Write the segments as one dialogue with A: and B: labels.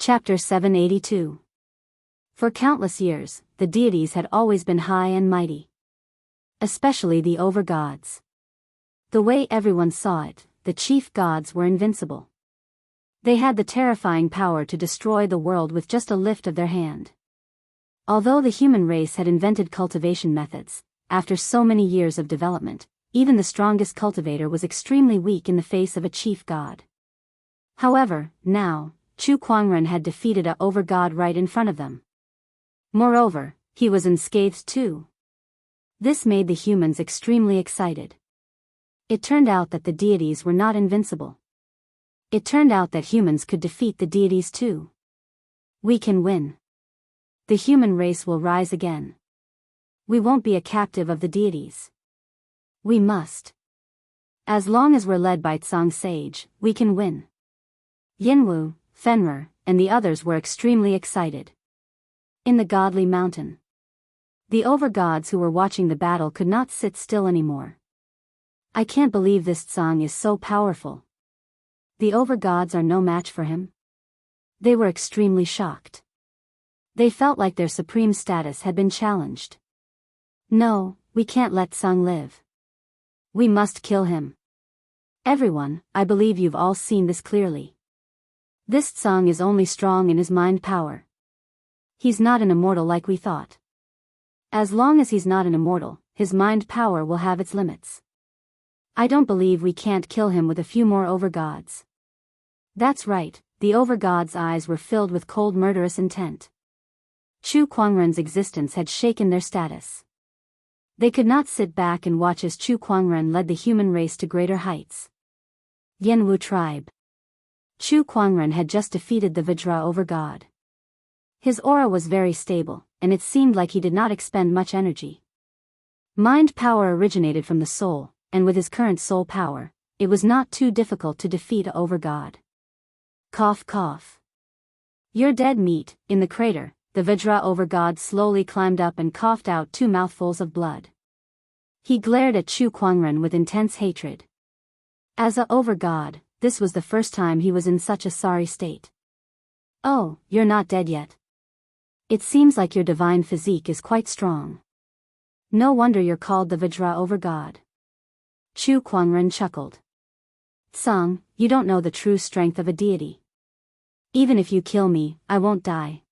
A: Chapter 782. For countless years, the deities had always been high and mighty. Especially the over-gods. The way everyone saw it, the chief gods were invincible. They had the terrifying power to destroy the world with just a lift of their hand. Although the human race had invented cultivation methods, after so many years of development, even the strongest cultivator was extremely weak in the face of a chief god. However, now, Chu Kuangren had defeated a over-god right in front of them. Moreover, he was unscathed too. This made the humans extremely excited. It turned out that the deities were not invincible. It turned out that humans could defeat the deities too. We can win. The human race will rise again. We won't be a captive of the deities. We must. As long as we're led by Tsang Sage, we can win. Yinwu, Fenrir, and the others were extremely excited. In the godly mountain. The over-gods who were watching the battle could not sit still anymore. I can't believe this Tsang is so powerful. The over-gods are no match for him. They were extremely shocked. They felt like their supreme status had been challenged. No, we can't let Tsang live. We must kill him. Everyone, I believe you've all seen this clearly. This Tsang is only strong in his mind power. He's not an immortal like we thought. As long as he's not an immortal, his mind power will have its limits. I don't believe we can't kill him with a few more over-gods. That's right, the over-gods' eyes were filled with cold murderous intent. Chu Kuangren's existence had shaken their status. They could not sit back and watch as Chu Kuangren led the human race to greater heights. Yanwu tribe. Chu Kuangren had just defeated the Vajra over-god. His aura was very stable, and it seemed like he did not expend much energy. Mind power originated from the soul, and with his current soul power, it was not too difficult to defeat a over-god. Cough cough. You're dead meat. In the crater, the Vajra over-god slowly climbed up and coughed out 2 mouthfuls of blood. He glared at Chu Kuangren with intense hatred. As a over-god, this was the first time he was in such a sorry state. Oh, you're not dead yet. It seems like your divine physique is quite strong. No wonder you're called the Vajra over-god. Chu Kuangren chuckled. Tsang, you don't know the true strength of a deity. Even if you kill me, I won't die.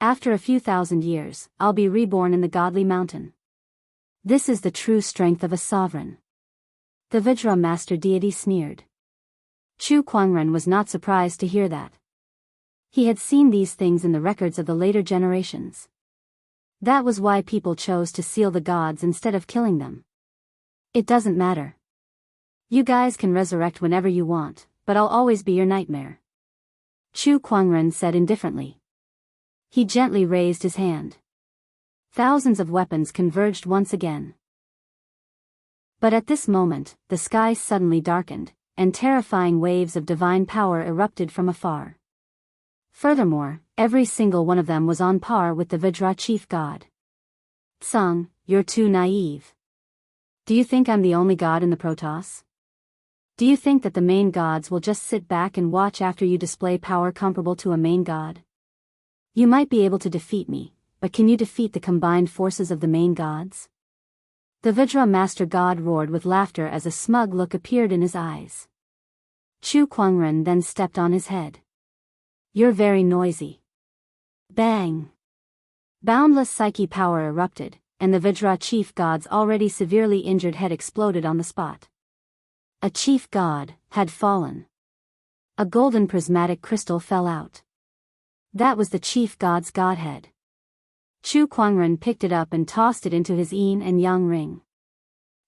A: After a few thousand years, I'll be reborn in the godly mountain. This is the true strength of a sovereign. The Vajra master deity sneered. Chu Kuangren was not surprised to hear that. He had seen these things in the records of the later generations. That was why people chose to seal the gods instead of killing them. It doesn't matter. You guys can resurrect whenever you want, but I'll always be your nightmare. Chu Kuangren said indifferently. He gently raised his hand. Thousands of weapons converged once again. But at this moment, the sky suddenly darkened, and terrifying waves of divine power erupted from afar. Furthermore, every single one of them was on par with the Vajra chief god. Tsang, you're too naive. Do you think I'm the only god in the Protoss? Do you think that the main gods will just sit back and watch after you display power comparable to a main god? You might be able to defeat me, but can you defeat the combined forces of the main gods? The Vajra master god roared with laughter as a smug look appeared in his eyes. Chu Kuangren then stepped on his head. You're very noisy. Bang! Boundless psyche power erupted, and the Vajra chief god's already severely injured head exploded on the spot. A chief god had fallen. A golden prismatic crystal fell out. That was the chief god's godhead. Chu Kuangren picked it up and tossed it into his yin and yang ring.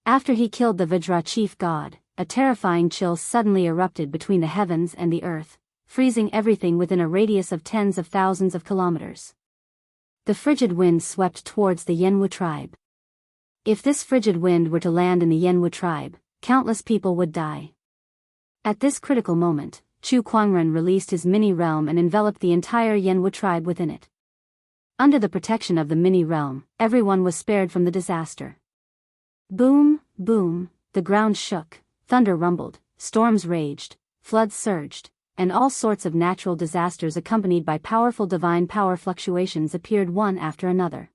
A: After he killed the Vajra chief god, a terrifying chill suddenly erupted between the heavens and the earth, freezing everything within a radius of tens of thousands of kilometers. The frigid wind swept towards the Yanwu tribe. If this frigid wind were to land in the Yanwu tribe, countless people would die. At this critical moment, Chu Kuangren released his mini-realm and enveloped the entire Yanwu tribe within it. Under the protection of the mini-realm, everyone was spared from the disaster. Boom, boom, the ground shook, thunder rumbled, storms raged, floods surged, and all sorts of natural disasters accompanied by powerful divine power fluctuations appeared one after another.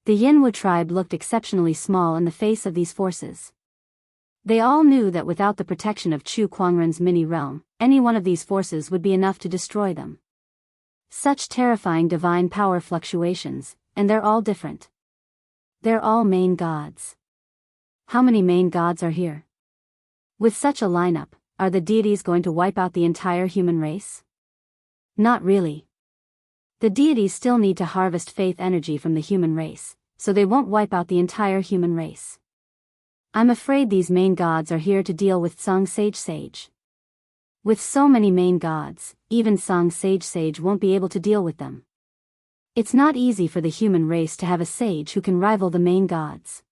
A: The Yinwu tribe looked exceptionally small in the face of these forces. They all knew that without the protection of Chu Kuangren's mini-realm, any one of these forces would be enough to destroy them. Such terrifying divine power fluctuations, and they're all different. They're all main gods. How many main gods are here? With such a lineup, are the deities going to wipe out the entire human race? Not really. The deities still need to harvest faith energy from the human race, so they won't wipe out the entire human race. I'm afraid these main gods are here to deal with Song Sage. With so many main gods, even Song Sage won't be able to deal with them. It's not easy for the human race to have a sage who can rival the main gods.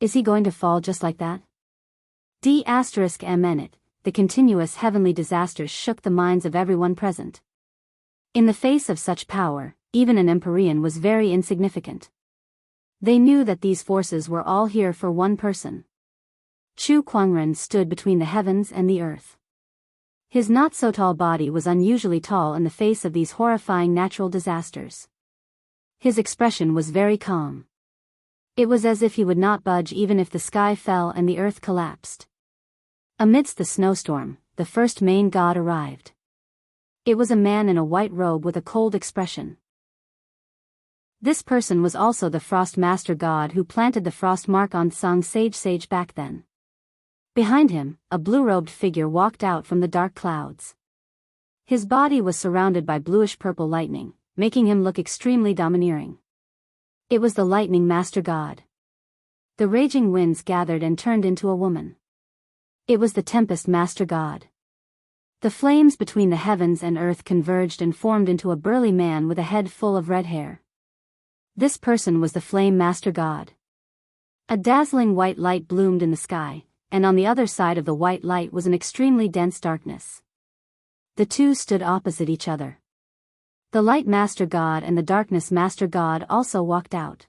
A: Is he going to fall just like that? The continuous heavenly disasters shook the minds of everyone present. In the face of such power, even an Empyrean was very insignificant. They knew that these forces were all here for one person. Chu Kuangren stood between the heavens and the earth. His not-so-tall body was unusually tall in the face of these horrifying natural disasters. His expression was very calm. It was as if he would not budge even if the sky fell and the earth collapsed. Amidst the snowstorm, the first main god arrived. It was a man in a white robe with a cold expression. This person was also the Frost Master God who planted the frost mark on Song Sage back then. Behind him, a blue-robed figure walked out from the dark clouds. His body was surrounded by bluish-purple lightning, making him look extremely domineering. It was the Lightning Master God. The raging winds gathered and turned into a woman. It was the Tempest Master God. The flames between the heavens and earth converged and formed into a burly man with a head full of red hair. This person was the Flame Master God. A dazzling white light bloomed in the sky, and on the other side of the white light was an extremely dense darkness. The two stood opposite each other. The Light Master God and the Darkness Master God also walked out.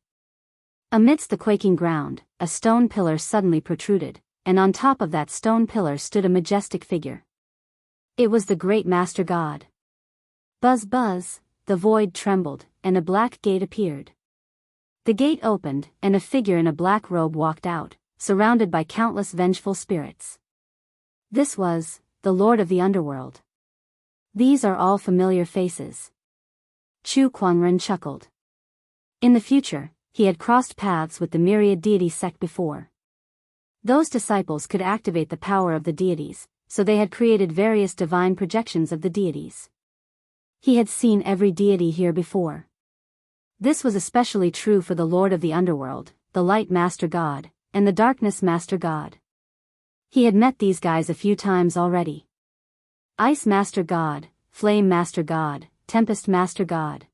A: Amidst the quaking ground, a stone pillar suddenly protruded, and on top of that stone pillar stood a majestic figure. It was the Great Master God. Buzz buzz, the void trembled, and a black gate appeared. The gate opened, and a figure in a black robe walked out, surrounded by countless vengeful spirits. This was the Lord of the Underworld. These are all familiar faces. Chu Kuangren chuckled. In the future, he had crossed paths with the myriad deity sect before. Those disciples could activate the power of the deities, so they had created various divine projections of the deities. He had seen every deity here before. This was especially true for the Lord of the Underworld, the Light Master God, and the Darkness Master God. He had met these guys a few times already. Ice Master God, Flame Master God, Tempest Master God.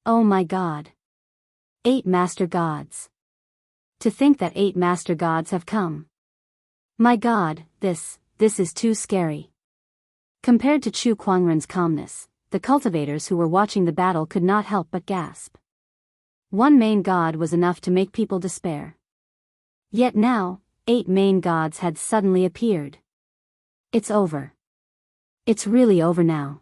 A: Oh my God. 8 Master Gods. To think that 8 Master Gods have come. My God, this is too scary. Compared to Chu Kuangren's calmness, the cultivators who were watching the battle could not help but gasp. One main god was enough to make people despair. Yet now, 8 main gods had suddenly appeared. It's over. It's really over now.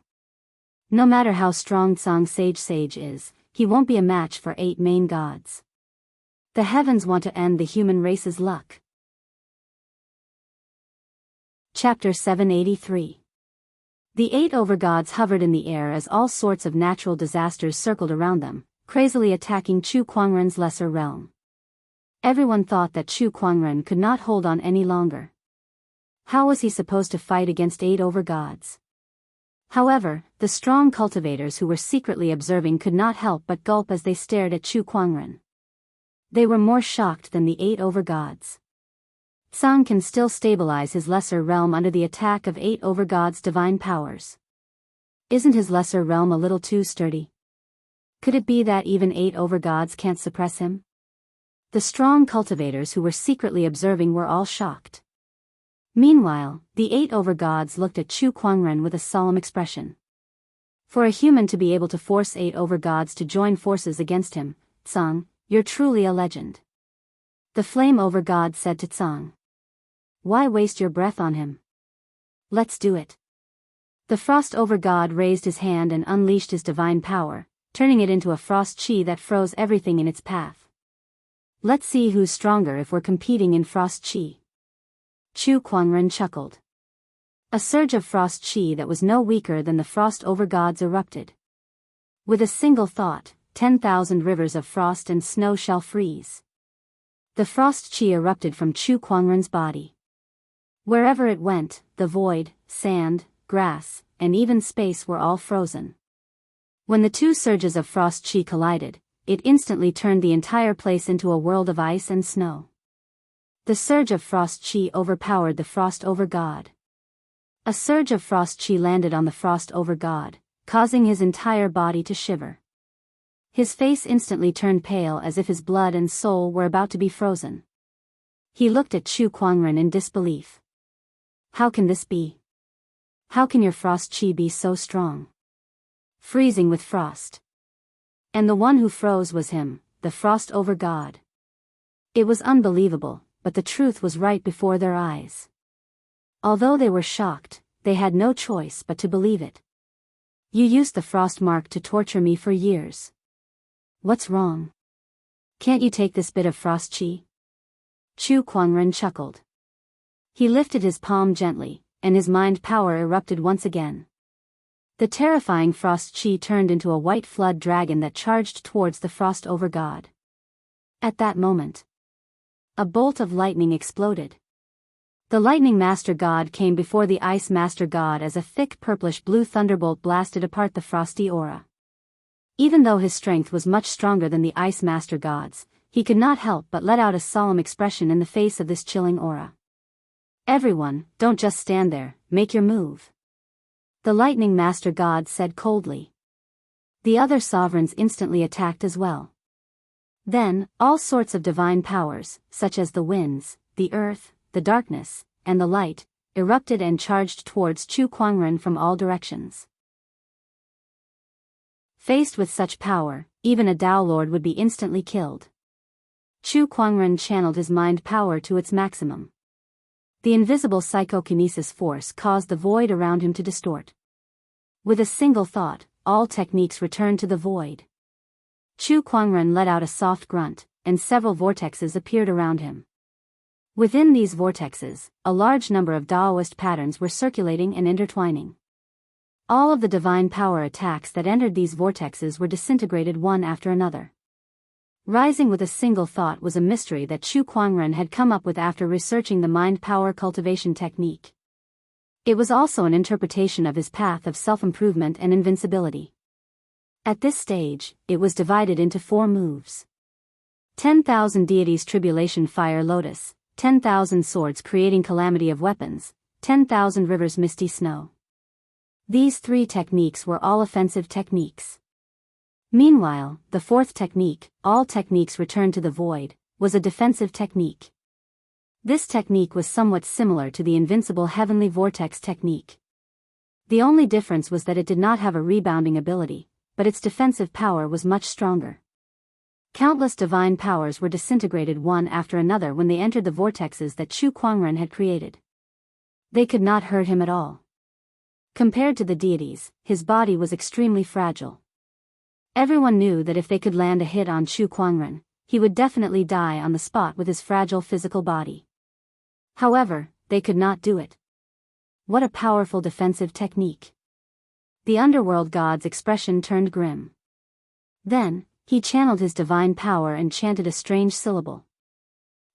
A: No matter how strong Song Sage is, he won't be a match for 8 main gods. The heavens want to end the human race's luck. Chapter 783. The 8 overgods hovered in the air as all sorts of natural disasters circled around them, crazily attacking Chu Kuangren's lesser realm. Everyone thought that Chu Kuangren could not hold on any longer. How was he supposed to fight against 8 overgods? However, the strong cultivators who were secretly observing could not help but gulp as they stared at Chu Kuangren. They were more shocked than the 8 overgods. Tsang can still stabilize his lesser realm under the attack of 8 overgods' divine powers. Isn't his lesser realm a little too sturdy? Could it be that even 8 overgods can't suppress him? The strong cultivators who were secretly observing were all shocked. Meanwhile, the 8 overgods looked at Chu Kuangren with a solemn expression. For a human to be able to force 8 overgods to join forces against him, Tsang, you're truly a legend. The flame overgod said to Tsang. Why waste your breath on him? Let's do it. The frost over god raised his hand and unleashed his divine power, turning it into a frost chi that froze everything in its path. Let's see who's stronger if we're competing in frost chi. Chu Kuangren chuckled. A surge of frost chi that was no weaker than the frost over gods erupted. With a single thought, 10,000 rivers of frost and snow shall freeze. The frost chi erupted from Chu Kuangren's body. Wherever it went, the void, sand, grass, and even space were all frozen. When the two surges of frost chi collided, it instantly turned the entire place into a world of ice and snow. The surge of frost chi overpowered the frost over god. A surge of frost chi landed on the frost over god, causing his entire body to shiver. His face instantly turned pale as if his blood and soul were about to be frozen. He looked at Chu Kuangren in disbelief. How can this be? How can your frost chi be so strong? Freezing with frost. And the one who froze was him, the frost over god. It was unbelievable, but the truth was right before their eyes. Although they were shocked, they had no choice but to believe it. You used the frost mark to torture me for years. What's wrong? Can't you take this bit of frost chi? Chu Kuangren chuckled. He lifted his palm gently, and his mind power erupted once again. The terrifying frost chi turned into a white flood dragon that charged towards the frost over god. At that moment, a bolt of lightning exploded. The lightning master god came before the ice master god as a thick purplish-blue thunderbolt blasted apart the frosty aura. Even though his strength was much stronger than the ice master god's, he could not help but let out a solemn expression in the face of this chilling aura. Everyone, don't just stand there, make your move. The lightning master god said coldly. The other sovereigns instantly attacked as well. Then, all sorts of divine powers, such as the winds, the earth, the darkness, and the light, erupted and charged towards Chu Kuangren from all directions. Faced with such power, even a Dao Lord would be instantly killed. Chu Kuangren channeled his mind power to its maximum. The invisible psychokinesis force caused the void around him to distort. With a single thought, all techniques returned to the void. Chu Kuangren let out a soft grunt, and several vortexes appeared around him. Within these vortexes, a large number of Daoist patterns were circulating and intertwining. All of the divine power attacks that entered these vortexes were disintegrated one after another. Rising with a single thought was a mystery that Chu Kuangren had come up with after researching the mind power cultivation technique. It was also an interpretation of his path of self-improvement and invincibility. At this stage, it was divided into 4 moves. 10,000 deities tribulation fire lotus, 10,000 swords creating calamity of weapons, 10,000 rivers misty snow. These 3 techniques were all offensive techniques. Meanwhile, the 4th technique, all techniques return to the void, was a defensive technique. This technique was somewhat similar to the Invincible Heavenly Vortex technique. The only difference was that it did not have a rebounding ability, but its defensive power was much stronger. Countless divine powers were disintegrated one after another when they entered the vortexes that Chu Kuangren had created. They could not hurt him at all. Compared to the deities, his body was extremely fragile. Everyone knew that if they could land a hit on Chu Kuangren, he would definitely die on the spot with his fragile physical body. However, they could not do it. What a powerful defensive technique. The underworld god's expression turned grim. Then, he channeled his divine power and chanted a strange syllable.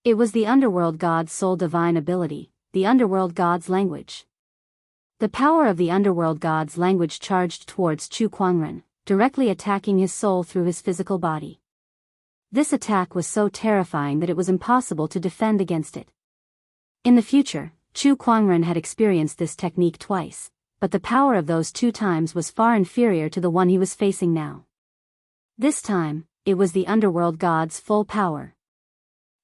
A: It was the underworld god's sole divine ability, the underworld god's language. The power of the underworld god's language charged towards Chu Kuangren, directly attacking his soul through his physical body. This attack was so terrifying that it was impossible to defend against it. In the future, Chu Kuangren had experienced this technique twice, but the power of those 2 times was far inferior to the one he was facing now. This time, it was the underworld god's full power.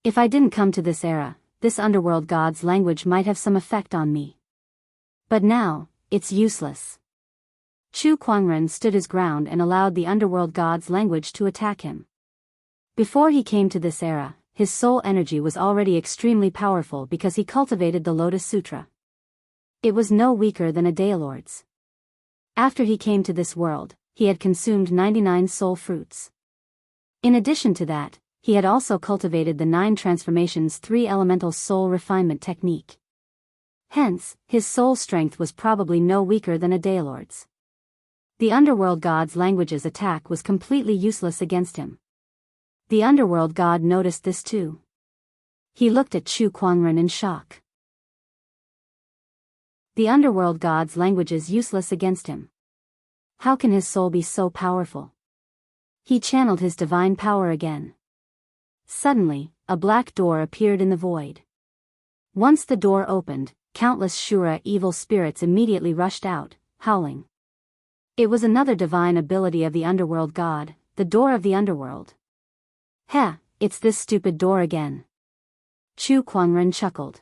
A: If I didn't come to this era, this underworld god's language might have some effect on me. But now, it's useless. Chu Kuangren stood his ground and allowed the underworld god's language to attack him. Before he came to this era, his soul energy was already extremely powerful because he cultivated the Lotus Sutra. It was no weaker than a Daolord's. After he came to this world, he had consumed 99 soul fruits. In addition to that, he had also cultivated the 9 transformations 3 elemental soul refinement technique. Hence, his soul strength was probably no weaker than a Daolord's. The underworld god's language's attack was completely useless against him. The underworld god noticed this too. He looked at Chu Kuangren in shock. The underworld god's language is useless against him. How can his soul be so powerful? He channeled his divine power again. Suddenly, a black door appeared in the void. Once the door opened, countless Shura evil spirits immediately rushed out, howling. It was another divine ability of the underworld god, the door of the underworld. Heh, it's this stupid door again. Chu Kuangren chuckled.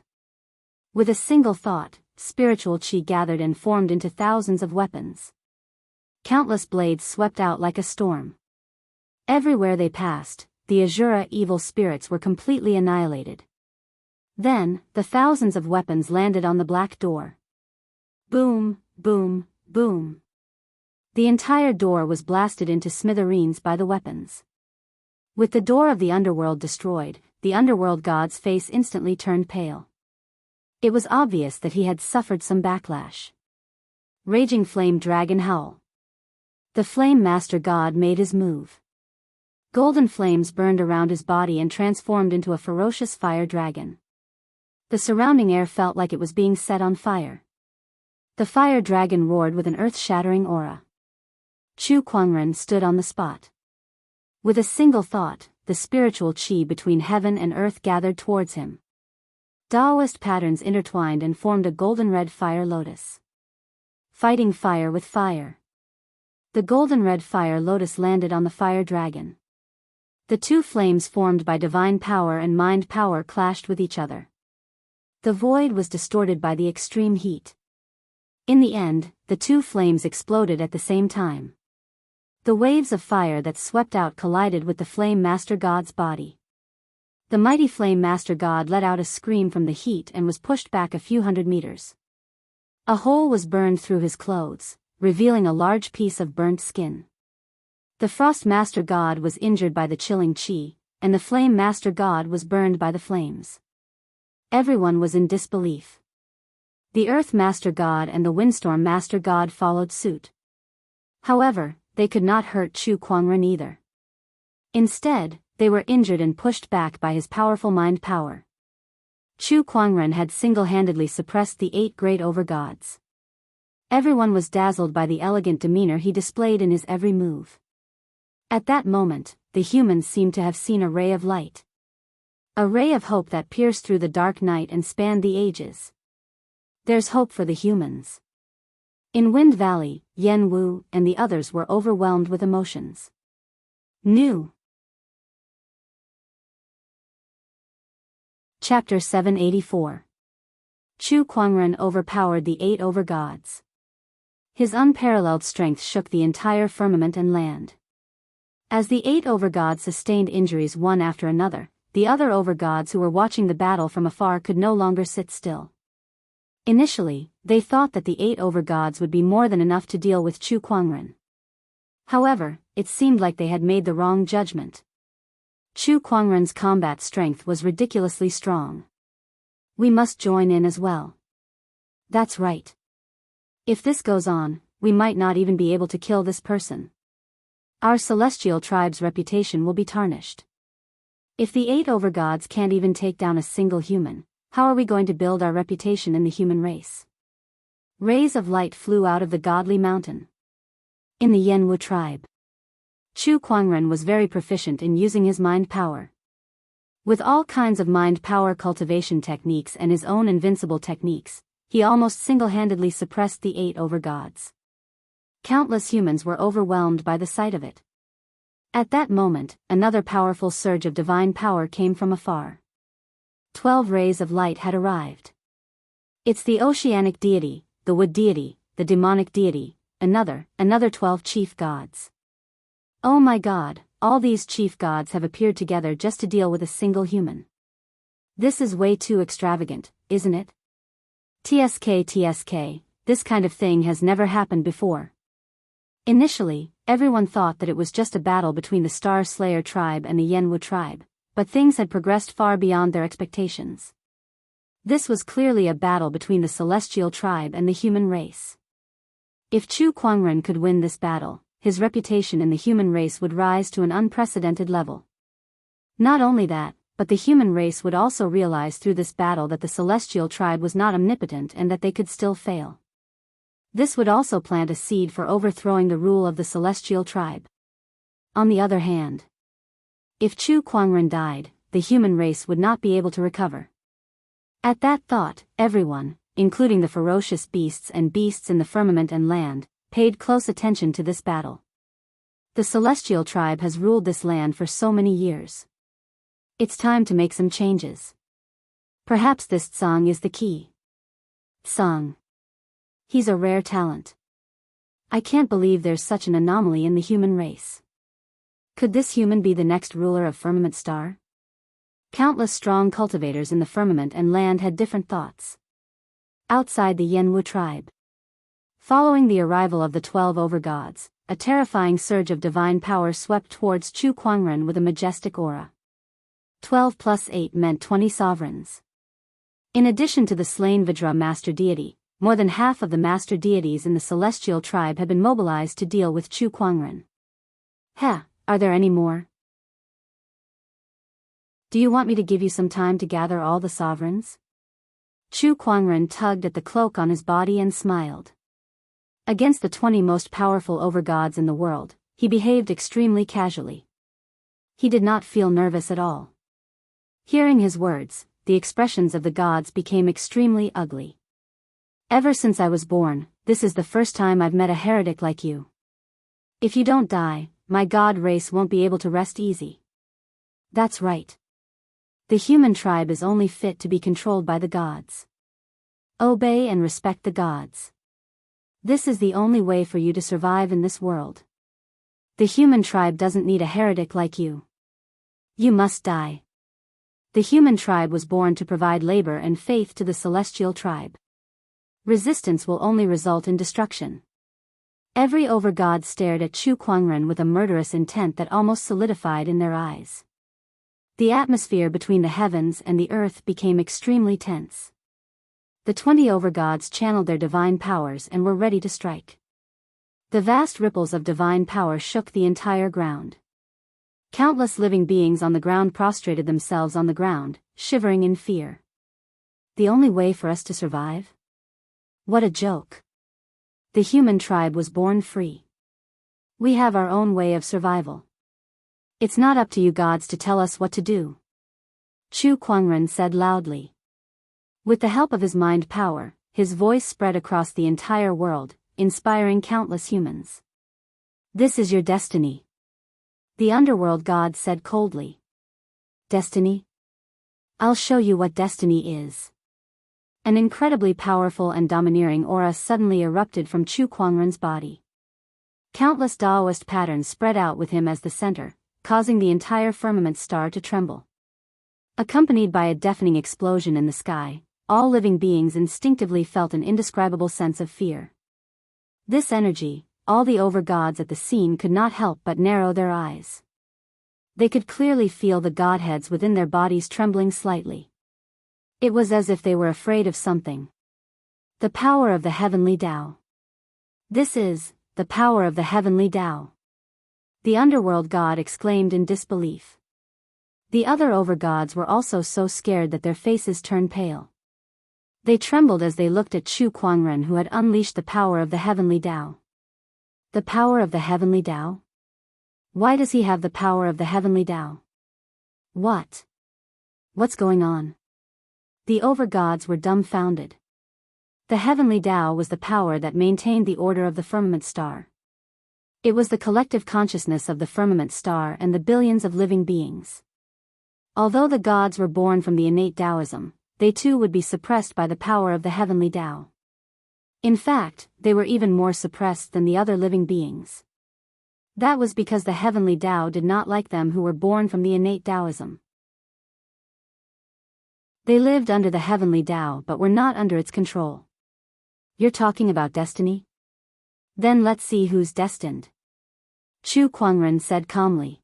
A: With a single thought, spiritual chi gathered and formed into thousands of weapons. Countless blades swept out like a storm. Everywhere they passed, the Azura evil spirits were completely annihilated. Then, the thousands of weapons landed on the black door. Boom, boom, boom. The entire door was blasted into smithereens by the weapons. With the door of the underworld destroyed, the underworld god's face instantly turned pale. It was obvious that he had suffered some backlash. Raging flame dragon howl. The flame master god made his move. Golden flames burned around his body and transformed into a ferocious fire dragon. The surrounding air felt like it was being set on fire. The fire dragon roared with an earth-shattering aura. Chu Kuangren stood on the spot. With a single thought, the spiritual chi between heaven and earth gathered towards him. Daoist patterns intertwined and formed a golden-red fire lotus. Fighting fire with fire. The golden-red fire lotus landed on the fire dragon. The two flames formed by divine power and mind power clashed with each other. The void was distorted by the extreme heat. In the end, the two flames exploded at the same time. The waves of fire that swept out collided with the Flame Master God's body. The mighty Flame Master God let out a scream from the heat and was pushed back a few hundred meters. A hole was burned through his clothes, revealing a large piece of burnt skin. The Frost Master God was injured by the chilling chi, and the Flame Master God was burned by the flames. Everyone was in disbelief. The Earth Master God and the Windstorm Master God followed suit. However, they could not hurt Chu Kuangren either. Instead, they were injured and pushed back by his powerful mind power. Chu Kuangren had single-handedly suppressed the 8 great overgods. Everyone was dazzled by the elegant demeanor he displayed in his every move. At that moment, the humans seemed to have seen a ray of light. A ray of hope that pierced through the dark night and spanned the ages. There's hope for the humans. In Wind Valley, Yen Wu and the others were overwhelmed with emotions. New. Chapter 784. Chu Kuangren overpowered the 8 overgods. His unparalleled strength shook the entire firmament and land. As the 8 overgods sustained injuries one after another, the other overgods who were watching the battle from afar could no longer sit still. Initially, they thought that the 8 overgods would be more than enough to deal with Chu Kuangren. However, it seemed like they had made the wrong judgment. Chu Kuangren's combat strength was ridiculously strong. We must join in as well. That's right. If this goes on, we might not even be able to kill this person. Our celestial tribe's reputation will be tarnished. If the 8 overgods can't even take down a single human, how are we going to build our reputation in the human race? Rays of light flew out of the godly mountain. In the Yenwu tribe, Chu Kuangren was very proficient in using his mind power. With all kinds of mind power cultivation techniques and his own invincible techniques, he almost single-handedly suppressed the 8 overgods. Countless humans were overwhelmed by the sight of it. At that moment, another powerful surge of divine power came from afar. 12 rays of light had arrived. It's the oceanic deity, the wood deity, the demonic deity, another 12 chief gods. Oh my god, all these chief gods have appeared together just to deal with a single human. This is way too extravagant, isn't it? TSK, this kind of thing has never happened before. Initially, everyone thought that it was just a battle between the Star Slayer tribe and the Yanwu tribe, but things had progressed far beyond their expectations. This was clearly a battle between the celestial tribe and the human race. If Chu Kuangren could win this battle, his reputation in the human race would rise to an unprecedented level. Not only that, but the human race would also realize through this battle that the celestial tribe was not omnipotent and that they could still fail. This would also plant a seed for overthrowing the rule of the celestial tribe. On the other hand, if Chu Kuangren died, the human race would not be able to recover. At that thought, everyone, including the ferocious beasts and beasts in the firmament and land, paid close attention to this battle. The celestial tribe has ruled this land for so many years. It's time to make some changes. Perhaps this Tsang is the key. Tsang. He's a rare talent. I can't believe there's such an anomaly in the human race. Could this human be the next ruler of Firmament Star? Countless strong cultivators in the firmament and land had different thoughts. Outside the Yanwu tribe. Following the arrival of the 12 overgods, a terrifying surge of divine power swept towards Chu Kuangren with a majestic aura. 12 plus 8 meant 20 sovereigns. In addition to the slain Vajra master deity, more than half of the master deities in the celestial tribe had been mobilized to deal with Chu Kuangren. Are there any more? Do you want me to give you some time to gather all the sovereigns? Chu Kuangren tugged at the cloak on his body and smiled. Against the 20 most powerful overgods in the world, he behaved extremely casually. He did not feel nervous at all. Hearing his words, the expressions of the gods became extremely ugly. Ever since I was born, this is the first time I've met a heretic like you. If you don't die, my god race won't be able to rest easy. That's right. The human tribe is only fit to be controlled by the gods. Obey and respect the gods. This is the only way for you to survive in this world. The human tribe doesn't need a heretic like you. You must die. The human tribe was born to provide labor and faith to the celestial tribe. Resistance will only result in destruction. Every overgod stared at Chu Kuangren with a murderous intent that almost solidified in their eyes. The atmosphere between the heavens and the earth became extremely tense. The 20 overgods channeled their divine powers and were ready to strike. The vast ripples of divine power shook the entire ground. Countless living beings on the ground prostrated themselves on the ground, shivering in fear. The only way for us to survive? What a joke. The human tribe was born free. We have our own way of survival. It's not up to you gods to tell us what to do. Chu Kuangren said loudly. With the help of his mind power, his voice spread across the entire world, inspiring countless humans. This is your destiny. The underworld god said coldly. Destiny? I'll show you what destiny is. An incredibly powerful and domineering aura suddenly erupted from Chu Kuangren's body. Countless Daoist patterns spread out with him as the center, causing the entire firmament star to tremble. Accompanied by a deafening explosion in the sky, all living beings instinctively felt an indescribable sense of fear. This energy, all the overgods at the scene could not help but narrow their eyes. They could clearly feel the godheads within their bodies trembling slightly. It was as if they were afraid of something. The power of the heavenly Tao. This is the power of the heavenly Tao. The underworld god exclaimed in disbelief. The other overgods were also so scared that their faces turned pale. They trembled as they looked at Chu Kuangren, who had unleashed the power of the heavenly Tao. The power of the heavenly Tao? Why does he have the power of the heavenly Tao? What's going on? The overgods were dumbfounded. The heavenly Tao was the power that maintained the order of the firmament star. It was the collective consciousness of the firmament star and the billions of living beings. Although the gods were born from the innate Taoism, they too would be suppressed by the power of the heavenly Tao. In fact, they were even more suppressed than the other living beings. That was because the heavenly Tao did not like them who were born from the innate Taoism. They lived under the heavenly Tao but were not under its control. You're talking about destiny? Then let's see who's destined. Chu Kuangren said calmly.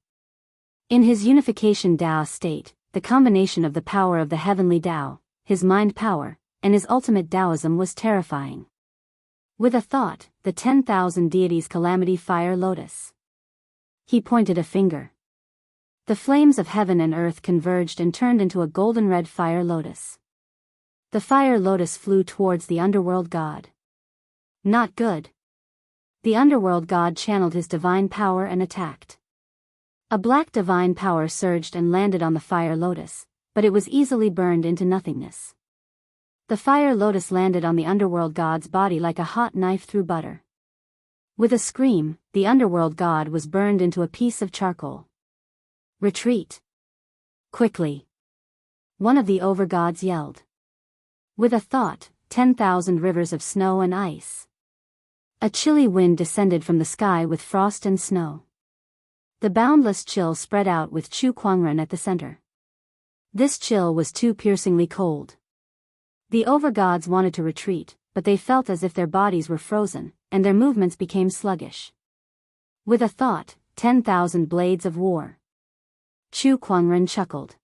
A: In his unification Dao state, the combination of the power of the heavenly Dao, his mind power, and his ultimate Taoism was terrifying. With a thought, the 10,000 deities calamity fire lotus. He pointed a finger. The flames of heaven and earth converged and turned into a golden red fire lotus. The fire lotus flew towards the underworld god. Not good. The underworld god channeled his divine power and attacked. A black divine power surged and landed on the fire lotus, but it was easily burned into nothingness. The fire lotus landed on the underworld god's body like a hot knife through butter. With a scream, the underworld god was burned into a piece of charcoal. Retreat. Quickly. One of the overgods yelled. With a thought, 10,000 rivers of snow and ice. A chilly wind descended from the sky with frost and snow. The boundless chill spread out with Chu Kuangren at the center. This chill was too piercingly cold. The overgods wanted to retreat, but they felt as if their bodies were frozen, and their movements became sluggish. With a thought, 10,000 blades of war. Chu Kuangren chuckled.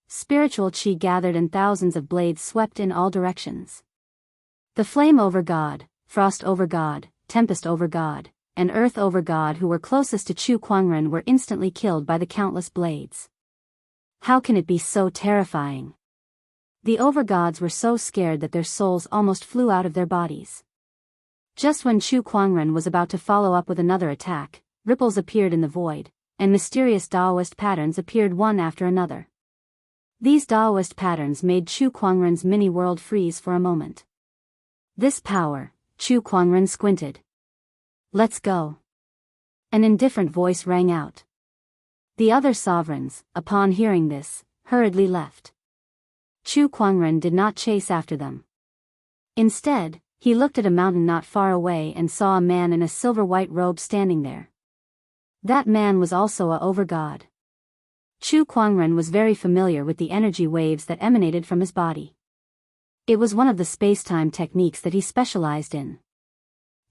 A: Spiritual chi gathered and thousands of blades swept in all directions. The flame overgod, frost overgod, tempest overgod, and earth overgod who were closest to Chu Kuangren were instantly killed by the countless blades. How can it be so terrifying? The overgods were so scared that their souls almost flew out of their bodies. Just when Chu Kuangren was about to follow up with another attack, ripples appeared in the void, and mysterious Daoist patterns appeared one after another. These Daoist patterns made Chu Kuangren's mini-world freeze for a moment. This power, Chu Kuangren squinted. Let's go. An indifferent voice rang out. The other sovereigns, upon hearing this, hurriedly left. Chu Kuangren did not chase after them. Instead, he looked at a mountain not far away and saw a man in a silver-white robe standing there. That man was also a overgod. Chu Kuangren was very familiar with the energy waves that emanated from his body. It was one of the space-time techniques that he specialized in.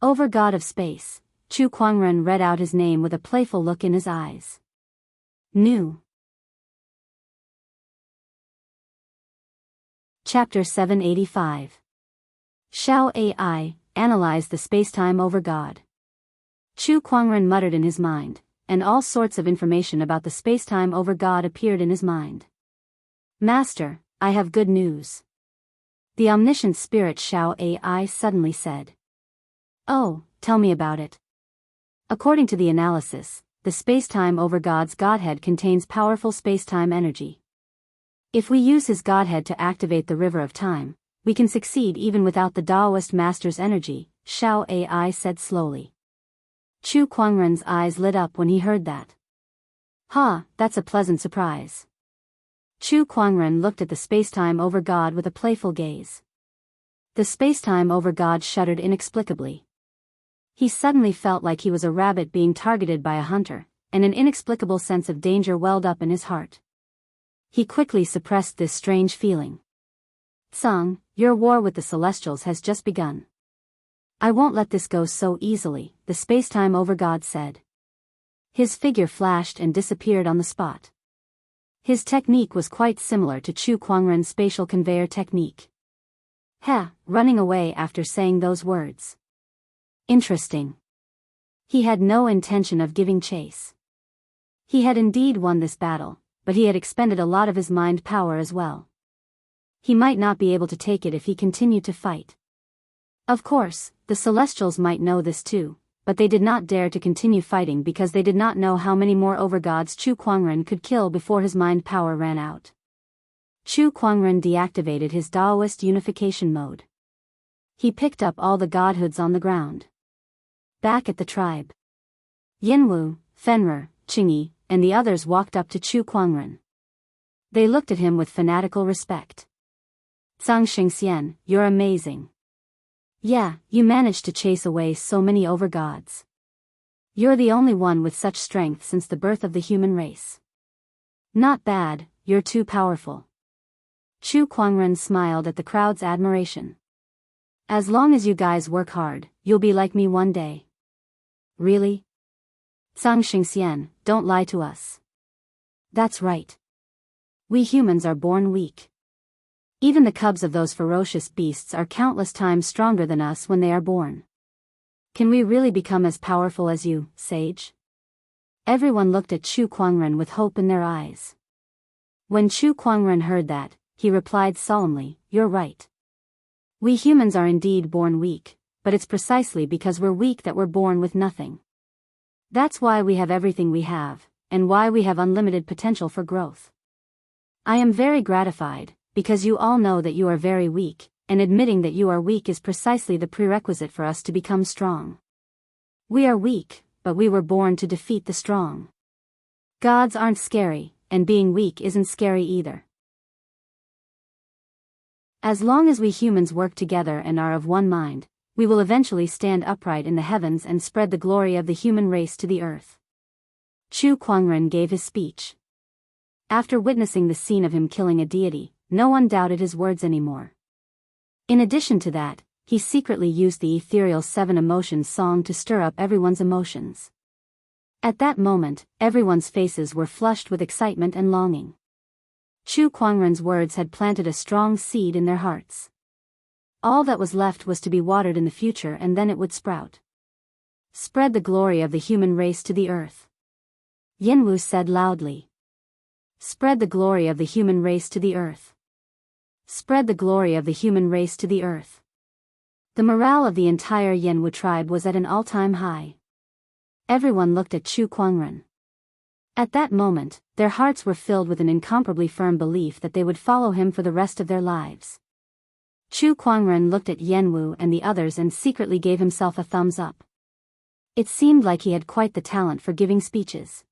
A: Overgod of space, Chu Kuangren read out his name with a playful look in his eyes. New. Chapter 785. Shao AI, analyze the spacetime overgod. Chu Kuangren muttered in his mind, and all sorts of information about the spacetime overgod appeared in his mind. Master, I have good news. The omniscient spirit Shao AI suddenly said. Oh, tell me about it. According to the analysis, the spacetime overgod's godhead contains powerful spacetime energy. If we use his godhead to activate the river of time, we can succeed even without the Daoist master's energy, Shao AI said slowly. Chu Kuangren's eyes lit up when he heard that. Ha, that's a pleasant surprise. Chu Kuangren looked at the spacetime overgod with a playful gaze. The spacetime overgod shuddered inexplicably. He suddenly felt like he was a rabbit being targeted by a hunter, and an inexplicable sense of danger welled up in his heart. He quickly suppressed this strange feeling. Tsang, your war with the Celestials has just begun. I won't let this go so easily, the spacetime overgod said. His figure flashed and disappeared on the spot. His technique was quite similar to Chu Kuangren's spatial conveyor technique. Running away after saying those words. Interesting. He had no intention of giving chase. He had indeed won this battle, but he had expended a lot of his mind power as well. He might not be able to take it if he continued to fight. Of course, the Celestials might know this too, but they did not dare to continue fighting because they did not know how many more overgods Chu Kuangren could kill before his mind power ran out. Chu Kuangren deactivated his Daoist unification mode. He picked up all the godhoods on the ground. Back at the tribe, Yinwu, Fenrir, Qingyi, and the others walked up to Chu Kuangren. They looked at him with fanatical respect. Zhang Xingxian, you're amazing. Yeah, you managed to chase away so many overgods. You're the only one with such strength since the birth of the human race. Not bad, you're too powerful. Chu Kuangren smiled at the crowd's admiration. As long as you guys work hard, you'll be like me one day. Really? Zhang Xingxian, don't lie to us. That's right. We humans are born weak. Even the cubs of those ferocious beasts are countless times stronger than us when they are born. Can we really become as powerful as you, sage? Everyone looked at Chu Kuangren with hope in their eyes. When Chu Kuangren heard that, he replied solemnly, "You're right. We humans are indeed born weak, but it's precisely because we're weak that we're born with nothing. That's why we have everything we have, and why we have unlimited potential for growth. I am very gratified, because you all know that you are very weak, and admitting that you are weak is precisely the prerequisite for us to become strong. We are weak, but we were born to defeat the strong. Gods aren't scary, and being weak isn't scary either. As long as we humans work together and are of one mind, we will eventually stand upright in the heavens and spread the glory of the human race to the earth." Chu Kuangren gave his speech. After witnessing the scene of him killing a deity, no one doubted his words anymore. In addition to that, he secretly used the ethereal 7 emotions song to stir up everyone's emotions. At that moment, everyone's faces were flushed with excitement and longing. Chu Kuangren's words had planted a strong seed in their hearts. All that was left was to be watered in the future, and then it would sprout. "Spread the glory of the human race to the earth," Yanwu said loudly. "Spread the glory of the human race to the earth. Spread the glory of the human race to the earth." The morale of the entire Yanwu tribe was at an all-time high. Everyone looked at Chu Kuangren. At that moment, their hearts were filled with an incomparably firm belief that they would follow him for the rest of their lives. Chu Kuangren looked at Yanwu and the others and secretly gave himself a thumbs up. It seemed like he had quite the talent for giving speeches.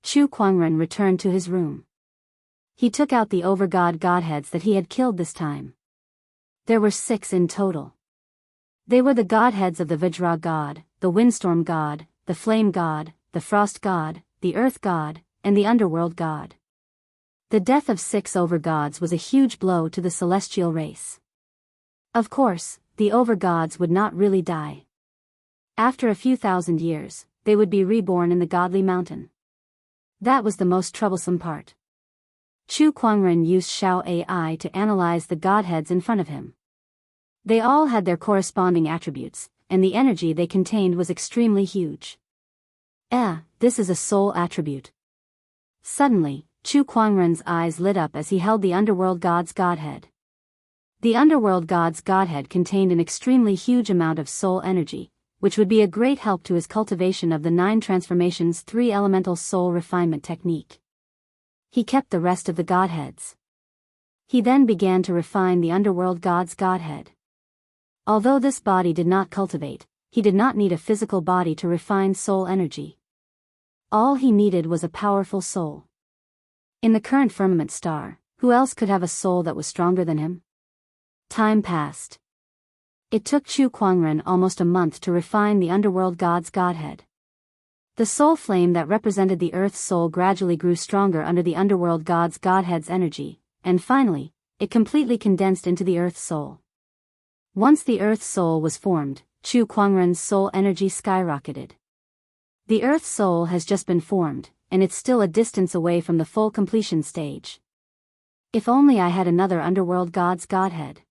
A: Chu Kuangren returned to his room. He took out the over-god godheads that he had killed this time. There were 6 in total. They were the godheads of the Vajra god, the windstorm god, the flame god, the frost god, the earth god, and the underworld god. The death of 6 over-gods was a huge blow to the celestial race. Of course, the over-gods would not really die. After a few thousand years, they would be reborn in the godly mountain. That was the most troublesome part. Chu Kuangren used Xiao AI to analyze the godheads in front of him. They all had their corresponding attributes, and the energy they contained was extremely huge. This is a soul attribute. Suddenly, Chu Kuangren's eyes lit up as he held the underworld god's godhead. The underworld god's godhead contained an extremely huge amount of soul energy, which would be a great help to his cultivation of the 9 transformations 3 elemental soul refinement technique. He kept the rest of the godheads. He then began to refine the underworld god's godhead. Although this body did not cultivate, he did not need a physical body to refine soul energy. All he needed was a powerful soul. In the current firmament star, who else could have a soul that was stronger than him? Time passed. It took Chu Kuangren almost a month to refine the underworld god's godhead. The soul flame that represented the earth's soul gradually grew stronger under the underworld god's godhead's energy, and finally, it completely condensed into the earth's soul. Once the earth's soul was formed, Chu Kuangren's soul energy skyrocketed. The earth's soul has just been formed, and it's still a distance away from the full completion stage. If only I had another underworld god's godhead.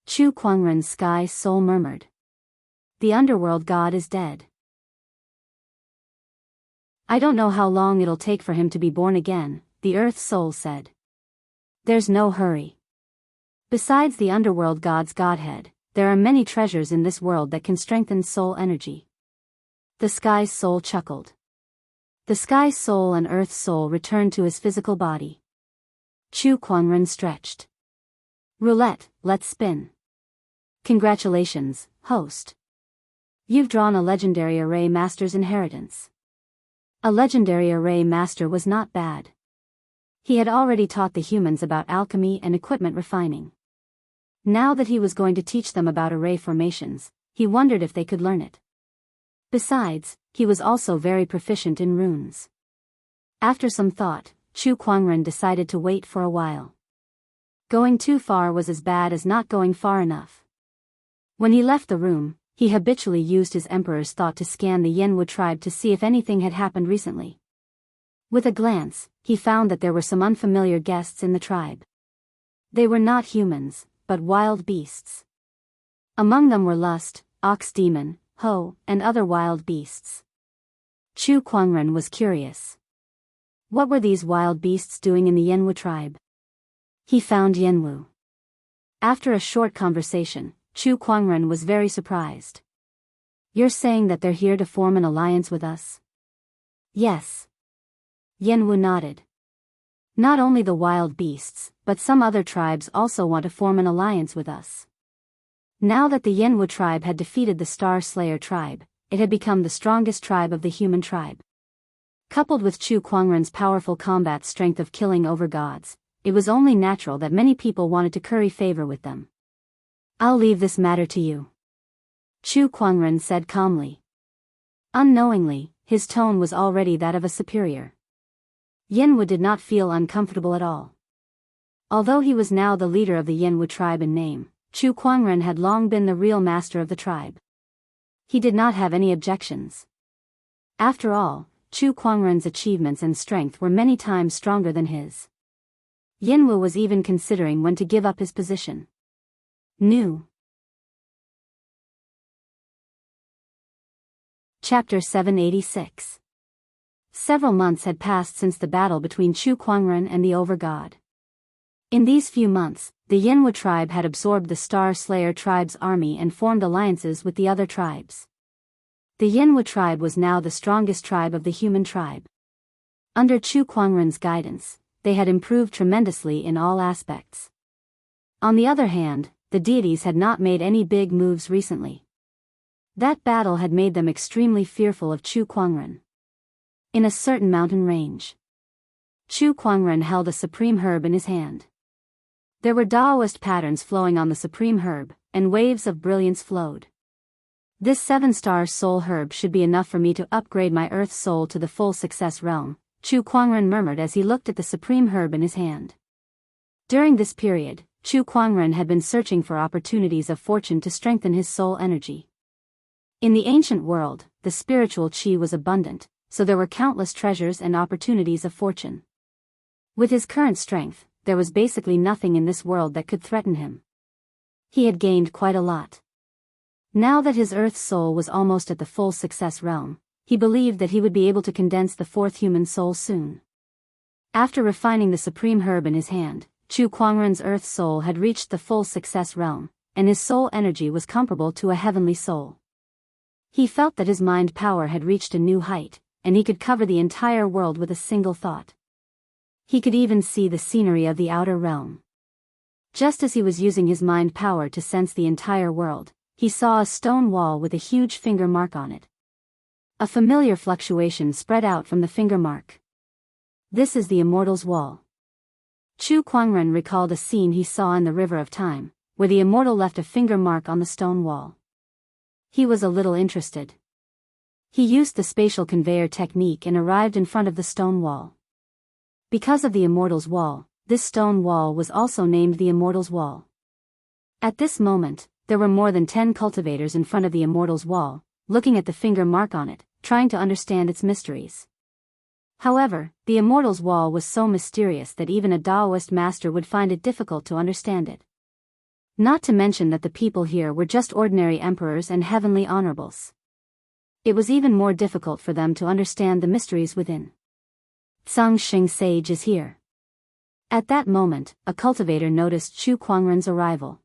A: Chu Kuangren's sky soul murmured. The underworld god is dead. I don't know how long it'll take for him to be born again, the earth's soul said. There's no hurry. Besides the underworld god's godhead, there are many treasures in this world that can strengthen soul energy. The sky's soul chuckled. The sky's soul and earth's soul returned to his physical body. Chu Kuangren stretched. Roulette, let's spin. Congratulations, host. You've drawn a legendary array master's inheritance. A legendary array master was not bad. He had already taught the humans about alchemy and equipment refining. Now that he was going to teach them about array formations, he wondered if they could learn it. Besides, he was also very proficient in runes. After some thought, Chu Kuangren decided to wait for a while. Going too far was as bad as not going far enough. When he left the room, he habitually used his emperor's thought to scan the Yanwu tribe to see if anything had happened recently. With a glance, he found that there were some unfamiliar guests in the tribe. They were not humans, but wild beasts. Among them were Lust, Ox Demon, Ho, and other wild beasts. Chu Kuangren was curious. What were these wild beasts doing in the Yanwu tribe? He found Yanwu. After a short conversation, Chu Kuangren was very surprised. You're saying that they're here to form an alliance with us? Yes. Yanwu nodded. Not only the wild beasts, but some other tribes also want to form an alliance with us. Now that the Yanwu tribe had defeated the Star Slayer tribe, it had become the strongest tribe of the human tribe. Coupled with Chu Kuangren's powerful combat strength of killing over gods, it was only natural that many people wanted to curry favor with them. I'll leave this matter to you, Chu Kuangren said calmly. Unknowingly, his tone was already that of a superior. Yanwu did not feel uncomfortable at all. Although he was now the leader of the Yanwu tribe in name, Chu Kuangren had long been the real master of the tribe. He did not have any objections. After all, Chu Kuangren's achievements and strength were many times stronger than his. Yanwu was even considering when to give up his position. New. Chapter 786. Several months had passed since the battle between Chu Kuangren and the Overgod. In these few months, the Yanwu tribe had absorbed the Star Slayer tribe's army and formed alliances with the other tribes. The Yanwu tribe was now the strongest tribe of the human tribe. Under Chu Kuangren's guidance, they had improved tremendously in all aspects. On the other hand, the deities had not made any big moves recently. That battle had made them extremely fearful of Chu Kuangren. In a certain mountain range, Chu Kuangren held a supreme herb in his hand. There were Daoist patterns flowing on the supreme herb, and waves of brilliance flowed. This 7-star soul herb should be enough for me to upgrade my earth soul to the full success realm, Chu Kuangren murmured as he looked at the supreme herb in his hand. During this period, Chu Kuangren had been searching for opportunities of fortune to strengthen his soul energy. In the ancient world, the spiritual qi was abundant, so there were countless treasures and opportunities of fortune. With his current strength, there was basically nothing in this world that could threaten him. He had gained quite a lot. Now that his earth soul was almost at the full success realm, he believed that he would be able to condense the fourth human soul soon. After refining the supreme herb in his hand, Chu Kuangren's earth soul had reached the full success realm, and his soul energy was comparable to a heavenly soul. He felt that his mind power had reached a new height, and he could cover the entire world with a single thought. He could even see the scenery of the outer realm. Just as he was using his mind power to sense the entire world, he saw a stone wall with a huge finger mark on it. A familiar fluctuation spread out from the finger mark. This is the Immortal's Wall. Chu Kuangren recalled a scene he saw in the River of Time, where the Immortal left a finger mark on the stone wall. He was a little interested. He used the spatial conveyor technique and arrived in front of the stone wall. Because of the Immortal's Wall, this stone wall was also named the Immortal's Wall. At this moment, there were more than 10 cultivators in front of the Immortal's Wall, looking at the finger mark on it, trying to understand its mysteries. However, the Immortal's Wall was so mysterious that even a Daoist master would find it difficult to understand it. Not to mention that the people here were just ordinary emperors and heavenly honorables. It was even more difficult for them to understand the mysteries within. Zhangxing Sage is here. At that moment, a cultivator noticed Chu Kuangren's arrival.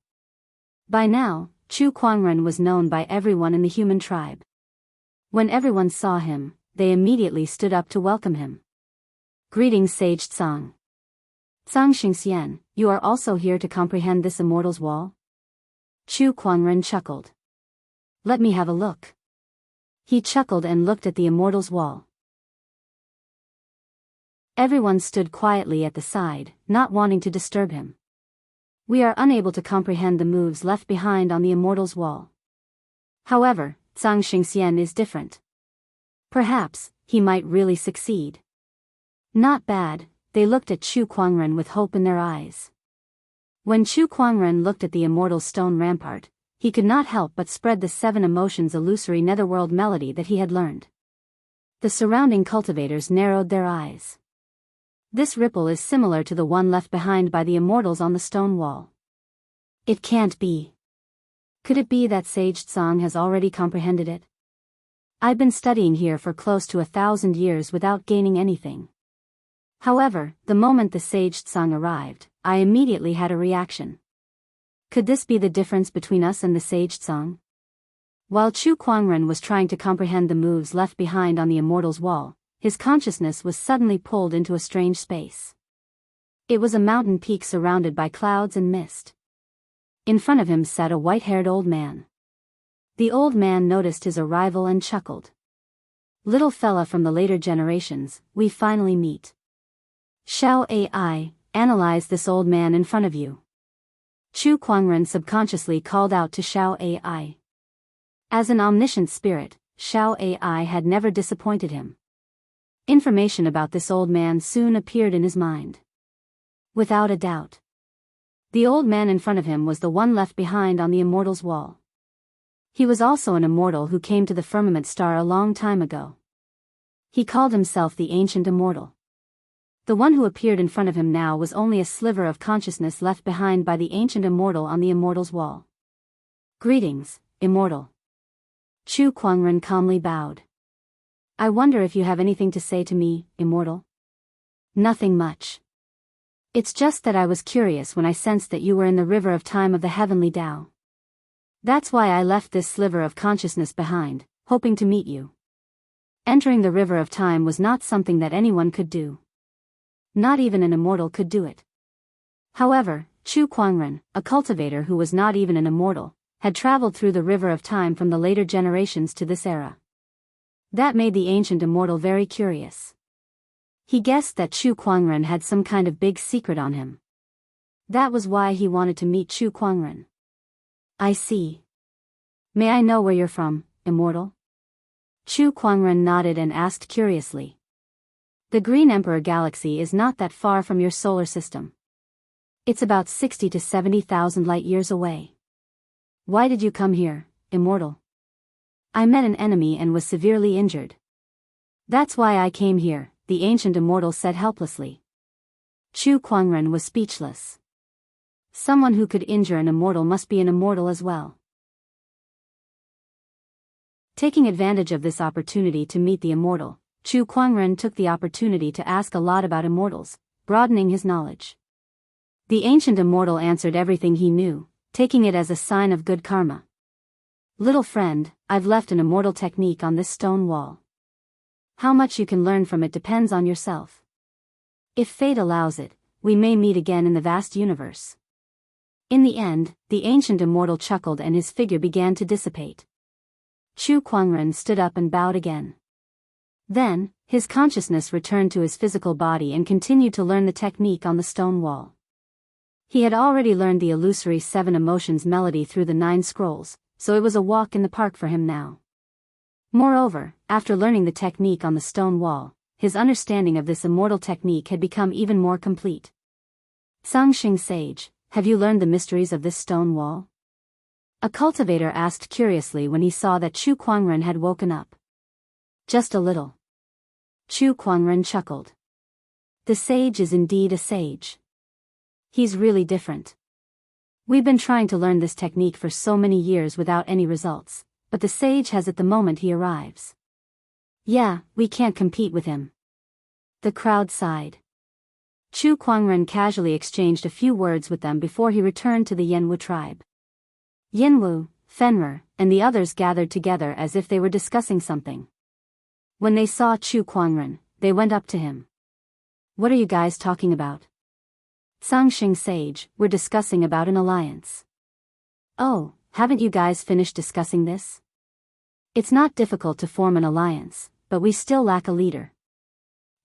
A: By now, Chu Kuangren was known by everyone in the human tribe. When everyone saw him, they immediately stood up to welcome him. Greetings, Sage Zhang. Zhangxing Xian, you are also here to comprehend this Immortal's Wall? Chu Kuangren chuckled. Let me have a look. He chuckled and looked at the Immortal's Wall. Everyone stood quietly at the side, not wanting to disturb him. We are unable to comprehend the moves left behind on the Immortal's Wall. However, Zhangxing Xian is different. Perhaps, he might really succeed. Not bad, they looked at Chu Kuangren with hope in their eyes. When Chu Kuangren looked at the Immortal Stone Rampart, he could not help but spread the 7 emotions illusory netherworld melody that he had learned. The surrounding cultivators narrowed their eyes. This ripple is similar to the one left behind by the immortals on the stone wall. It can't be. Could it be that Sage Tsang has already comprehended it? I've been studying here for close to 1,000 years without gaining anything. However, the moment the Sage Tsang arrived, I immediately had a reaction. Could this be the difference between us and the Sage Tsang? While Chu Kuangren was trying to comprehend the moves left behind on the immortal's wall, his consciousness was suddenly pulled into a strange space. It was a mountain peak surrounded by clouds and mist. In front of him sat a white-haired old man. The old man noticed his arrival and chuckled. "Little fella from the later generations, we finally meet. Shall AI analyze this old man in front of you?" Chu Kuangren subconsciously called out to Xiao AI. As an omniscient spirit, Xiao AI had never disappointed him. Information about this old man soon appeared in his mind. Without a doubt, the old man in front of him was the one left behind on the immortal's wall. He was also an immortal who came to the firmament star a long time ago. He called himself the Ancient Immortal. The one who appeared in front of him now was only a sliver of consciousness left behind by the Ancient Immortal on the immortal's wall. "Greetings, Immortal." Chu Kuangren calmly bowed. "I wonder if you have anything to say to me, Immortal?" "Nothing much. It's just that I was curious when I sensed that you were in the river of time of the heavenly Tao. That's why I left this sliver of consciousness behind, hoping to meet you." Entering the river of time was not something that anyone could do. Not even an immortal could do it. However, Chu Kuangren, a cultivator who was not even an immortal, had traveled through the river of time from the later generations to this era. That made the Ancient Immortal very curious. He guessed that Chu Kuangren had some kind of big secret on him. That was why he wanted to meet Chu Kuangren. "I see. May I know where you're from, Immortal?" Chu Kuangren nodded and asked curiously. "The Green Emperor Galaxy is not that far from your solar system. It's about 60 to 70,000 light-years away. Why did you come here, Immortal?" "I met an enemy and was severely injured. That's why I came here," the Ancient Immortal said helplessly. Chu Kuangren was speechless. Someone who could injure an immortal must be an immortal as well. Taking advantage of this opportunity to meet the immortal, Chu Kuangren took the opportunity to ask a lot about immortals, broadening his knowledge. The Ancient Immortal answered everything he knew, taking it as a sign of good karma. "Little friend, I've left an immortal technique on this stone wall. How much you can learn from it depends on yourself. If fate allows it, we may meet again in the vast universe." In the end, the Ancient Immortal chuckled and his figure began to dissipate. Chu Kuangren stood up and bowed again. Then, his consciousness returned to his physical body and continued to learn the technique on the stone wall. He had already learned the illusory 7 emotions melody through the 9 scrolls, so it was a walk in the park for him now. Moreover, after learning the technique on the stone wall, his understanding of this immortal technique had become even more complete. "Sangxing Sage, have you learned the mysteries of this stone wall?" A cultivator asked curiously when he saw that Chu Kuangren had woken up. "Just a little." Chu Kuangren chuckled. "The sage is indeed a sage. He's really different. We've been trying to learn this technique for so many years without any results, but the sage has it the moment he arrives. Yeah, we can't compete with him." The crowd sighed. Chu Kuangren casually exchanged a few words with them before he returned to the Yanwu tribe. Yanwu, Fenrir, and the others gathered together as if they were discussing something. When they saw Chu Kuangren, they went up to him. "What are you guys talking about?" "Sangxing Sage, we're discussing about an alliance." "Oh, haven't you guys finished discussing this? It's not difficult to form an alliance, but we still lack a leader.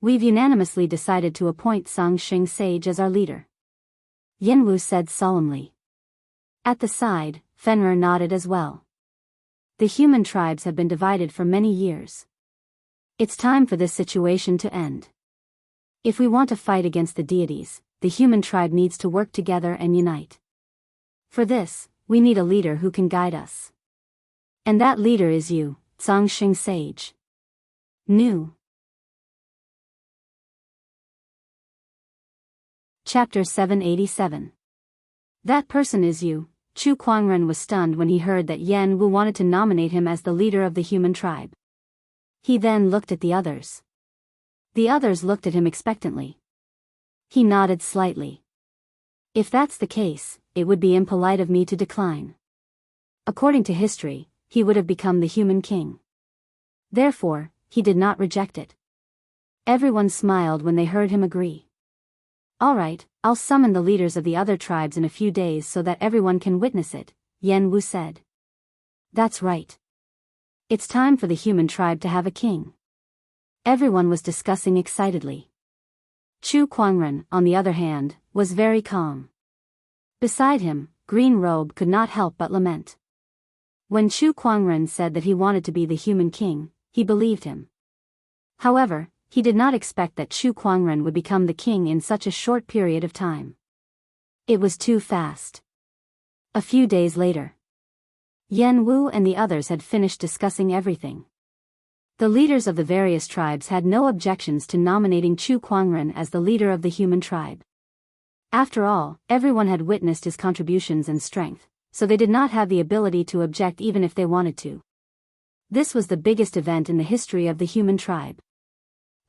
A: We've unanimously decided to appoint Sangxing Sage as our leader," Yanwu said solemnly. At the side, Fenrir nodded as well. The human tribes have been divided for many years. It's time for this situation to end. If we want to fight against the deities, the human tribe needs to work together and unite. For this, We need a leader who can guide us. And that leader is you, Zhangxing sage. New. Chapter 787. That person is you. Chu Kuangren was stunned when he heard that Yan Wu wanted to nominate him as the leader of the human tribe. He then looked at the others. The others looked at him expectantly. He nodded slightly. If that's the case, it would be impolite of me to decline. According to history, he would have become the human king. Therefore, he did not reject it. Everyone smiled when they heard him agree. All right, I'll summon the leaders of the other tribes in a few days so that everyone can witness it, Yan Wu said. That's right. It's time for the human tribe to have a king. Everyone was discussing excitedly. Chu Kuangren, on the other hand, was very calm. Beside him, Green Robe could not help but lament. When Chu Kuangren said that he wanted to be the human king, he believed him. However, he did not expect that Chu Kuangren would become the king in such a short period of time. It was too fast. A few days later, Yan Wu and the others had finished discussing everything. The leaders of the various tribes had no objections to nominating Chu Kuangren as the leader of the human tribe. After all, everyone had witnessed his contributions and strength, so they did not have the ability to object even if they wanted to. This was the biggest event in the history of the human tribe.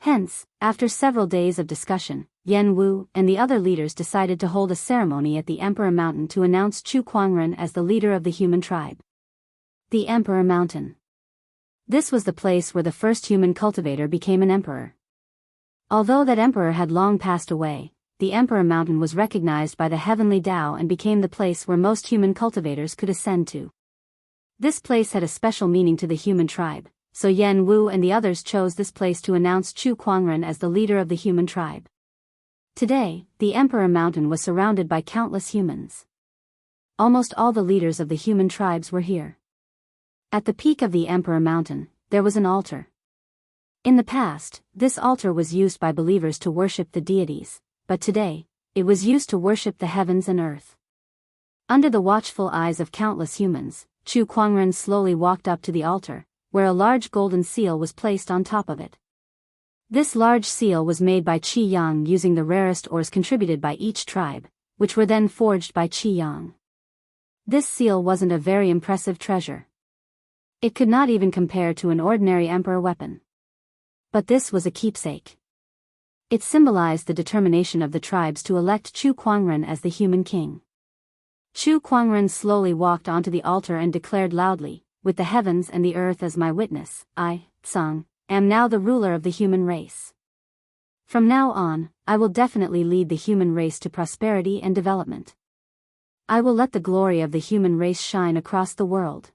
A: Hence, after several days of discussion, Yan Wu and the other leaders decided to hold a ceremony at the Emperor Mountain to announce Chu Kuangren as the leader of the human tribe. The Emperor Mountain. This was the place where the first human cultivator became an emperor. Although that emperor had long passed away, the Emperor Mountain was recognized by the heavenly Tao and became the place where most human cultivators could ascend to. This place had a special meaning to the human tribe, so Yan Wu and the others chose this place to announce Chu Kuangren as the leader of the human tribe. Today, the Emperor Mountain was surrounded by countless humans. Almost all the leaders of the human tribes were here. At the peak of the Emperor Mountain, there was an altar. In the past, this altar was used by believers to worship the deities, but today, it was used to worship the heavens and earth. Under the watchful eyes of countless humans, Chu Kuangren slowly walked up to the altar, where a large golden seal was placed on top of it. This large seal was made by Qi Yang using the rarest ores contributed by each tribe, which were then forged by Qi Yang. This seal wasn't a very impressive treasure. It could not even compare to an ordinary emperor weapon. But this was a keepsake. It symbolized the determination of the tribes to elect Chu Kuangren as the human king. Chu Kuangren slowly walked onto the altar and declared loudly, "With the heavens and the earth as my witness, I, Tsang, am now the ruler of the human race. From now on, I will definitely lead the human race to prosperity and development. I will let the glory of the human race shine across the world."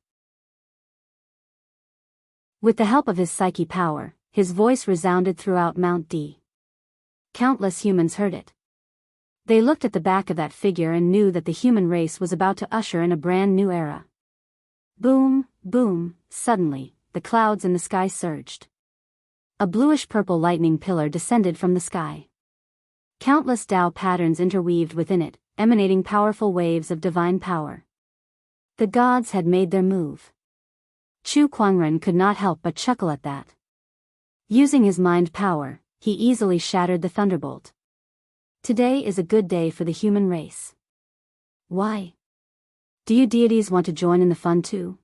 A: With the help of his psyche power, his voice resounded throughout Mount D. Countless humans heard it. They looked at the back of that figure and knew that the human race was about to usher in a brand new era. Boom, boom, suddenly, the clouds in the sky surged. A bluish-purple lightning pillar descended from the sky. Countless Tao patterns interweaved within it, emanating powerful waves of divine power. The gods had made their move. Chu Kuangren could not help but chuckle at that. Using his mind power, he easily shattered the thunderbolt. Today is a good day for the human race. Why? Do you deities want to join in the fun too?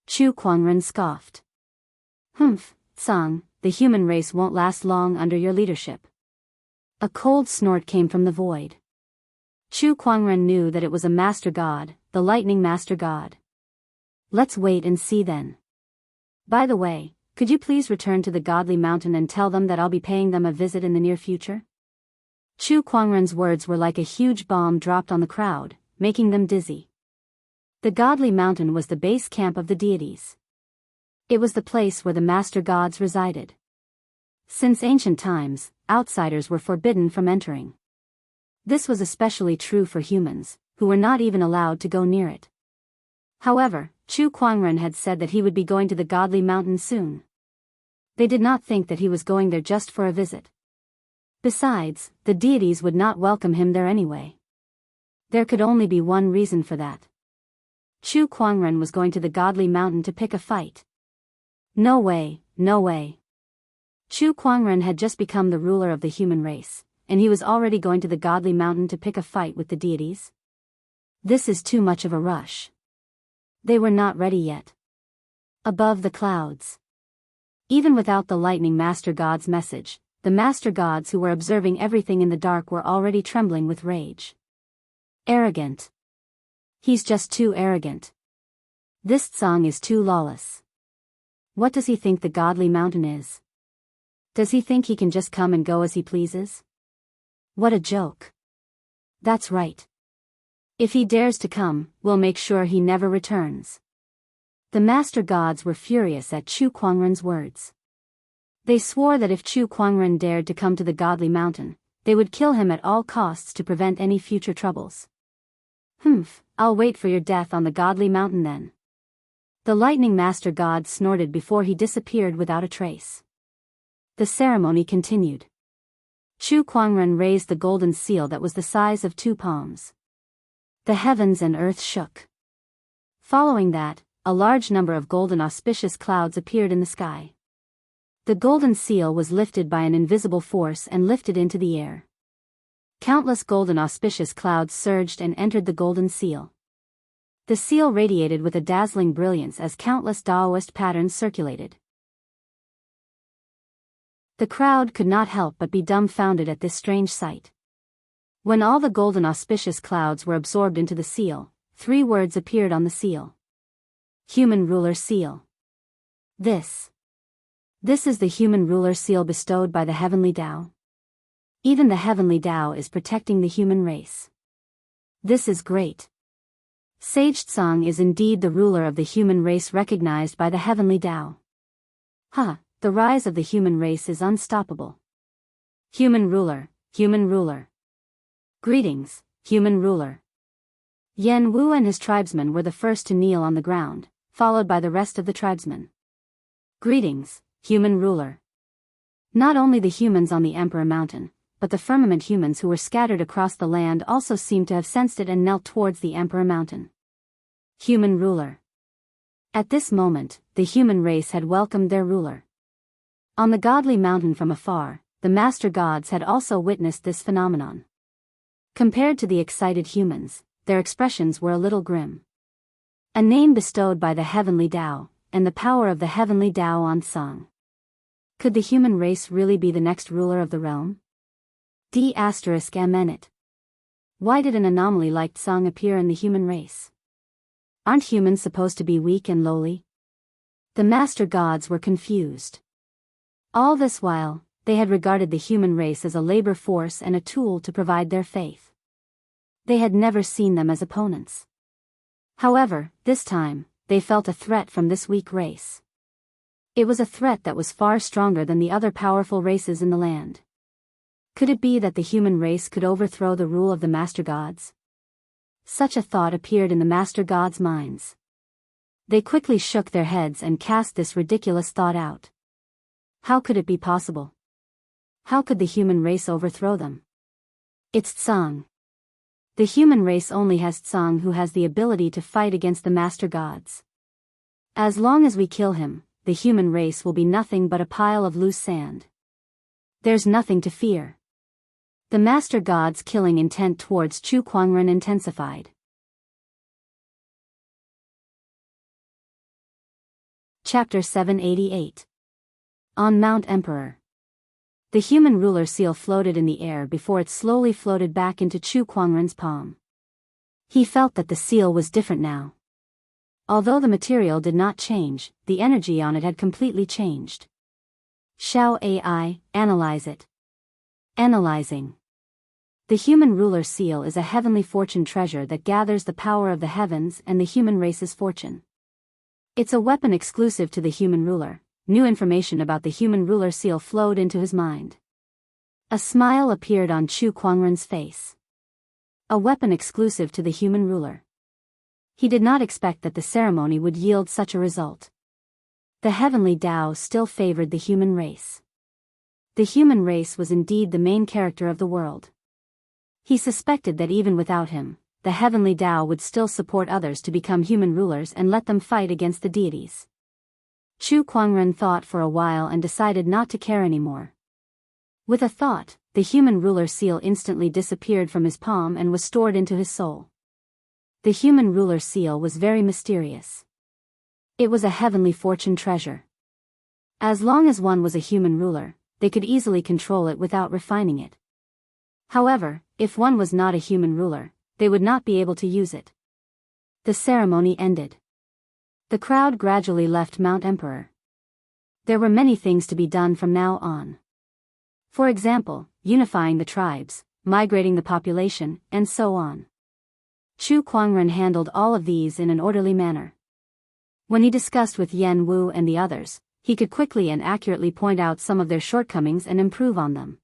A: Chu Kuangren scoffed. Humph, Tsang, the human race won't last long under your leadership. A cold snort came from the void. Chu Kuangren knew that it was a master god, the lightning master god. Let's wait and see then. By the way, could you please return to the godly mountain and tell them that I'll be paying them a visit in the near future? Chu Kuangren's words were like a huge bomb dropped on the crowd, making them dizzy. The godly mountain was the base camp of the deities. It was the place where the master gods resided. Since ancient times, outsiders were forbidden from entering. This was especially true for humans, who were not even allowed to go near it. However, Chu Kuangren had said that he would be going to the godly mountain soon. They did not think that he was going there just for a visit. Besides, the deities would not welcome him there anyway. There could only be one reason for that. Chu Kuangren was going to the godly mountain to pick a fight. No way, no way. Chu Kuangren had just become the ruler of the human race, and he was already going to the godly mountain to pick a fight with the deities? This is too much of a rush. They were not ready yet. Above the clouds. Even without the lightning master god's message, the master gods who were observing everything in the dark were already trembling with rage. Arrogant. He's just too arrogant. This Tsang is too lawless. What does he think the godly mountain is? Does he think he can just come and go as he pleases? What a joke. That's right. If he dares to come, we'll make sure he never returns. The master gods were furious at Chu Kuangren's words. They swore that if Chu Kuangren dared to come to the godly mountain, they would kill him at all costs to prevent any future troubles. Humph, I'll wait for your death on the godly mountain then. The lightning master god snorted before he disappeared without a trace. The ceremony continued. Chu Kuangren raised the golden seal that was the size of 2 palms. The heavens and earth shook. Following that, a large number of golden auspicious clouds appeared in the sky. The golden seal was lifted by an invisible force and lifted into the air. Countless golden auspicious clouds surged and entered the golden seal. The seal radiated with a dazzling brilliance as countless Daoist patterns circulated. The crowd could not help but be dumbfounded at this strange sight. When all the golden auspicious clouds were absorbed into the seal, 3 words appeared on the seal. Human Ruler Seal. This is the Human Ruler Seal bestowed by the Heavenly Tao. Even the Heavenly Tao is protecting the human race. This is great. Sage Tsang is indeed the ruler of the human race recognized by the Heavenly Tao. The rise of the human race is unstoppable. Human Ruler, Human Ruler. Greetings, Human Ruler. Yan Wu and his tribesmen were the first to kneel on the ground, followed by the rest of the tribesmen. Greetings, Human Ruler. Not only the humans on the Emperor Mountain, but the firmament humans who were scattered across the land also seemed to have sensed it and knelt towards the Emperor Mountain. Human Ruler. At this moment, the human race had welcomed their ruler. On the godly mountain from afar, the master gods had also witnessed this phenomenon. Compared to the excited humans, their expressions were a little grim. A name bestowed by the Heavenly Tao, and the power of the Heavenly Tao on Tsang. Could the human race really be the next ruler of the realm? D***MN. Why did an anomaly like Tsang appear in the human race? Aren't humans supposed to be weak and lowly? The master gods were confused. All this while, they had regarded the human race as a labor force and a tool to provide their faith. They had never seen them as opponents. However, this time, they felt a threat from this weak race. It was a threat that was far stronger than the other powerful races in the land. Could it be that the human race could overthrow the rule of the master gods? Such a thought appeared in the master gods' minds. They quickly shook their heads and cast this ridiculous thought out. How could it be possible? How could the human race overthrow them? It's Tsang. The human race only has Tsang who has the ability to fight against the master gods. As long as we kill him, the human race will be nothing but a pile of loose sand. There's nothing to fear. The master god's killing intent towards Chu Kuangren intensified. Chapter 788. On Mount Emperor. The human ruler seal floated in the air before it slowly floated back into Chu Kuangren's palm. He felt that the seal was different now. Although the material did not change, the energy on it had completely changed. Xiao AI, analyze it. Analyzing. The human ruler seal is a heavenly fortune treasure that gathers the power of the heavens and the human race's fortune. It's a weapon exclusive to the human ruler. New information about the human ruler seal flowed into his mind. A smile appeared on Chu Kuangren's face. A weapon exclusive to the human ruler. He did not expect that the ceremony would yield such a result. The heavenly Tao still favored the human race. The human race was indeed the main character of the world. He suspected that even without him, the heavenly Tao would still support others to become human rulers and let them fight against the deities. Chu Kuangren thought for a while and decided not to care anymore. With a thought, the human ruler seal instantly disappeared from his palm and was stored into his soul. The human ruler seal was very mysterious. It was a heavenly fortune treasure. As long as one was a human ruler, they could easily control it without refining it. However, if one was not a human ruler, they would not be able to use it. The ceremony ended. The crowd gradually left Mount Emperor. There were many things to be done from now on. For example, unifying the tribes, migrating the population, and so on. Chu Kuangren handled all of these in an orderly manner. When he discussed with Yan Wu and the others, he could quickly and accurately point out some of their shortcomings and improve on them.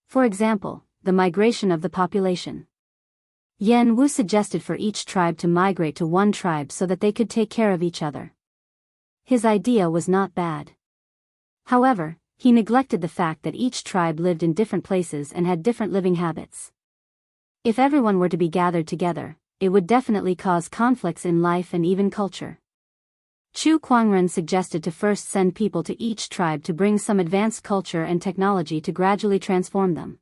A: For example, the migration of the population. Yan Wu suggested for each tribe to migrate to one tribe so that they could take care of each other. His idea was not bad. However, he neglected the fact that each tribe lived in different places and had different living habits. If everyone were to be gathered together, it would definitely cause conflicts in life and even culture. Chu Kuangren suggested to first send people to each tribe to bring some advanced culture and technology to gradually transform them.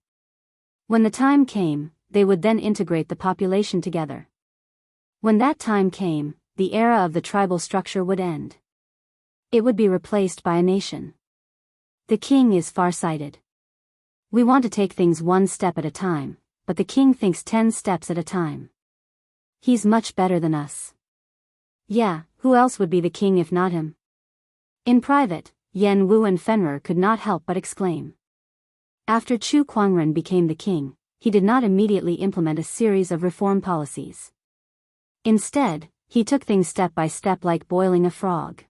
A: When the time came, they would then integrate the population together. When that time came, the era of the tribal structure would end. It would be replaced by a nation. The king is far-sighted. We want to take things one step at a time, but the king thinks 10 steps at a time. He's much better than us. Yeah, who else would be the king if not him? In private, Yan Wu and Fenrir could not help but exclaim. After Chu Kuangren became the king, he did not immediately implement a series of reform policies. Instead, he took things step by step like boiling a frog.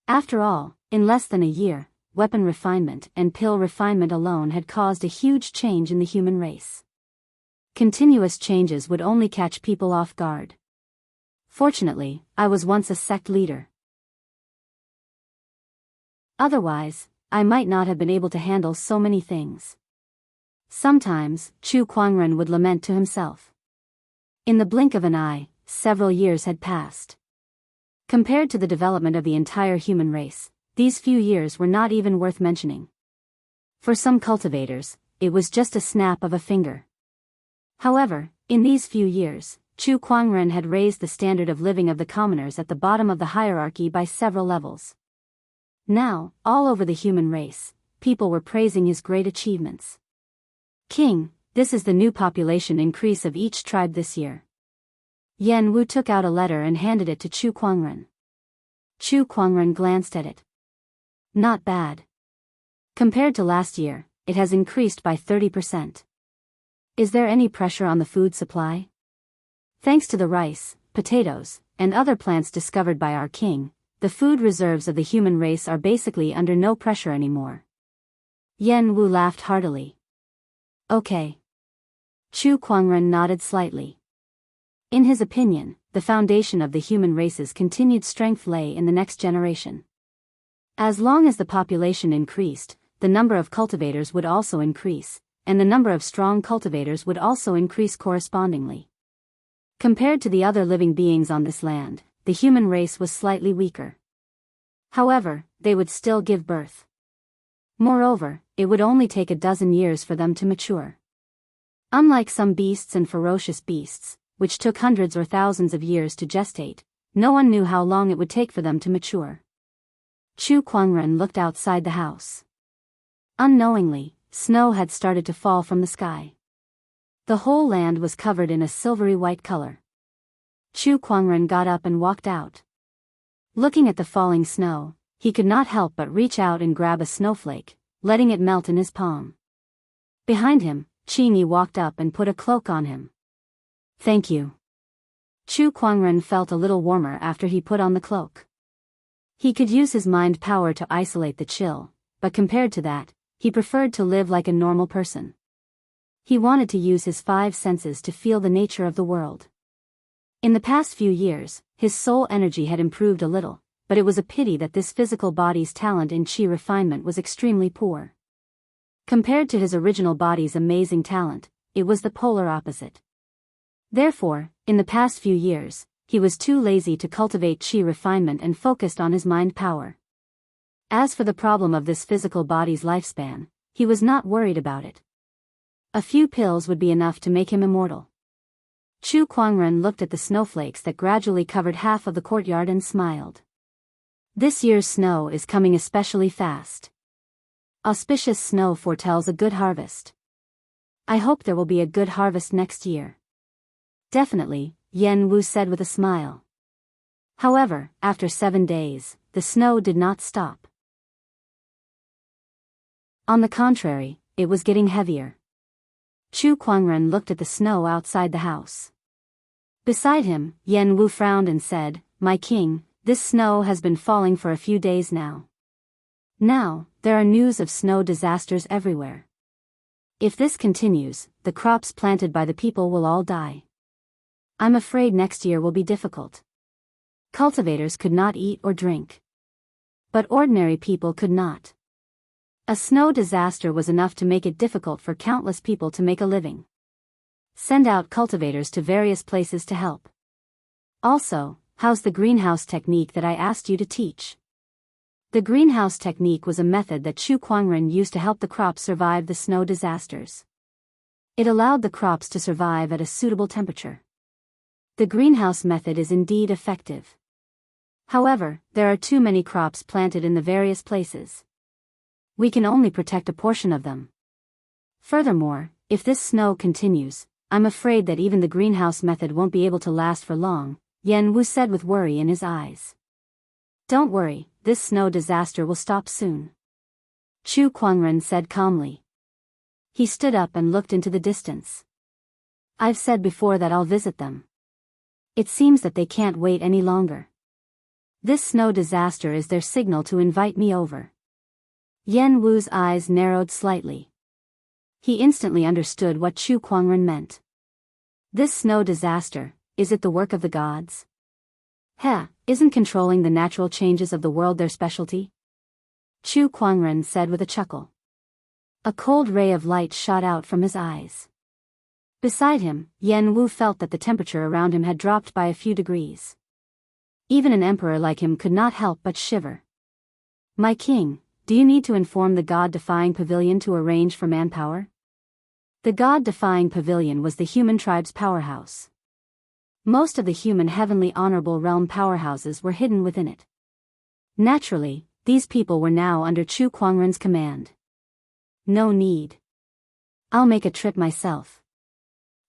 A: After all, in less than a year, weapon refinement and pill refinement alone had caused a huge change in the human race. Continuous changes would only catch people off guard. Fortunately, I was once a sect leader. Otherwise, I might not have been able to handle so many things. Sometimes, Chu Kuangren would lament to himself. In the blink of an eye, several years had passed. Compared to the development of the entire human race, these few years were not even worth mentioning. For some cultivators, it was just a snap of a finger. However, in these few years, Chu Kuangren had raised the standard of living of the commoners at the bottom of the hierarchy by several levels. Now, all over the human race, people were praising his great achievements. King, this is the new population increase of each tribe this year. Yan Wu took out a letter and handed it to Chu Kuangren. Chu Kuangren glanced at it. Not bad. Compared to last year, it has increased by 30%. Is there any pressure on the food supply? Thanks to the rice, potatoes, and other plants discovered by our king, the food reserves of the human race are basically under no pressure anymore. Yan Wu laughed heartily. Okay. Chu Kuangren nodded slightly. In his opinion, the foundation of the human race's continued strength lay in the next generation. As long as the population increased, the number of cultivators would also increase, and the number of strong cultivators would also increase correspondingly. Compared to the other living beings on this land, the human race was slightly weaker. However, they would still give birth. Moreover, it would only take a dozen years for them to mature. Unlike some beasts and ferocious beasts, which took hundreds or thousands of years to gestate, no one knew how long it would take for them to mature. Chu Kuangren looked outside the house. Unknowingly, snow had started to fall from the sky. The whole land was covered in a silvery white color. Chu Kuangren got up and walked out. Looking at the falling snow, he could not help but reach out and grab a snowflake, letting it melt in his palm. Behind him, Qingyi walked up and put a cloak on him. Thank you. Chu Kuangren felt a little warmer after he put on the cloak. He could use his mind power to isolate the chill, but compared to that, he preferred to live like a normal person. He wanted to use his 5 senses to feel the nature of the world. In the past few years, his soul energy had improved a little, but it was a pity that this physical body's talent in qi refinement was extremely poor. Compared to his original body's amazing talent, it was the polar opposite. Therefore, in the past few years, he was too lazy to cultivate qi refinement and focused on his mind power. As for the problem of this physical body's lifespan, he was not worried about it. A few pills would be enough to make him immortal. Chu Kuangren looked at the snowflakes that gradually covered half of the courtyard and smiled. This year's snow is coming especially fast. Auspicious snow foretells a good harvest. I hope there will be a good harvest next year. Definitely, Yen Wu said with a smile. However, after 7 days, the snow did not stop. On the contrary, it was getting heavier. Chu Kuangren looked at the snow outside the house. Beside him, Yen Wu frowned and said, "My king, this snow has been falling for a few days now. Now, there are news of snow disasters everywhere. If this continues, the crops planted by the people will all die. I'm afraid next year will be difficult. Cultivators could not eat or drink. But ordinary people could not. A snow disaster was enough to make it difficult for countless people to make a living. Send out cultivators to various places to help. Also, how's the greenhouse technique that I asked you to teach?" The greenhouse technique was a method that Chu Kuangren used to help the crops survive the snow disasters. It allowed the crops to survive at a suitable temperature. The greenhouse method is indeed effective. However, there are too many crops planted in the various places. We can only protect a portion of them. Furthermore, if this snow continues, I'm afraid that even the greenhouse method won't be able to last for long, Yen Wu said with worry in his eyes. Don't worry, this snow disaster will stop soon. Chu Kuangren said calmly. He stood up and looked into the distance. I've said before that I'll visit them. It seems that they can't wait any longer. This snow disaster is their signal to invite me over. Yen Wu's eyes narrowed slightly. He instantly understood what Chu Kuangren meant. This snow disaster, is it the work of the gods? Isn't controlling the natural changes of the world their specialty? Chu Kuangren said with a chuckle. A cold ray of light shot out from his eyes. Beside him, Yen Wu felt that the temperature around him had dropped by a few degrees. Even an emperor like him could not help but shiver. My king, do you need to inform the God-defying pavilion to arrange for manpower? The God-defying pavilion was the human tribe's powerhouse. Most of the human heavenly honorable realm powerhouses were hidden within it. Naturally, these people were now under Chu Kuangren's command. No need. I'll make a trip myself.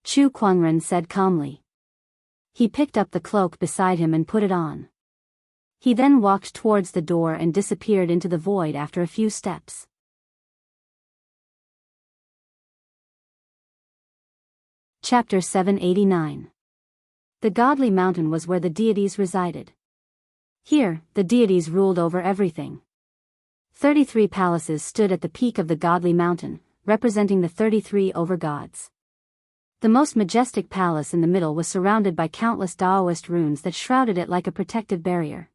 A: Chu Kuangren said calmly. He picked up the cloak beside him and put it on. He then walked towards the door and disappeared into the void after a few steps. Chapter 789. The Godly Mountain was where the deities resided. Here, the deities ruled over everything. 33 palaces stood at the peak of the Godly Mountain, representing the 33 overgods. The most majestic palace in the middle was surrounded by countless Daoist runes that shrouded it like a protective barrier.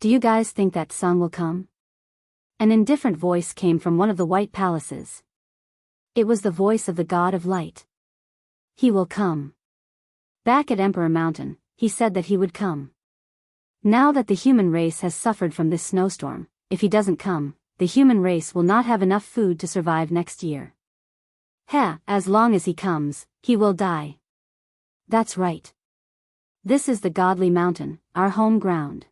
A: Do you guys think that Sung will come? An indifferent voice came from one of the white palaces. It was the voice of the god of light. He will come. Back at Emperor Mountain, he said that he would come. Now that the human race has suffered from this snowstorm, if he doesn't come, the human race will not have enough food to survive next year. As long as he comes, he will die. That's right. This is the Godly Mountain, our home ground.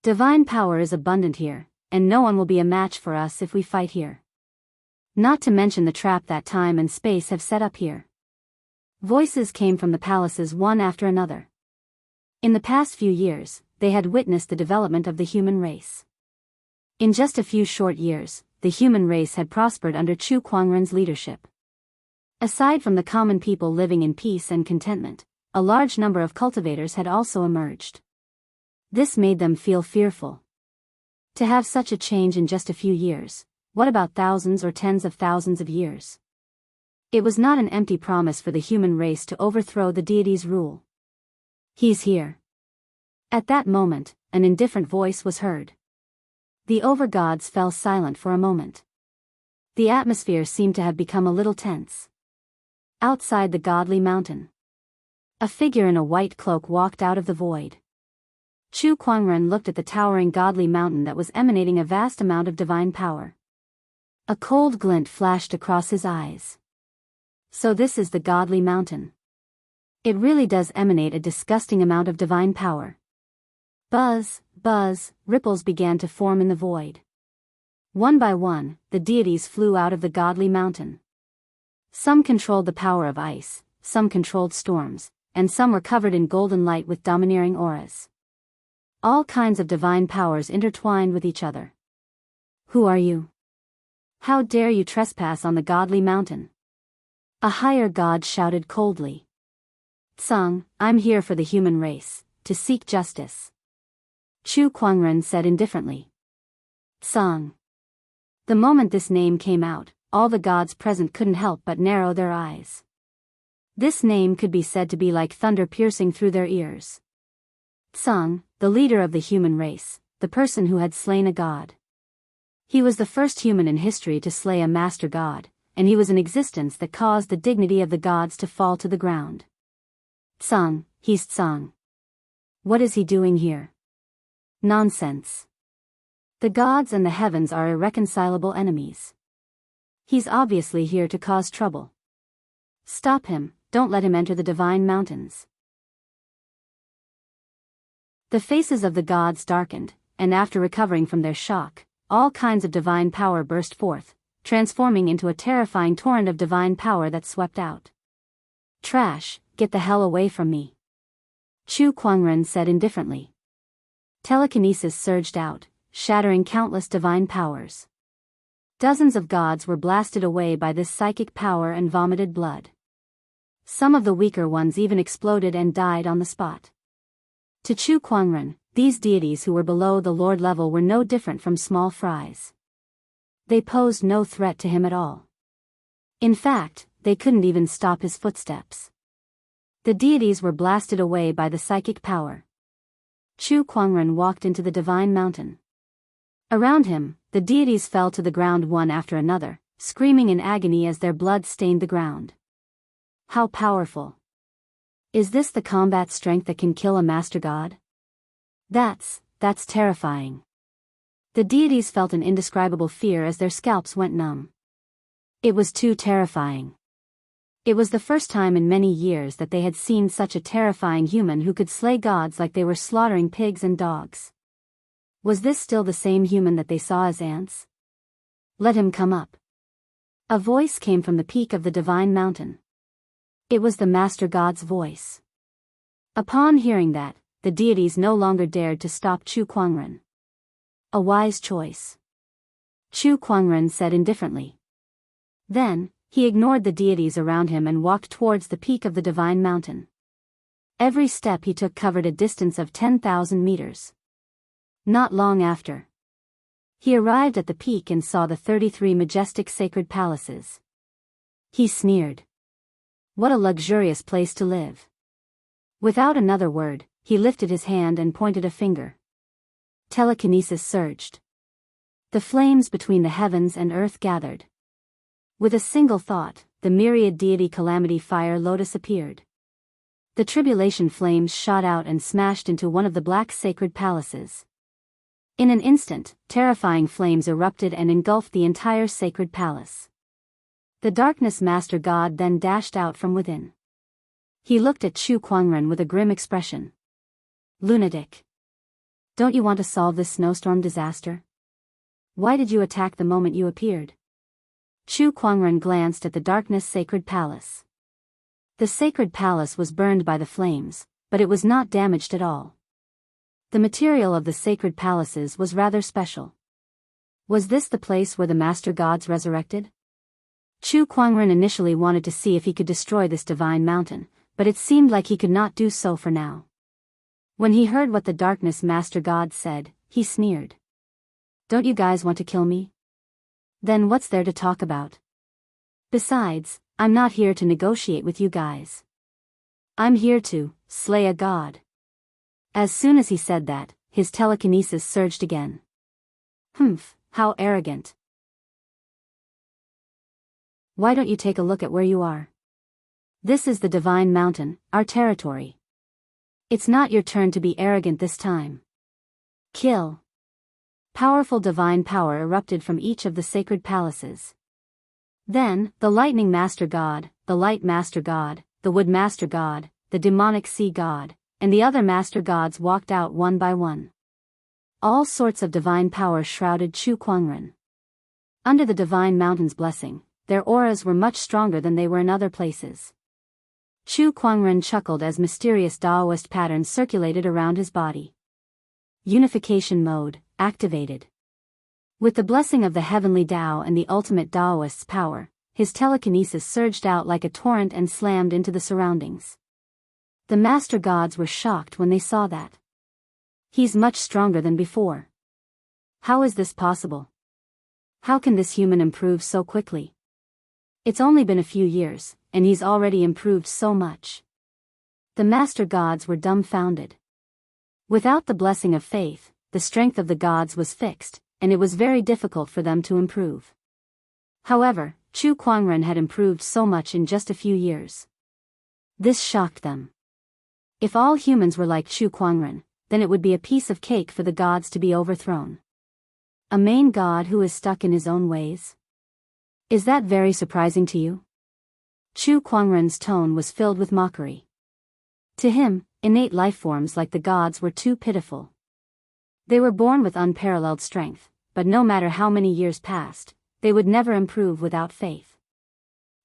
A: Divine power is abundant here, and no one will be a match for us if we fight here. Not to mention the trap that time and space have set up here. Voices came from the palaces one after another. In the past few years, they had witnessed the development of the human race. In just a few short years, the human race had prospered under Chu Kuangren's leadership. Aside from the common people living in peace and contentment, a large number of cultivators had also emerged. This made them feel fearful. To have such a change in just a few years, what about thousands or tens of thousands of years? It was not an empty promise for the human race to overthrow the deity's rule. He's here. At that moment, an indifferent voice was heard. The overgods fell silent for a moment. The atmosphere seemed to have become a little tense. Outside the Godly Mountain, A figure in a white cloak walked out of the void. Chu Kuangren looked at the towering godly mountain that was emanating a vast amount of divine power. A cold glint flashed across his eyes. So this is the godly mountain. It really does emanate a disgusting amount of divine power. Buzz, buzz, ripples began to form in the void. One by one, the deities flew out of the godly mountain. Some controlled the power of ice, some controlled storms, and some were covered in golden light with domineering auras. All kinds of divine powers intertwined with each other. Who are you? How dare you trespass on the godly mountain? A higher god shouted coldly. Tsang, I'm here for the human race, to seek justice. Chu Kuangren said indifferently. Tsang. The moment this name came out, all the gods present couldn't help but narrow their eyes. This name could be said to be like thunder piercing through their ears. Tsang, the leader of the human race, the person who had slain a god. He was the first human in history to slay a master god, and he was an existence that caused the dignity of the gods to fall to the ground. Tsang, he's Tsang. What is he doing here? Nonsense. The gods and the heavens are irreconcilable enemies. He's obviously here to cause trouble. Stop him, don't let him enter the divine mountains. The faces of the gods darkened, and after recovering from their shock, all kinds of divine power burst forth, transforming into a terrifying torrent of divine power that swept out. Trash, get the hell away from me. Chu Kuangren said indifferently. Telekinesis surged out, shattering countless divine powers. Dozens of gods were blasted away by this psychic power and vomited blood. Some of the weaker ones even exploded and died on the spot. To Chu Kuangren, these deities who were below the lord level were no different from small fries. They posed no threat to him at all. In fact, they couldn't even stop his footsteps. The deities were blasted away by the psychic power. Chu Kuangren walked into the divine mountain. Around him, the deities fell to the ground one after another, screaming in agony as their blood stained the ground. How powerful! Is this the combat strength that can kill a master god? That's terrifying. The deities felt an indescribable fear as their scalps went numb. It was too terrifying. It was the first time in many years that they had seen such a terrifying human who could slay gods like they were slaughtering pigs and dogs. Was this still the same human that they saw as ants? Let him come up. A voice came from the peak of the divine mountain. It was the master god's voice. Upon hearing that, the deities no longer dared to stop Chu Kuangren. A wise choice. Chu Kuangren said indifferently. Then, he ignored the deities around him and walked towards the peak of the divine mountain. Every step he took covered a distance of 10,000 meters. Not long after, he arrived at the peak and saw the 33 majestic sacred palaces. He sneered. What a luxurious place to live. Without another word, he lifted his hand and pointed a finger. Telekinesis surged. The flames between the heavens and earth gathered. With a single thought, the myriad deity calamity fire lotus appeared. The tribulation flames shot out and smashed into one of the black sacred palaces. In an instant, terrifying flames erupted and engulfed the entire sacred palace. The darkness master god then dashed out from within. He looked at Chu Kuangren with a grim expression. Lunatic. Don't you want to solve this snowstorm disaster? Why did you attack the moment you appeared? Chu Kuangren glanced at the darkness sacred palace. The sacred palace was burned by the flames, but it was not damaged at all. The material of the sacred palaces was rather special. Was this the place where the master gods resurrected? Chu Kuangren initially wanted to see if he could destroy this divine mountain, but it seemed like he could not do so for now. When he heard what the darkness master god said, he sneered. Don't you guys want to kill me? Then what's there to talk about? Besides, I'm not here to negotiate with you guys. I'm here to slay a god. As soon as he said that, his telekinesis surged again. Humph, how arrogant. Why don't you take a look at where you are? This is the divine mountain, our territory. It's not your turn to be arrogant this time. Kill. Powerful divine power erupted from each of the sacred palaces. Then, the lightning master god, the light master god, the wood master god, the demonic sea god, and the other master gods walked out one by one. All sorts of divine power shrouded Chu Kuangren. Under the divine mountain's blessing, their auras were much stronger than they were in other places. Chu Kuangren chuckled as mysterious Daoist patterns circulated around his body. Unification mode, activated. With the blessing of the heavenly Tao and the ultimate Daoist's power, his telekinesis surged out like a torrent and slammed into the surroundings. The master gods were shocked when they saw that. He's much stronger than before. How is this possible? How can this human improve so quickly? It's only been a few years, and he's already improved so much. The master gods were dumbfounded. Without the blessing of faith, the strength of the gods was fixed, and it was very difficult for them to improve. However, Chu Kuangren had improved so much in just a few years. This shocked them. If all humans were like Chu Kuangren, then it would be a piece of cake for the gods to be overthrown. A main god who is stuck in his own ways? Is that very surprising to you? Chu Kuangren's tone was filled with mockery. To him, innate lifeforms like the gods were too pitiful. They were born with unparalleled strength, but no matter how many years passed, they would never improve without faith.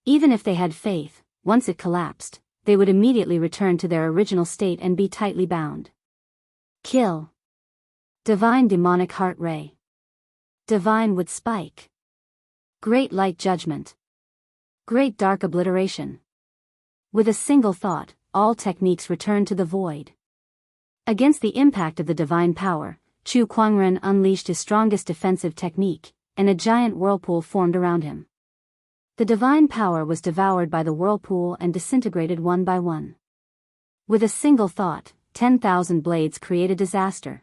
A: Even if they had faith, once it collapsed, they would immediately return to their original state and be tightly bound. Kill. Divine demonic heart ray. Divine wood spike. Great light judgment. Great dark obliteration. With a single thought, all techniques returned to the void. Against the impact of the divine power, Chu Kuangren unleashed his strongest defensive technique, and a giant whirlpool formed around him. The divine power was devoured by the whirlpool and disintegrated one by one. With a single thought, 10,000 blades created disaster.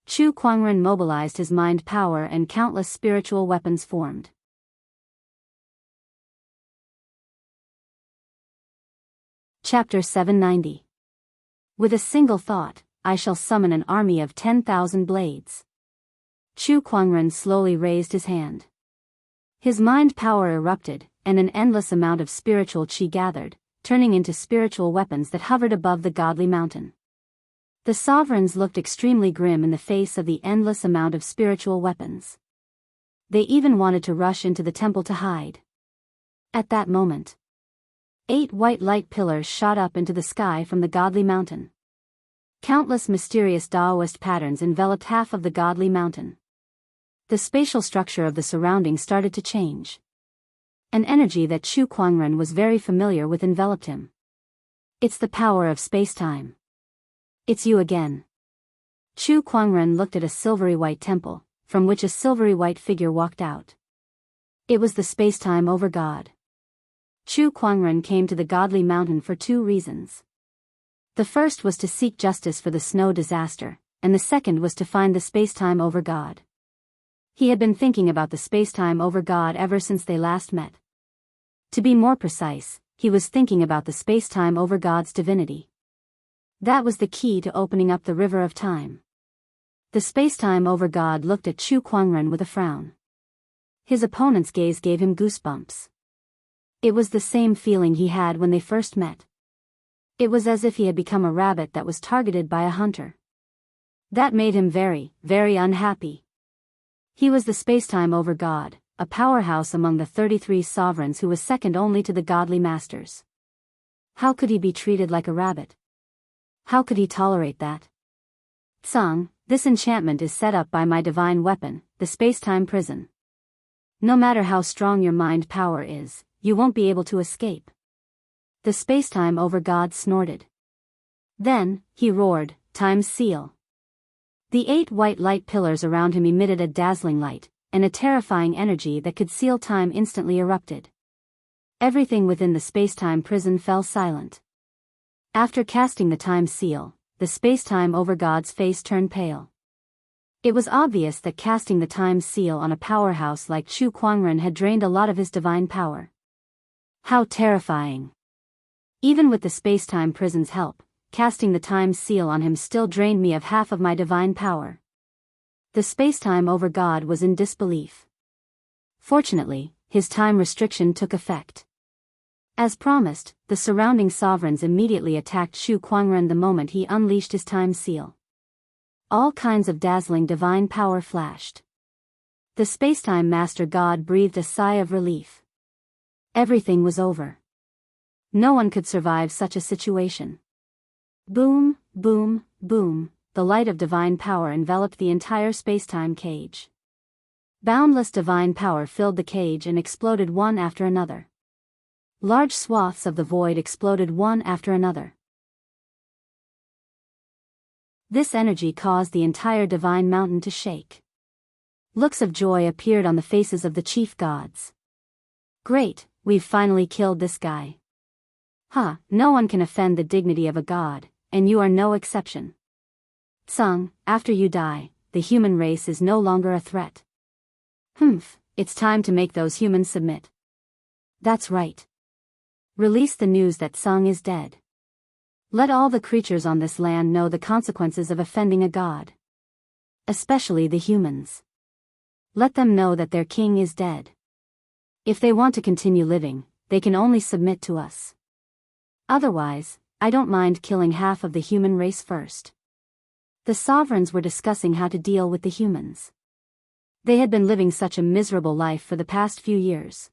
A: Chu Kuangren mobilized his mind power and countless spiritual weapons formed. Chapter 790. With a single thought, I shall summon an army of 10,000 blades. Chu Kuangren slowly raised his hand. His mind power erupted, and an endless amount of spiritual qi gathered, turning into spiritual weapons that hovered above the godly mountain. The sovereigns looked extremely grim in the face of the endless amount of spiritual weapons. They even wanted to rush into the temple to hide. At that moment, 8 white light pillars shot up into the sky from the godly mountain. Countless mysterious Daoist patterns enveloped half of the godly mountain. The spatial structure of the surroundings started to change. An energy that Chu Kuangren was very familiar with enveloped him. It's the power of space-time. It's you again. Chu Kuangren looked at a silvery white temple, from which a silvery white figure walked out. It was the space-time overgod. Chu Kuangren came to the godly mountain for 2 reasons. The first was to seek justice for the snow disaster, and the second was to find the space-time overgod. He had been thinking about the space-time overgod ever since they last met. To be more precise, he was thinking about the space-time overgod's divinity. That was the key to opening up the river of time. The space-time overgod looked at Chu Kuangren with a frown. His opponent's gaze gave him goosebumps. It was the same feeling he had when they first met. It was as if he had become a rabbit that was targeted by a hunter. That made him very, very unhappy. He was the space-time overgod, a powerhouse among the 33 sovereigns who was second only to the godly masters. How could he be treated like a rabbit? How could he tolerate that? Tsang, this enchantment is set up by my divine weapon, the space-time prison. No matter how strong your mind power is, you won't be able to escape. The space-time overgod snorted. Then, he roared, Time's seal. The 8 white light pillars around him emitted a dazzling light, and a terrifying energy that could seal time instantly erupted. Everything within the space-time prison fell silent. After casting the time seal, the space-time overgod's face turned pale. It was obvious that casting the time seal on a powerhouse like Chu Kuangren had drained a lot of his divine power. How terrifying! Even with the space-time prison's help, casting the time seal on him still drained me of half of my divine power. The space-time over God was in disbelief. Fortunately, his time restriction took effect. As promised, the surrounding sovereigns immediately attacked Xu Kuangren the moment he unleashed his time seal. All kinds of dazzling divine power flashed. The space-time master god breathed a sigh of relief. Everything was over. No one could survive such a situation. Boom, boom, boom, the light of divine power enveloped the entire space-time cage. Boundless divine power filled the cage and exploded one after another. Large swaths of the void exploded one after another. This energy caused the entire divine mountain to shake. Looks of joy appeared on the faces of the chief gods. Great, we've finally killed this guy. No one can offend the dignity of a god, and you are no exception. Tsung, after you die, the human race is no longer a threat. It's time to make those humans submit. That's right. Release the news that Tsung is dead. Let all the creatures on this land know the consequences of offending a god. Especially the humans. Let them know that their king is dead. If they want to continue living, they can only submit to us. Otherwise, I don't mind killing half of the human race first. The sovereigns were discussing how to deal with the humans. They had been living such a miserable life for the past few years.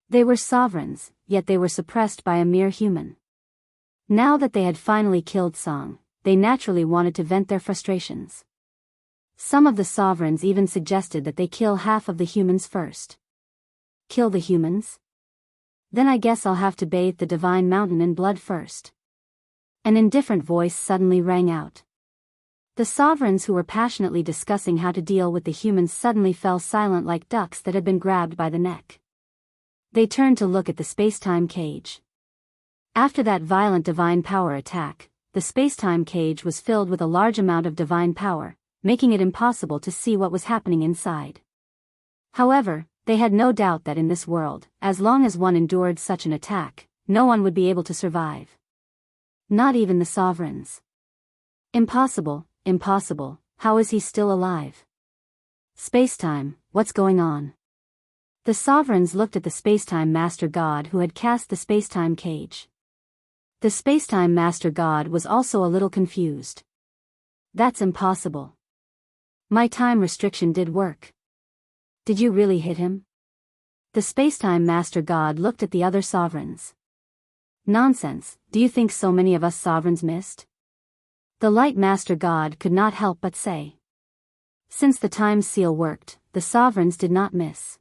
A: They were sovereigns, yet they were suppressed by a mere human. Now that they had finally killed Song, they naturally wanted to vent their frustrations. Some of the sovereigns even suggested that they kill half of the humans first. Kill the humans? Then I guess I'll have to bathe the divine mountain in blood first. An indifferent voice suddenly rang out. The sovereigns who were passionately discussing how to deal with the humans suddenly fell silent like ducks that had been grabbed by the neck. They turned to look at the space-time cage. After that violent divine power attack, the space-time cage was filled with a large amount of divine power, making it impossible to see what was happening inside. However, they had no doubt that in this world, as long as one endured such an attack, no one would be able to survive. Not even the sovereigns. Impossible, impossible, how is he still alive? Space-time, what's going on? The sovereigns looked at the space-time master god who had cast the space-time cage. The space-time master god was also a little confused. That's impossible. My time restriction did work. Did you really hit him? The space-time master god looked at the other sovereigns. Nonsense, do you think so many of us sovereigns missed? The light master god could not help but say. Since the time seal worked, the sovereigns did not miss.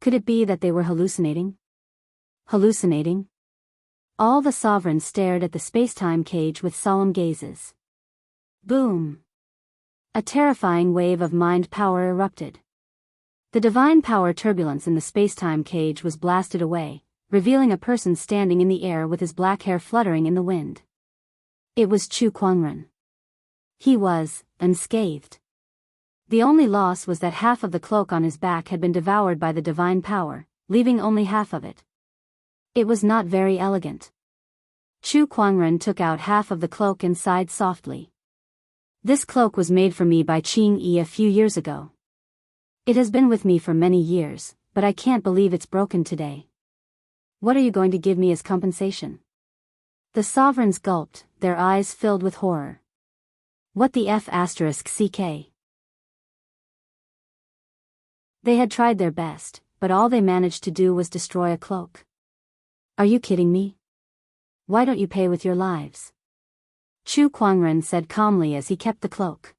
A: Could it be that they were hallucinating? Hallucinating? All the sovereigns stared at the space-time cage with solemn gazes. Boom! A terrifying wave of mind power erupted. The divine power turbulence in the space-time cage was blasted away, revealing a person standing in the air with his black hair fluttering in the wind. It was Xu Kuangren. He was unscathed. The only loss was that half of the cloak on his back had been devoured by the divine power, leaving only half of it. It was not very elegant. Xu Kuangren took out half of the cloak and sighed softly. This cloak was made for me by Qing Yi a few years ago. It has been with me for many years, but I can't believe it's broken today. What are you going to give me as compensation? The sovereigns gulped, their eyes filled with horror. What the F***ck? They had tried their best, but all they managed to do was destroy a cloak. Are you kidding me? Why don't you pay with your lives? Xu Kuangren said calmly as he kept the cloak.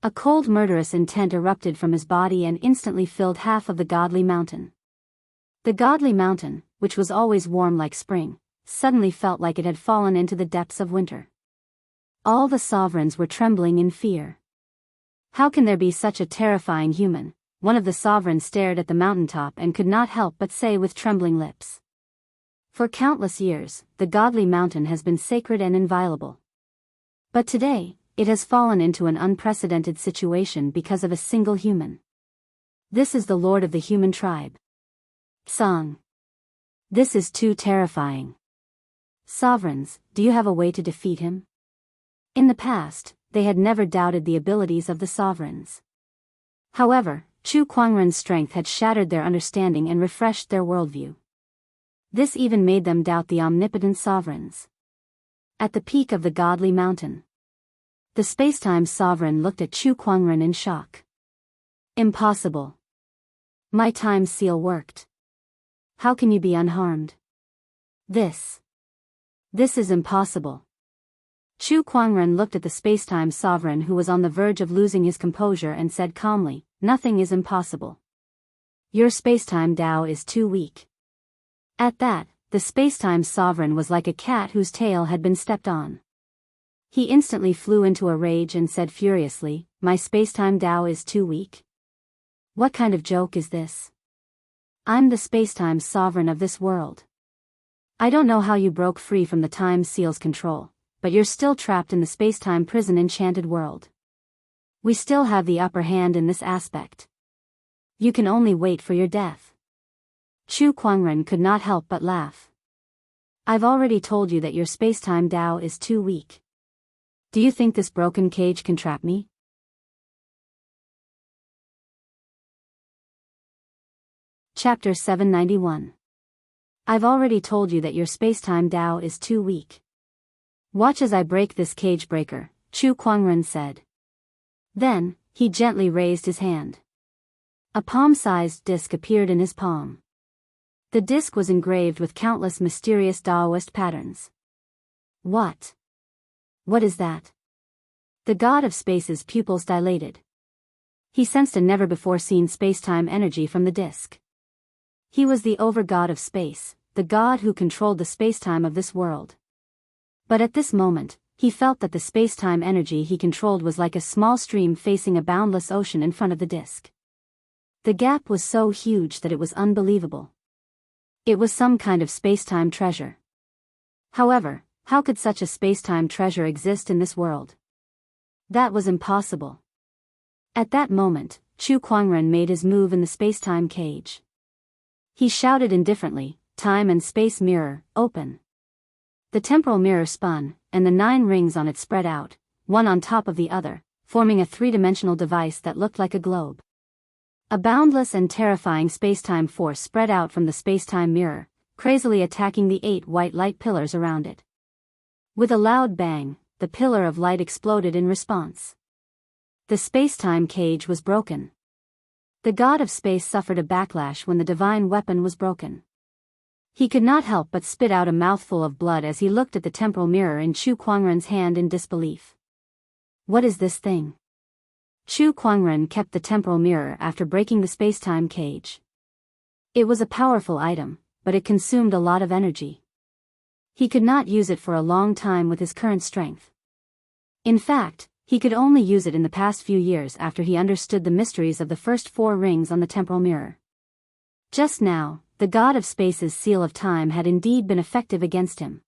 A: A cold murderous intent erupted from his body and instantly filled half of the godly mountain. The godly mountain, which was always warm like spring, suddenly felt like it had fallen into the depths of winter. All the sovereigns were trembling in fear. How can there be such a terrifying human? One of the sovereigns stared at the mountaintop and could not help but say with trembling lips. For countless years, the godly mountain has been sacred and inviolable. But today, it has fallen into an unprecedented situation because of a single human. This is the lord of the human tribe. Song. This is too terrifying. Sovereigns, do you have a way to defeat him? In the past, they had never doubted the abilities of the sovereigns. However, Chu Kuangren's strength had shattered their understanding and refreshed their worldview. This even made them doubt the omnipotent sovereigns. At the peak of the godly mountain, the spacetime sovereign looked at Chu Kuangren in shock. Impossible. My time seal worked. How can you be unharmed? This is impossible. Chu Kuangren looked at the spacetime sovereign who was on the verge of losing his composure and said calmly, nothing is impossible. Your spacetime Dao is too weak. At that, the spacetime sovereign was like a cat whose tail had been stepped on. He instantly flew into a rage and said furiously, my spacetime Dao is too weak? What kind of joke is this? I'm the spacetime sovereign of this world. I don't know how you broke free from the time seal's control, but you're still trapped in the spacetime prison enchanted world. We still have the upper hand in this aspect. You can only wait for your death. Chu Kuangren could not help but laugh. I've already told you that your spacetime Dao is too weak. Do you think this broken cage can trap me? Chapter 791. I've already told you that your spacetime Dao is too weak. Watch as I break this cage breaker, Chu Kuangren said. Then, he gently raised his hand. A palm-sized disc appeared in his palm. The disc was engraved with countless mysterious Daoist patterns. What? What is that? The god of space's pupils dilated. He sensed a never-before-seen spacetime energy from the disc. He was the over-god of space, the god who controlled the spacetime of this world. But at this moment, he felt that the spacetime energy he controlled was like a small stream facing a boundless ocean in front of the disc. The gap was so huge that it was unbelievable. It was some kind of spacetime treasure. However, how could such a spacetime treasure exist in this world? That was impossible. At that moment, Chu Kuangren made his move in the spacetime cage. He shouted indifferently, time and space mirror, open. The temporal mirror spun, and the 9 rings on it spread out, one on top of the other, forming a 3-dimensional device that looked like a globe. A boundless and terrifying spacetime force spread out from the spacetime mirror, crazily attacking the 8 white light pillars around it. With a loud bang, the pillar of light exploded in response. The spacetime cage was broken. The god of space suffered a backlash when the divine weapon was broken. He could not help but spit out a mouthful of blood as he looked at the temporal mirror in Chu Kuangren's hand in disbelief. What is this thing? Chu Kuangren kept the temporal mirror after breaking the spacetime cage. It was a powerful item, but it consumed a lot of energy. He could not use it for a long time with his current strength. In fact, he could only use it in the past few years after he understood the mysteries of the first 4 rings on the temporal mirror. Just now, the god of space's seal of time had indeed been effective against him.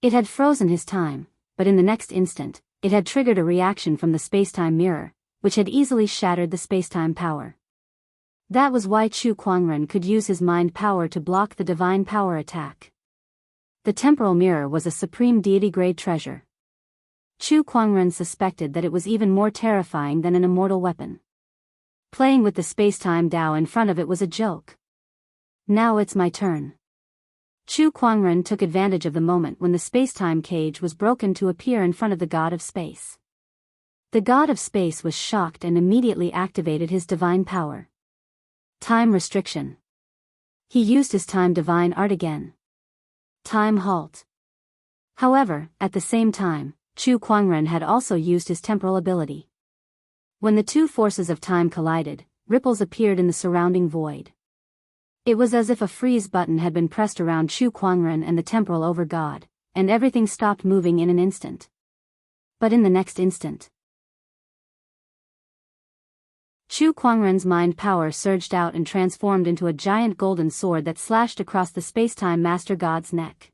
A: It had frozen his time, but in the next instant, it had triggered a reaction from the spacetime mirror, which had easily shattered the spacetime power. That was why Chu Kuangren could use his mind power to block the divine power attack. The temporal mirror was a supreme deity-grade treasure. Chu Kuangren suspected that it was even more terrifying than an immortal weapon. Playing with the spacetime Dao in front of it was a joke. Now it's my turn. Chu Kuangren took advantage of the moment when the spacetime cage was broken to appear in front of the god of space. The god of space was shocked and immediately activated his divine power. Time restriction. He used his time divine art again. Time halt. However, at the same time, Chu Kuangren had also used his temporal ability. When the 2 forces of time collided, ripples appeared in the surrounding void. It was as if a freeze button had been pressed around Chu Kuangren and the temporal over-god, and everything stopped moving in an instant. But in the next instant, Chu Kuangren's mind power surged out and transformed into a giant golden sword that slashed across the spacetime master god's neck.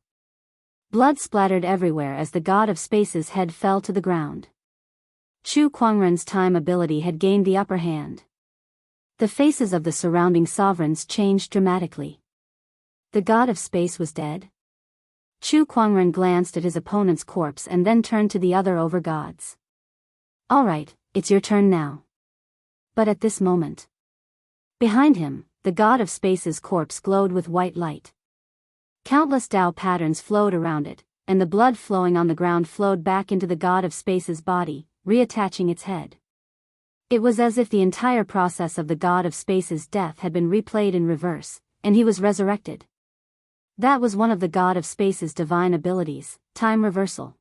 A: Blood splattered everywhere as the god of space's head fell to the ground. Chu Kuangren's time ability had gained the upper hand. The faces of the surrounding sovereigns changed dramatically. The god of space was dead? Chu Kuangren glanced at his opponent's corpse and then turned to the other overgods. All right, it's your turn now. But at this moment, behind him, the god of space's corpse glowed with white light. Countless Dao patterns flowed around it, and the blood flowing on the ground flowed back into the god of space's body, reattaching its head. It was as if the entire process of the god of space's death had been replayed in reverse, and he was resurrected. That was one of the god of space's divine abilities, time reversal.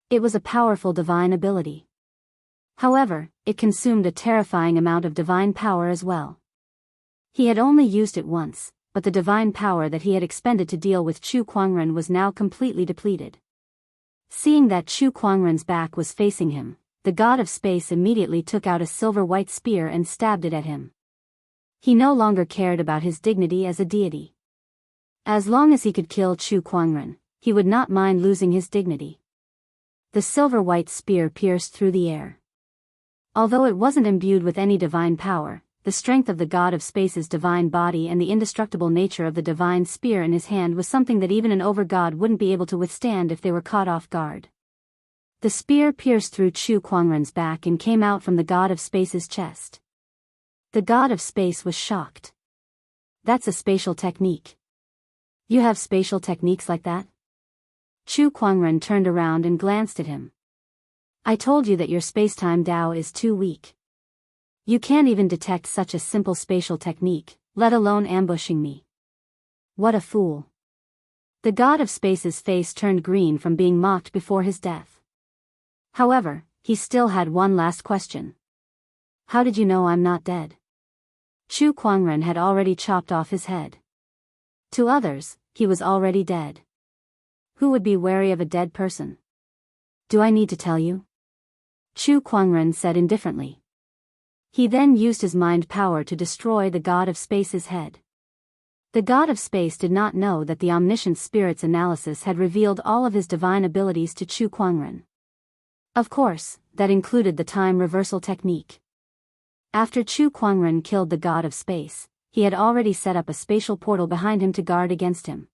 A: It was a powerful divine ability. However, it consumed a terrifying amount of divine power as well. He had only used it once, but the divine power that he had expended to deal with Chu Kuangren was now completely depleted. Seeing that Chu Kuangren's back was facing him, the god of space immediately took out a silver-white spear and stabbed it at him. He no longer cared about his dignity as a deity. As long as he could kill Chu Kuangren, he would not mind losing his dignity. The silver-white spear pierced through the air. Although it wasn't imbued with any divine power, the strength of the god of space's divine body and the indestructible nature of the divine spear in his hand was something that even an overgod wouldn't be able to withstand if they were caught off guard. The spear pierced through Chu Kuangren's back and came out from the god of space's chest. The god of space was shocked. That's a spatial technique. You have spatial techniques like that? Chu Kuangren turned around and glanced at him. I told you that your spacetime Dao is too weak. You can't even detect such a simple spatial technique, let alone ambushing me. What a fool. The god of space's face turned green from being mocked before his death. However, he still had one last question. How did you know I'm not dead? Chu Kuangren had already chopped off his head. To others, he was already dead. Who would be wary of a dead person? Do I need to tell you? Chu Kuangren said indifferently. He then used his mind power to destroy the god of space's head. The god of space did not know that the omniscient spirit's analysis had revealed all of his divine abilities to Chu Kuangren. Of course, that included the time reversal technique. After Chu Kuangren killed the god of space, he had already set up a spatial portal behind him to guard against him.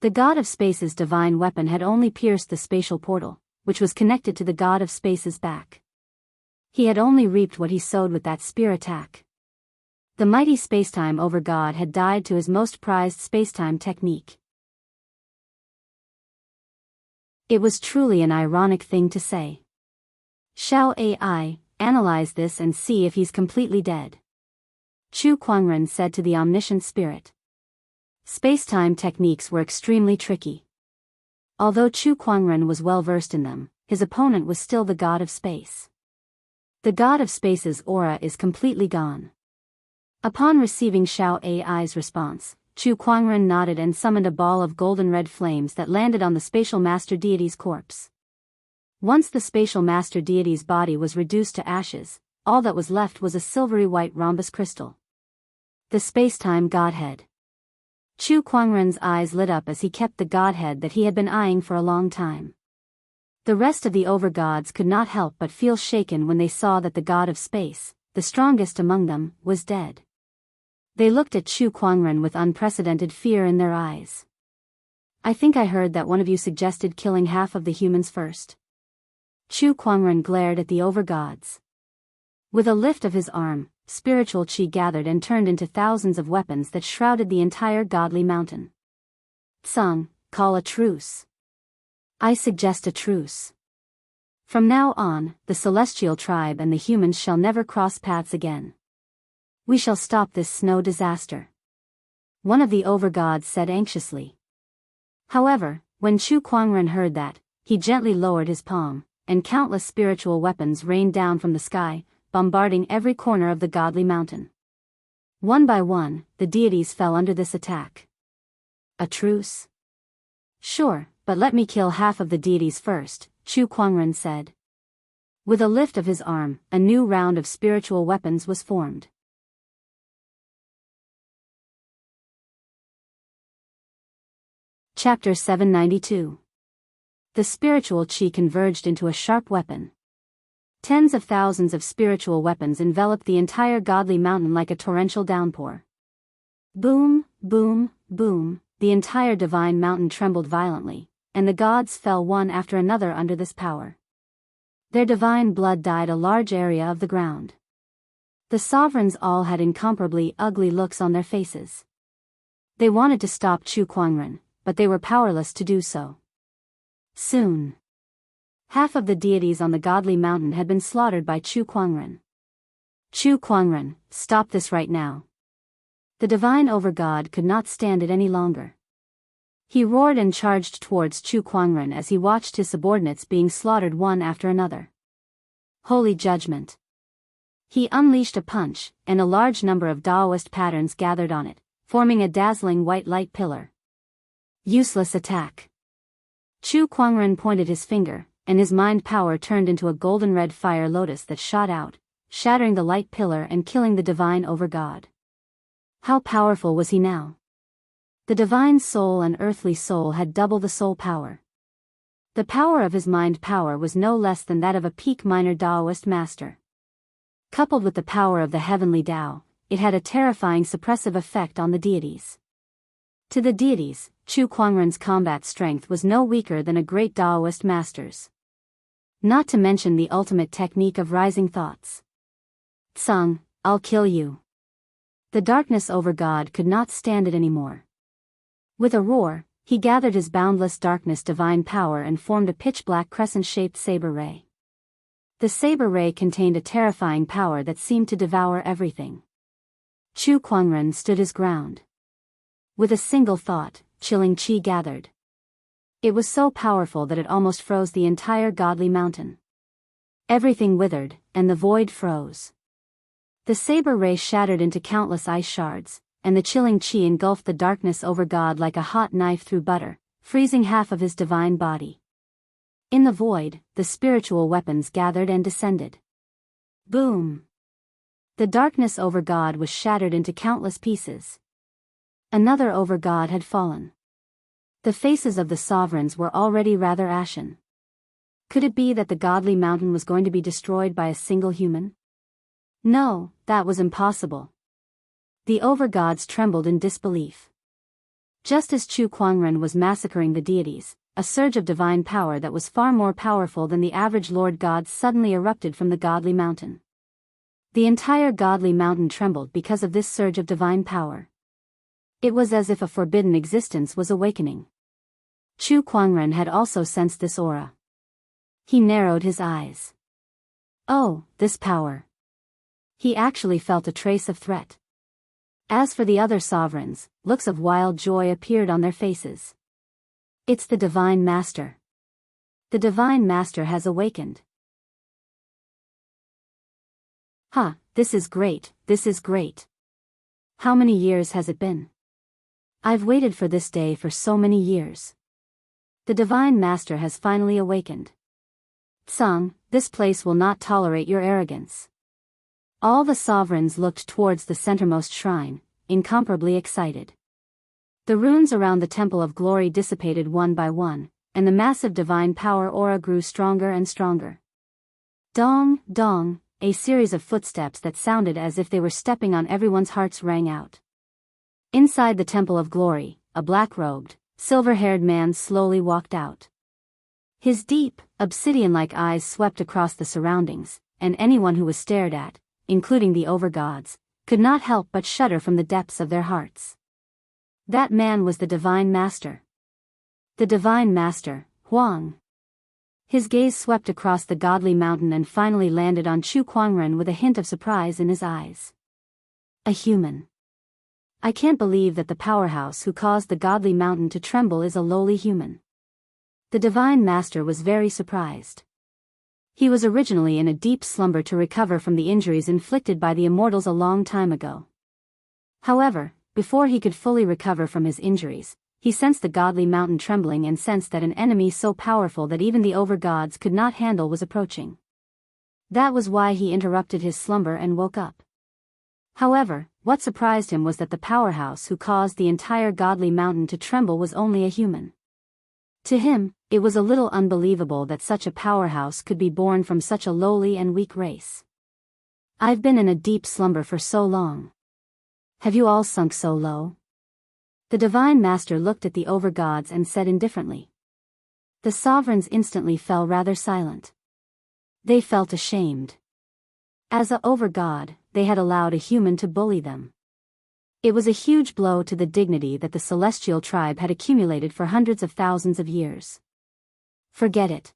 A: The god of space's divine weapon had only pierced the spatial portal, which was connected to the god of space's back. He had only reaped what he sowed with that spear attack. The mighty spacetime overgod had died to his most prized spacetime technique. It was truly an ironic thing to say. Shall AI analyze this and see if he's completely dead? Chu Kuangren said to the omniscient spirit. Spacetime techniques were extremely tricky. Although Chu Kuangren was well versed in them, his opponent was still the god of space. The god of space's aura is completely gone. Upon receiving Shao Ai's response, Chu Kuangren nodded and summoned a ball of golden red flames that landed on the spatial master deity's corpse. Once the spatial master deity's body was reduced to ashes, all that was left was a silvery white rhombus crystal. The spacetime godhead. Chu Kuangren's eyes lit up as he kept the godhead that he had been eyeing for a long time. The rest of the overgods could not help but feel shaken when they saw that the god of space, the strongest among them, was dead. They looked at Chu Kuangren with unprecedented fear in their eyes. I think I heard that one of you suggested killing half of the humans first. Chu Kuangren glared at the overgods. With a lift of his arm, spiritual qi gathered and turned into thousands of weapons that shrouded the entire godly mountain. Tsang, call a truce. I suggest a truce. From now on, the celestial tribe and the humans shall never cross paths again. We shall stop this snow disaster. One of the overgods said anxiously. However, when Chu Kuangren heard that, he gently lowered his palm, and countless spiritual weapons rained down from the sky, bombarding every corner of the godly mountain. One by one, the deities fell under this attack. A truce? Sure, but let me kill half of the deities first, Chu Kuangren said. With a lift of his arm, a new round of spiritual weapons was formed. Chapter 792. The spiritual qi converged into a sharp weapon. Tens of thousands of spiritual weapons enveloped the entire godly mountain like a torrential downpour. Boom, boom, boom, the entire divine mountain trembled violently, and the gods fell one after another under this power. Their divine blood dyed a large area of the ground. The sovereigns all had incomparably ugly looks on their faces. They wanted to stop Chu Kuangren, but they were powerless to do so. Soon, half of the deities on the godly mountain had been slaughtered by Chu Kuangren. Chu Kuangren, stop this right now. The divine overgod could not stand it any longer. He roared and charged towards Chu Kuangren as he watched his subordinates being slaughtered one after another. Holy judgment! He unleashed a punch, and a large number of Daoist patterns gathered on it, forming a dazzling white light pillar. Useless attack. Chu Kuangren pointed his finger, and his mind power turned into a golden red fire lotus that shot out, shattering the light pillar and killing the divine overgod. How powerful was he now? The divine soul and earthly soul had double the soul power. The power of his mind power was no less than that of a peak minor Daoist master. Coupled with the power of the heavenly Tao, it had a terrifying suppressive effect on the deities. To the deities, Chu Kuangren's combat strength was no weaker than a great Daoist master's. Not to mention the ultimate technique of rising thoughts. Tsung, I'll kill you. The darkness overgod could not stand it anymore. With a roar, he gathered his boundless darkness divine power and formed a pitch-black crescent-shaped saber ray. The saber ray contained a terrifying power that seemed to devour everything. Chu Kuangren stood his ground. With a single thought, chilling chi gathered. It was so powerful that it almost froze the entire godly mountain. Everything withered, and the void froze. The saber ray shattered into countless ice shards, and the chilling chi engulfed the darkness overgod like a hot knife through butter, freezing half of his divine body. In the void, the spiritual weapons gathered and descended. Boom! The darkness overgod was shattered into countless pieces. Another overgod had fallen. The faces of the sovereigns were already rather ashen. Could it be that the godly mountain was going to be destroyed by a single human? No, that was impossible. The overgods trembled in disbelief. Just as Chu Kuangren was massacring the deities, a surge of divine power that was far more powerful than the average Lord God suddenly erupted from the godly mountain. The entire godly mountain trembled because of this surge of divine power. It was as if a forbidden existence was awakening. Chu Kuangren had also sensed this aura. He narrowed his eyes. Oh, this power. He actually felt a trace of threat. As for the other sovereigns, looks of wild joy appeared on their faces. It's the Divine Master. The Divine Master has awakened. Ha, this is great, this is great. How many years has it been? I've waited for this day for so many years. The Divine Master has finally awakened. Tsung, this place will not tolerate your arrogance. All the sovereigns looked towards the centermost shrine, incomparably excited. The runes around the Temple of Glory dissipated one by one, and the massive divine power aura grew stronger and stronger. Dong, dong, a series of footsteps that sounded as if they were stepping on everyone's hearts rang out. Inside the Temple of Glory, a black-robed, silver-haired man slowly walked out. His deep, obsidian-like eyes swept across the surroundings, and anyone who was stared at, including the overgods, could not help but shudder from the depths of their hearts. That man was the Divine Master. The Divine Master, Huang. His gaze swept across the godly mountain and finally landed on Chu Kuangren with a hint of surprise in his eyes. A human. I can't believe that the powerhouse who caused the godly mountain to tremble is a lowly human. The Divine Master was very surprised. He was originally in a deep slumber to recover from the injuries inflicted by the immortals a long time ago. However, before he could fully recover from his injuries, he sensed the godly mountain trembling and sensed that an enemy so powerful that even the overgods could not handle was approaching. That was why he interrupted his slumber and woke up. However, what surprised him was that the powerhouse who caused the entire godly mountain to tremble was only a human. To him, it was a little unbelievable that such a powerhouse could be born from such a lowly and weak race. I've been in a deep slumber for so long. Have you all sunk so low? The Divine Master looked at the over-gods and said indifferently. The sovereigns instantly fell rather silent. They felt ashamed. As a over-god, they had allowed a human to bully them. It was a huge blow to the dignity that the celestial tribe had accumulated for hundreds of thousands of years. Forget it.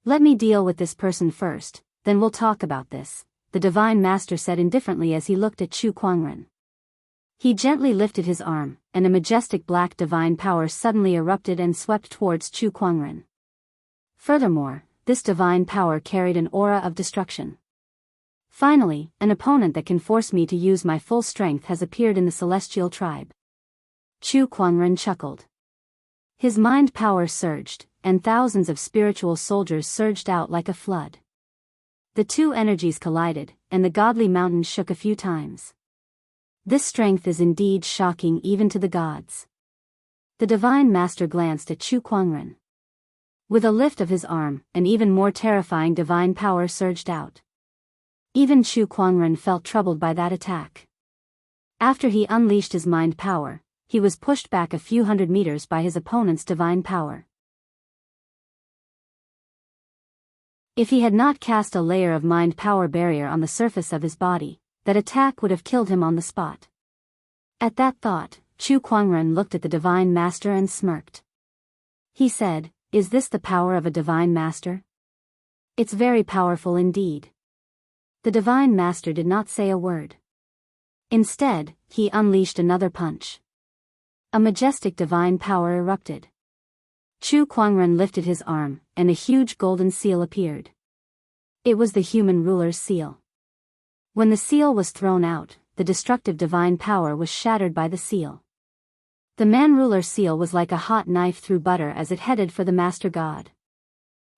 A: Let me deal with this person first, then we'll talk about this, the Divine Master said indifferently as he looked at Chu Kuangren. He gently lifted his arm, and a majestic black divine power suddenly erupted and swept towards Chu Kuangren. Furthermore, this divine power carried an aura of destruction. Finally, an opponent that can force me to use my full strength has appeared in the celestial tribe. Chu Kuangren chuckled. His mind power surged, and thousands of spiritual soldiers surged out like a flood. The two energies collided, and the godly mountain shook a few times. This strength is indeed shocking even to the gods. The Divine Master glanced at Chu Kuangren. With a lift of his arm, an even more terrifying divine power surged out. Even Chu Kuangren felt troubled by that attack. After he unleashed his mind power, he was pushed back a few hundred meters by his opponent's divine power. If he had not cast a layer of mind power barrier on the surface of his body, that attack would have killed him on the spot. At that thought, Chu Kuangren looked at the Divine Master and smirked. He said, "Is this the power of a Divine Master? It's very powerful indeed." The Divine Master did not say a word. Instead, he unleashed another punch. A majestic divine power erupted. Chu Kuangren lifted his arm, and a huge golden seal appeared. It was the human ruler's seal. When the seal was thrown out, the destructive divine power was shattered by the seal. The man-ruler seal was like a hot knife through butter as it headed for the Master God.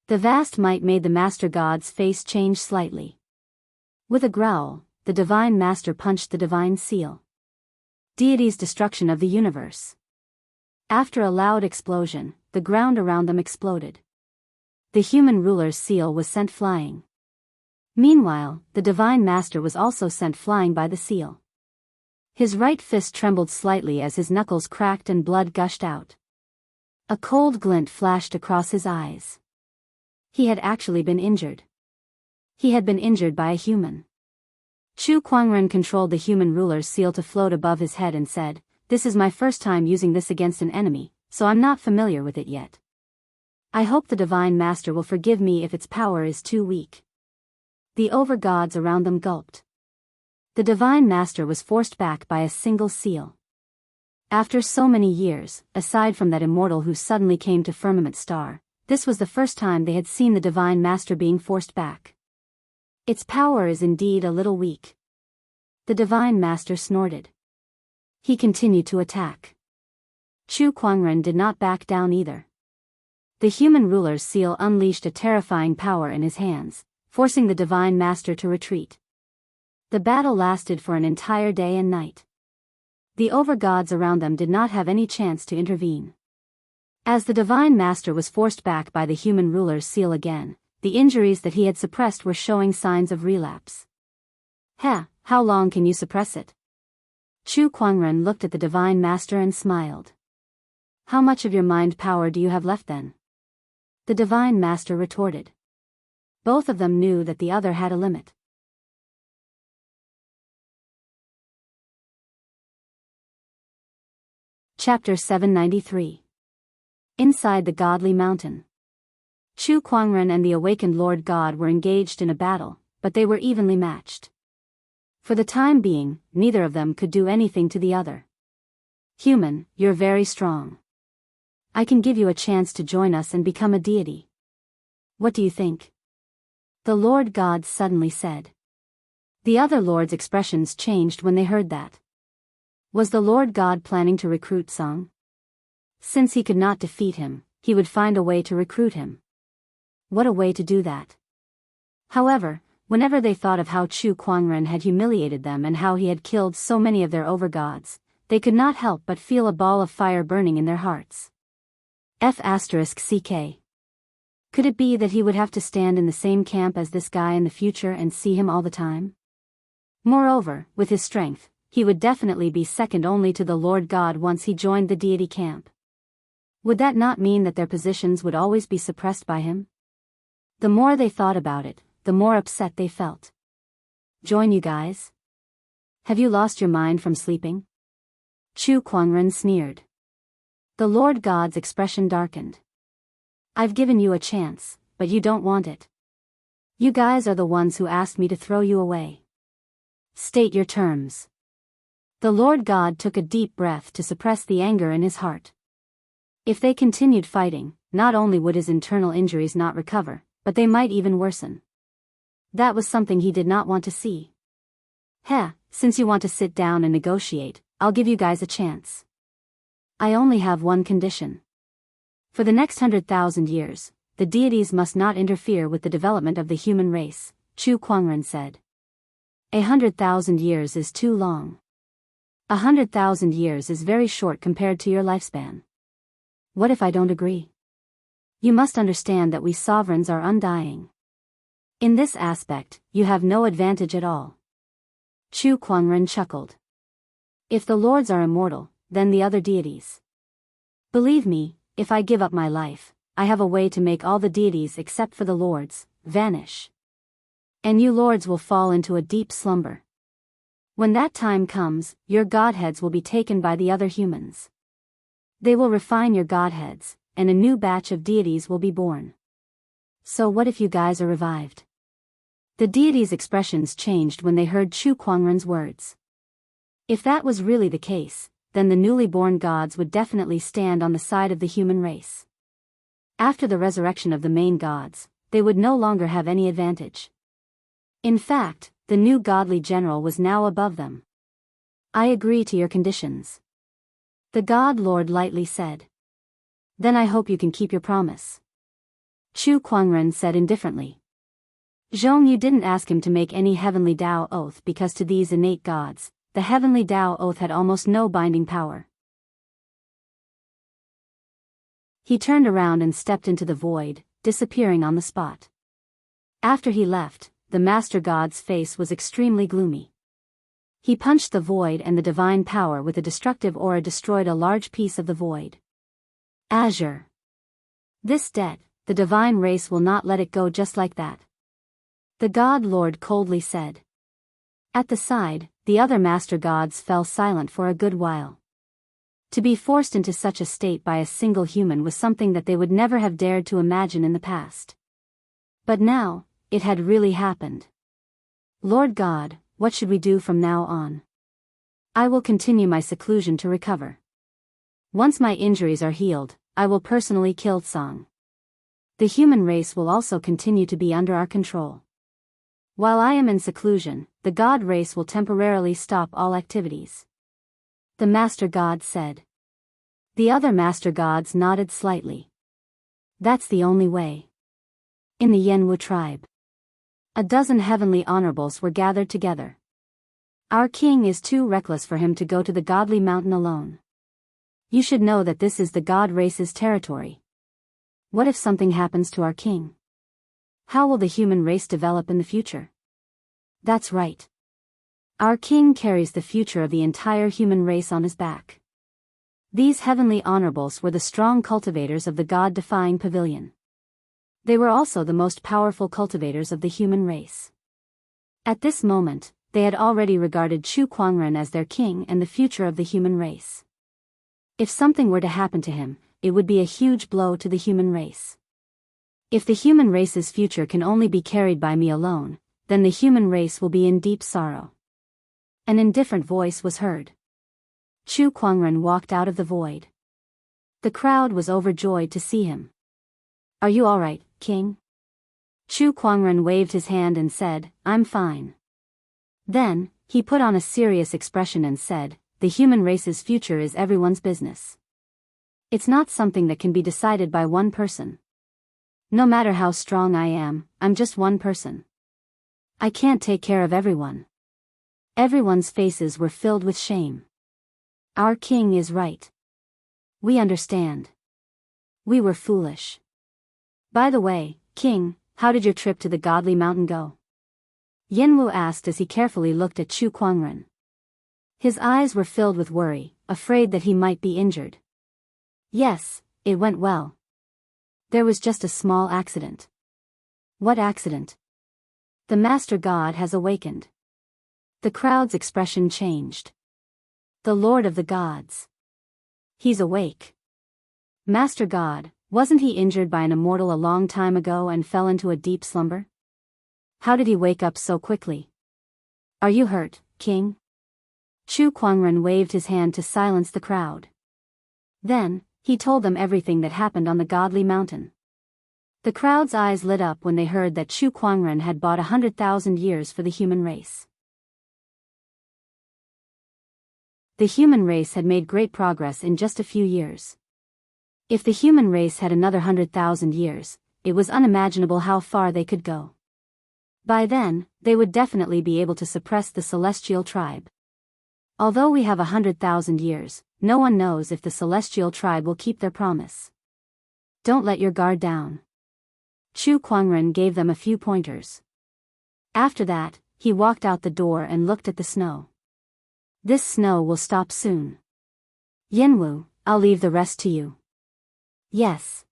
A: The vast might made the Master God's face change slightly. With a growl, the Divine Master punched the divine seal. Deity's destruction of the universe. After a loud explosion, the ground around them exploded. The human ruler's seal was sent flying. Meanwhile, the Divine Master was also sent flying by the seal. His right fist trembled slightly as his knuckles cracked and blood gushed out. A cold glint flashed across his eyes. He had actually been injured. He had been injured by a human. Chu Kuangren controlled the human ruler's seal to float above his head and said, "This is my first time using this against an enemy, so I'm not familiar with it yet. I hope the Divine Master will forgive me if its power is too weak." The over-gods around them gulped. The Divine Master was forced back by a single seal. After so many years, aside from that immortal who suddenly came to Firmament Star, this was the first time they had seen the Divine Master being forced back. Its power is indeed a little weak. The Divine Master snorted. He continued to attack. Chu Kuangren did not back down either. The human ruler's seal unleashed a terrifying power in his hands, forcing the Divine Master to retreat. The battle lasted for an entire day and night. The over-gods around them did not have any chance to intervene. As the Divine Master was forced back by the human ruler's seal again, the injuries that he had suppressed were showing signs of relapse. How long can you suppress it?" Chu Kuangren looked at the Divine Master and smiled. "How much of your mind power do you have left then?" The Divine Master retorted. Both of them knew that the other had a limit. Chapter 793. Inside the Godly Mountain. Chu Kuangren and the awakened Lord God were engaged in a battle, but they were evenly matched. For the time being, neither of them could do anything to the other. "Human, you're very strong. I can give you a chance to join us and become a deity. What do you think?" The Lord God suddenly said. The other lords' expressions changed when they heard that. Was the Lord God planning to recruit Song? Since he could not defeat him, he would find a way to recruit him. What a way to do that. However, whenever they thought of how Chu Kuangren had humiliated them and how he had killed so many of their over-gods, they could not help but feel a ball of fire burning in their hearts. F***ck. Could it be that he would have to stand in the same camp as this guy in the future and see him all the time? Moreover, with his strength, he would definitely be second only to the Lord God once he joined the deity camp. Would that not mean that their positions would always be suppressed by him? The more they thought about it, the more upset they felt. Join you guys? Have you lost your mind from sleeping? Chu Kuangren sneered. The Lord God's expression darkened. I've given you a chance, but you don't want it. You guys are the ones who asked me to throw you away. State your terms. The Lord God took a deep breath to suppress the anger in his heart. If they continued fighting, not only would his internal injuries not recover, but they might even worsen. That was something he did not want to see. Heh, since you want to sit down and negotiate, I'll give you guys a chance. I only have one condition. For the next 100,000 years, the deities must not interfere with the development of the human race, Chu Kuangren said. 100,000 years is too long. 100,000 years is very short compared to your lifespan. What if I don't agree? You must understand that we sovereigns are undying. In this aspect, you have no advantage at all. Chu Kuangren chuckled. If the lords are immortal, then the other deities. Believe me, if I give up my life, I have a way to make all the deities except for the lords vanish. And you lords will fall into a deep slumber. When that time comes, your godheads will be taken by the other humans. They will refine your godheads, and a new batch of deities will be born. So what if you guys are revived? The deities' expressions changed when they heard Chu Kuangren's words. If that was really the case, then the newly born gods would definitely stand on the side of the human race. After the resurrection of the main gods, they would no longer have any advantage. In fact, the new godly general was now above them. I agree to your conditions. The God Lord lightly said. Then I hope you can keep your promise. Chu Kuangren said indifferently. Zhong, you didn't ask him to make any heavenly Tao oath because to these innate gods, the heavenly Tao oath had almost no binding power. He turned around and stepped into the void, disappearing on the spot. After he left, the Master God's face was extremely gloomy. He punched the void and the divine power with a destructive aura destroyed a large piece of the void. Azure. This debt, the divine race will not let it go just like that. The God Lord coldly said. At the side, the other Master Gods fell silent for a good while. To be forced into such a state by a single human was something that they would never have dared to imagine in the past. But now, it had really happened. Lord God, what should we do from now on? I will continue my seclusion to recover. Once my injuries are healed, I will personally kill Tsang. The human race will also continue to be under our control. While I am in seclusion, the God race will temporarily stop all activities. The Master God said. The other Master Gods nodded slightly. That's the only way. In the Yanwu tribe, a dozen heavenly honorables were gathered together. Our king is too reckless for him to go to the godly mountain alone. You should know that this is the God race's territory. What if something happens to our king? How will the human race develop in the future? That's right. Our king carries the future of the entire human race on his back. These heavenly honorables were the strong cultivators of the God-defying pavilion. They were also the most powerful cultivators of the human race. At this moment, they had already regarded Chu Kuangren as their king and the future of the human race. If something were to happen to him, it would be a huge blow to the human race. If the human race's future can only be carried by me alone, then the human race will be in deep sorrow. An indifferent voice was heard. Chu Kuangren walked out of the void. The crowd was overjoyed to see him. Are you all right, King? Chu Kuangren waved his hand and said, I'm fine. Then, he put on a serious expression and said, the human race's future is everyone's business. It's not something that can be decided by one person. No matter how strong I am, I'm just one person. I can't take care of everyone. Everyone's faces were filled with shame. Our king is right. We understand. We were foolish. By the way, King, how did your trip to the godly mountain go? Yanwu asked as he carefully looked at Chu Kuangren. His eyes were filled with worry, afraid that he might be injured. Yes, it went well. There was just a small accident. What accident? The Master God has awakened. The crowd's expression changed. The Lord of the Gods. He's awake. Master God, wasn't he injured by an immortal a long time ago and fell into a deep slumber? How did he wake up so quickly? Are you hurt, King? Chu Kuangren waved his hand to silence the crowd. Then, he told them everything that happened on the godly mountain. The crowd's eyes lit up when they heard that Chu Kuangren had bought 100,000 years for the human race. The human race had made great progress in just a few years. If the human race had another 100,000 years, it was unimaginable how far they could go. By then, they would definitely be able to suppress the celestial tribe. Although we have 100,000 years, no one knows if the celestial tribe will keep their promise. Don't let your guard down. Chu Kuangren gave them a few pointers. After that, he walked out the door and looked at the snow. This snow will stop soon. Yinwu, I'll leave the rest to you. Yes.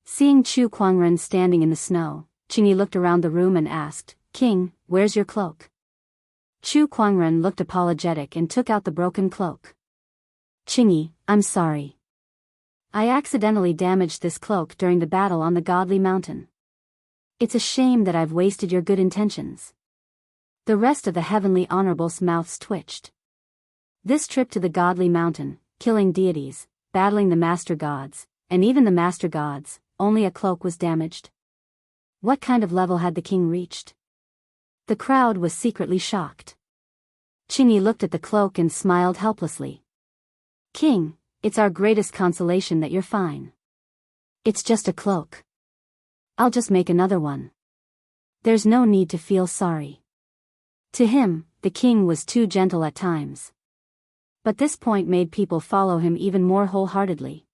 A: Seeing Chu Kuangren standing in the snow, Qingyi looked around the room and asked, King, where's your cloak? Chu Kuangren looked apologetic and took out the broken cloak. Qingyi, I'm sorry. I accidentally damaged this cloak during the battle on the godly mountain. It's a shame that I've wasted your good intentions. The rest of the heavenly honorables' mouths twitched. This trip to the godly mountain, killing deities, battling the master gods, and even the master gods, only a cloak was damaged. What kind of level had the king reached? The crowd was secretly shocked. Qingyi looked at the cloak and smiled helplessly. King, it's our greatest consolation that you're fine. It's just a cloak. I'll just make another one. There's no need to feel sorry. To him, the king was too gentle at times. But this point made people follow him even more wholeheartedly.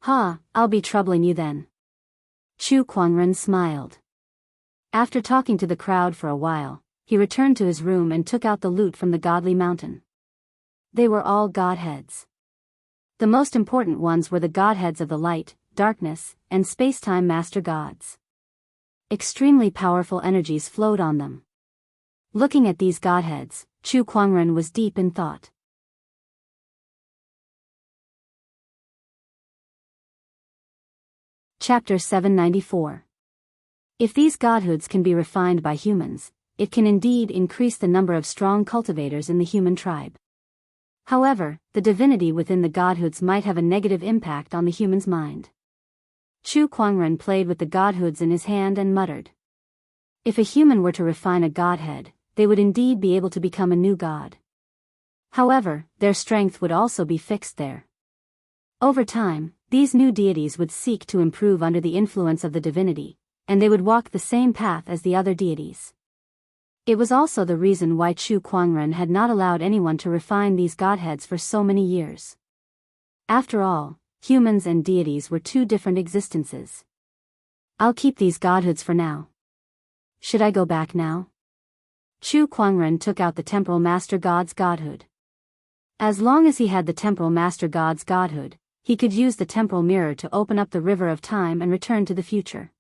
A: Ha, I'll be troubling you then. Chu Kuangren smiled. After talking to the crowd for a while, he returned to his room and took out the loot from the godly mountain. They were all godheads. The most important ones were the godheads of the light, darkness, and space-time master gods. Extremely powerful energies flowed on them. Looking at these godheads, Chu Kuangren was deep in thought. Chapter 794. If these godhoods can be refined by humans, it can indeed increase the number of strong cultivators in the human tribe. However, the divinity within the godhoods might have a negative impact on the human's mind. Chu Kuangren played with the godhoods in his hand and muttered. If a human were to refine a godhead, they would indeed be able to become a new god. However, their strength would also be fixed there. Over time, these new deities would seek to improve under the influence of the divinity, and they would walk the same path as the other deities. It was also the reason why Chu Kuangren had not allowed anyone to refine these godheads for so many years. After all, humans and deities were two different existences. I'll keep these godhoods for now. Should I go back now? Chu Kuangren took out the temporal master god's godhood. As long as he had the temporal master god's godhood, he could use the temporal mirror to open up the river of time and return to the future.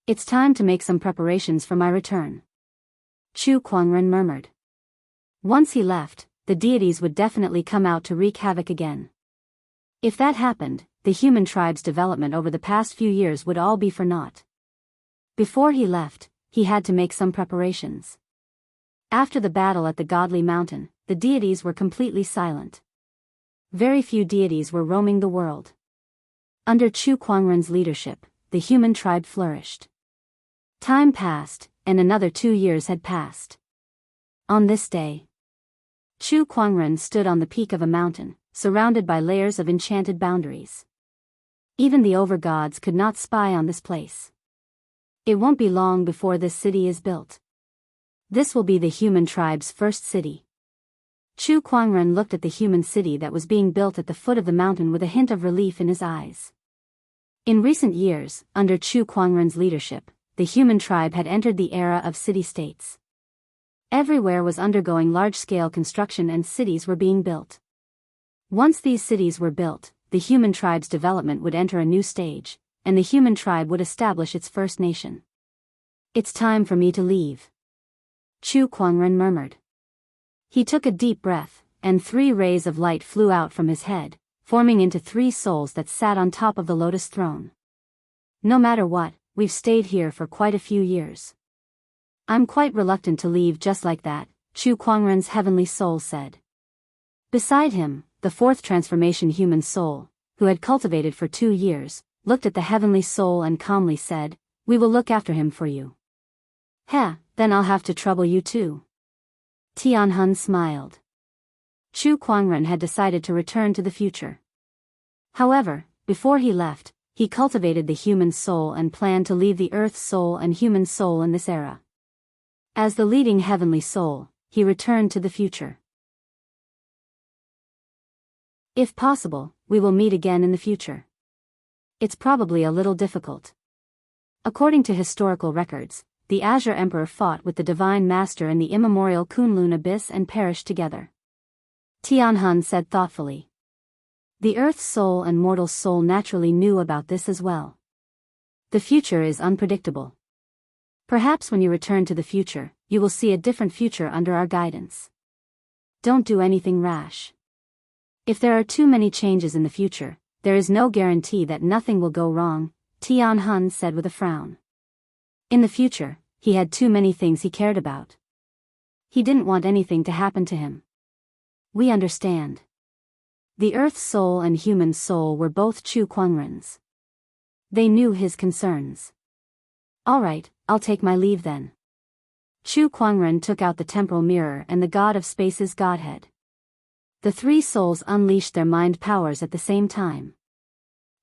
A: It's time to make some preparations for my return. Chu Kuangren murmured. Once he left, the deities would definitely come out to wreak havoc again. If that happened, the human tribe's development over the past few years would all be for naught. Before he left, he had to make some preparations. After the battle at the godly mountain, the deities were completely silent. Very few deities were roaming the world. Under Chu Kuangren's leadership, the human tribe flourished. Time passed, and another 2 years had passed. On this day, Chu Kuangren stood on the peak of a mountain, surrounded by layers of enchanted boundaries. Even the overgods could not spy on this place. It won't be long before this city is built. This will be the human tribe's first city. Chu Kuangren looked at the human city that was being built at the foot of the mountain with a hint of relief in his eyes. In recent years, under Chu Kuangren's leadership, the human tribe had entered the era of city-states. Everywhere was undergoing large-scale construction and cities were being built. Once these cities were built, the human tribe's development would enter a new stage, and the human tribe would establish its first nation. It's time for me to leave, Chu Kuangren murmured. He took a deep breath, and 3 rays of light flew out from his head, forming into 3 souls that sat on top of the lotus throne. No matter what, we've stayed here for quite a few years. I'm quite reluctant to leave just like that, Chu Kuangren's heavenly soul said. Beside him, the 4th transformation human soul, who had cultivated for 2 years, looked at the heavenly soul and calmly said, "We will look after him for you." "Heh, then I'll have to trouble you too." Tianhun smiled. Chu Kuangren had decided to return to the future. However, before he left, he cultivated the human soul and planned to leave the earth soul and human soul in this era. As the leading heavenly soul, he returned to the future. If possible, we will meet again in the future. It's probably a little difficult. According to historical records, the Azure Emperor fought with the Divine Master in the immemorial Kunlun Abyss and perished together. Tianhun said thoughtfully. The Earth Soul and Mortal Soul naturally knew about this as well. The future is unpredictable. Perhaps when you return to the future, you will see a different future under our guidance. Don't do anything rash. If there are too many changes in the future, there is no guarantee that nothing will go wrong, Tianhun said with a frown. In the future, he had too many things he cared about. He didn't want anything to happen to him. We understand. The Earth Soul and Human Soul were both Chu Kuangren's. They knew his concerns. All right, I'll take my leave then. Chu Kuangren took out the temporal mirror and the God of Space's Godhead. The 3 souls unleashed their mind powers at the same time.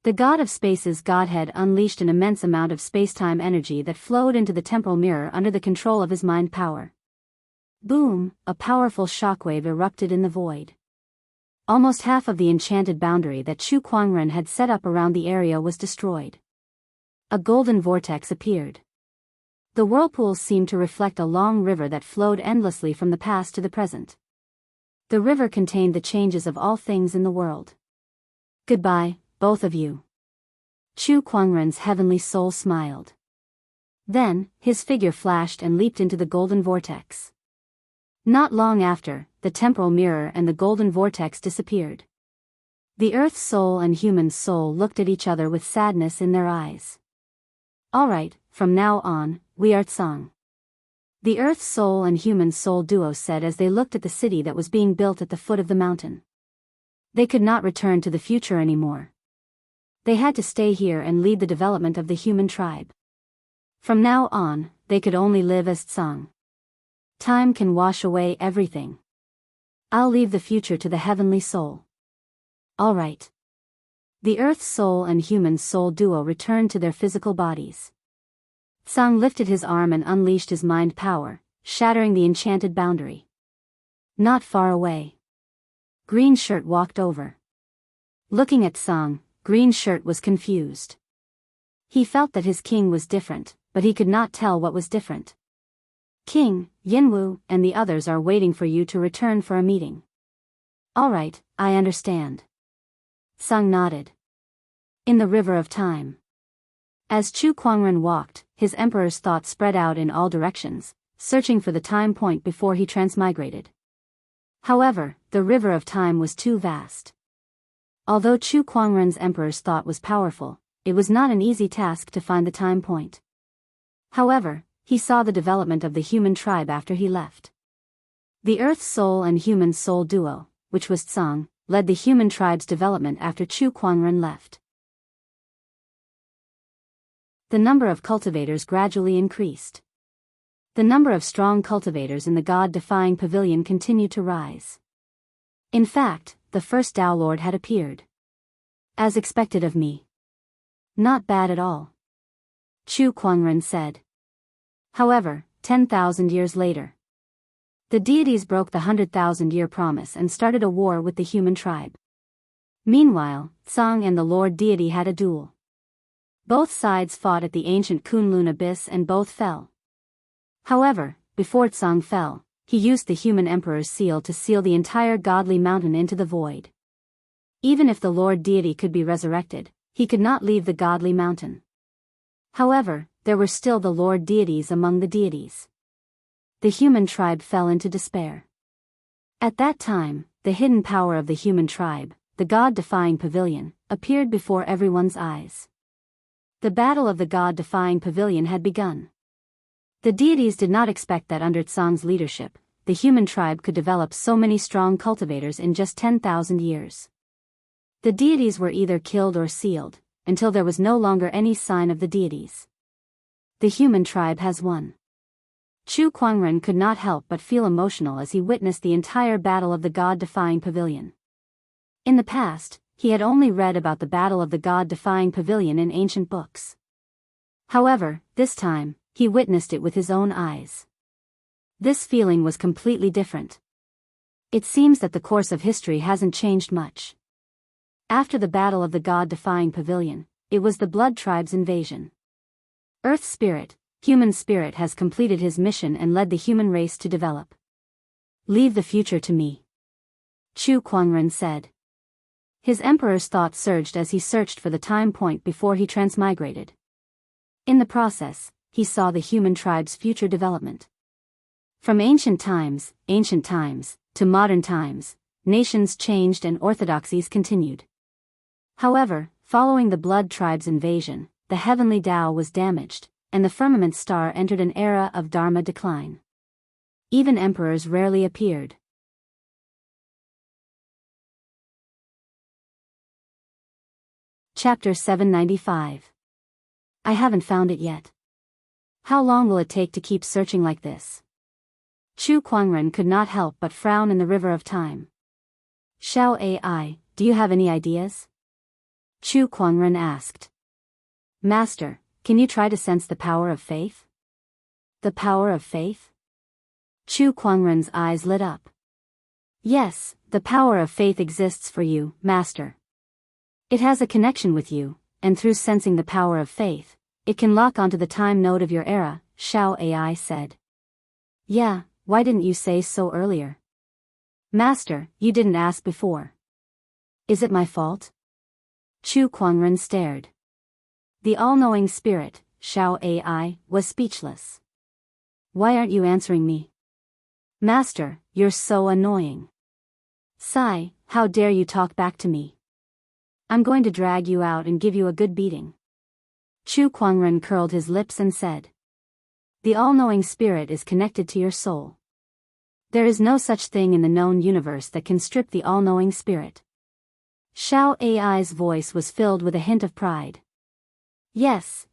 A: The God of Space's Godhead unleashed an immense amount of space-time energy that flowed into the temporal mirror under the control of his mind power. Boom, a powerful shockwave erupted in the void. Almost half of the enchanted boundary that Chu Kuangren had set up around the area was destroyed. A golden vortex appeared. The whirlpools seemed to reflect a long river that flowed endlessly from the past to the present. The river contained the changes of all things in the world. Goodbye, both of you. Chu Kuangren's heavenly soul smiled. Then, his figure flashed and leaped into the golden vortex. Not long after, the temporal mirror and the golden vortex disappeared. The Earth Soul and Human Soul looked at each other with sadness in their eyes. All right, from now on, we are Tsang. The Earth Soul and Human Soul duo said as they looked at the city that was being built at the foot of the mountain. They could not return to the future anymore. They had to stay here and lead the development of the human tribe. From now on, they could only live as Tsang. Time can wash away everything. I'll leave the future to the heavenly soul. All right. The Earth Soul and Human Soul duo returned to their physical bodies. Tsang lifted his arm and unleashed his mind power, shattering the enchanted boundary. Not far away. Green Shirt walked over. Looking at Tsang, Green Shirt was confused. He felt that his king was different, but he could not tell what was different. King, Yinwu, and the others are waiting for you to return for a meeting. All right, I understand. Tsang nodded. In the river of time. As Chu Kuangren walked, his emperor's thoughts spread out in all directions, searching for the time point before he transmigrated. However, the river of time was too vast. Although Chu Kuangren's emperor's thought was powerful, it was not an easy task to find the time point. However, he saw the development of the human tribe after he left. The Earth Soul and Human Soul duo, which was Tsang, led the human tribe's development after Chu Kuangren left. The number of cultivators gradually increased. The number of strong cultivators in the God-defying pavilion continued to rise. In fact, the first Dao Lord had appeared. As expected of me. Not bad at all. Chu Kuangren said. However, 10,000 years later, the deities broke the 100,000-year promise and started a war with the human tribe. Meanwhile, Tsang and the Lord deity had a duel. Both sides fought at the ancient Kunlun Abyss and both fell. However, before Tsang fell, he used the human emperor's seal to seal the entire godly mountain into the void. Even if the Lord deity could be resurrected, he could not leave the godly mountain. However, there were still the Lord deities among the deities. The human tribe fell into despair. At that time, the hidden power of the human tribe, the god-defying pavilion, appeared before everyone's eyes. The battle of the god-defying pavilion had begun. The deities did not expect that under Tsang's leadership, the human tribe could develop so many strong cultivators in just 10,000 years. The deities were either killed or sealed, until there was no longer any sign of the deities. The human tribe has won. Chu Kuangren could not help but feel emotional as he witnessed the entire battle of the god-defying pavilion. In the past, he had only read about the battle of the god-defying pavilion in ancient books. However, this time, he witnessed it with his own eyes. This feeling was completely different. It seems that the course of history hasn't changed much. After the battle of the god-defying pavilion, it was the Blood Tribe's invasion. Earth Spirit, human spirit has completed his mission and led the human race to develop. Leave the future to me, Chu Kuangren said. His emperor's thoughts surged as he searched for the time point before he transmigrated. In the process, he saw the human tribe's future development. From ancient times, to modern times, nations changed and orthodoxies continued. However, following the Blood Tribe's invasion, the heavenly Tao was damaged, and the firmament star entered an era of Dharma decline. Even emperors rarely appeared. Chapter 795. I haven't found it yet. How long will it take to keep searching like this? Chu Kuangren could not help but frown in the river of time. Xiao AI, do you have any ideas? Chu Kuangren asked. Master, can you try to sense the power of faith? The power of faith? Chu Kuangren's eyes lit up. Yes, the power of faith exists for you, Master. It has a connection with you, and through sensing the power of faith, it can lock onto the time node of your era, Xiao AI said. Yeah, why didn't you say so earlier? Master, you didn't ask before. Is it my fault? Chu Kuangren stared. The all-knowing spirit, Xiao AI, was speechless. Why aren't you answering me? Master, you're so annoying. Sai, how dare you talk back to me? I'm going to drag you out and give you a good beating. Chu Kuangren curled his lips and said. The all-knowing spirit is connected to your soul. There is no such thing in the known universe that can strip the all-knowing spirit. Xiao AI's voice was filled with a hint of pride. Yes,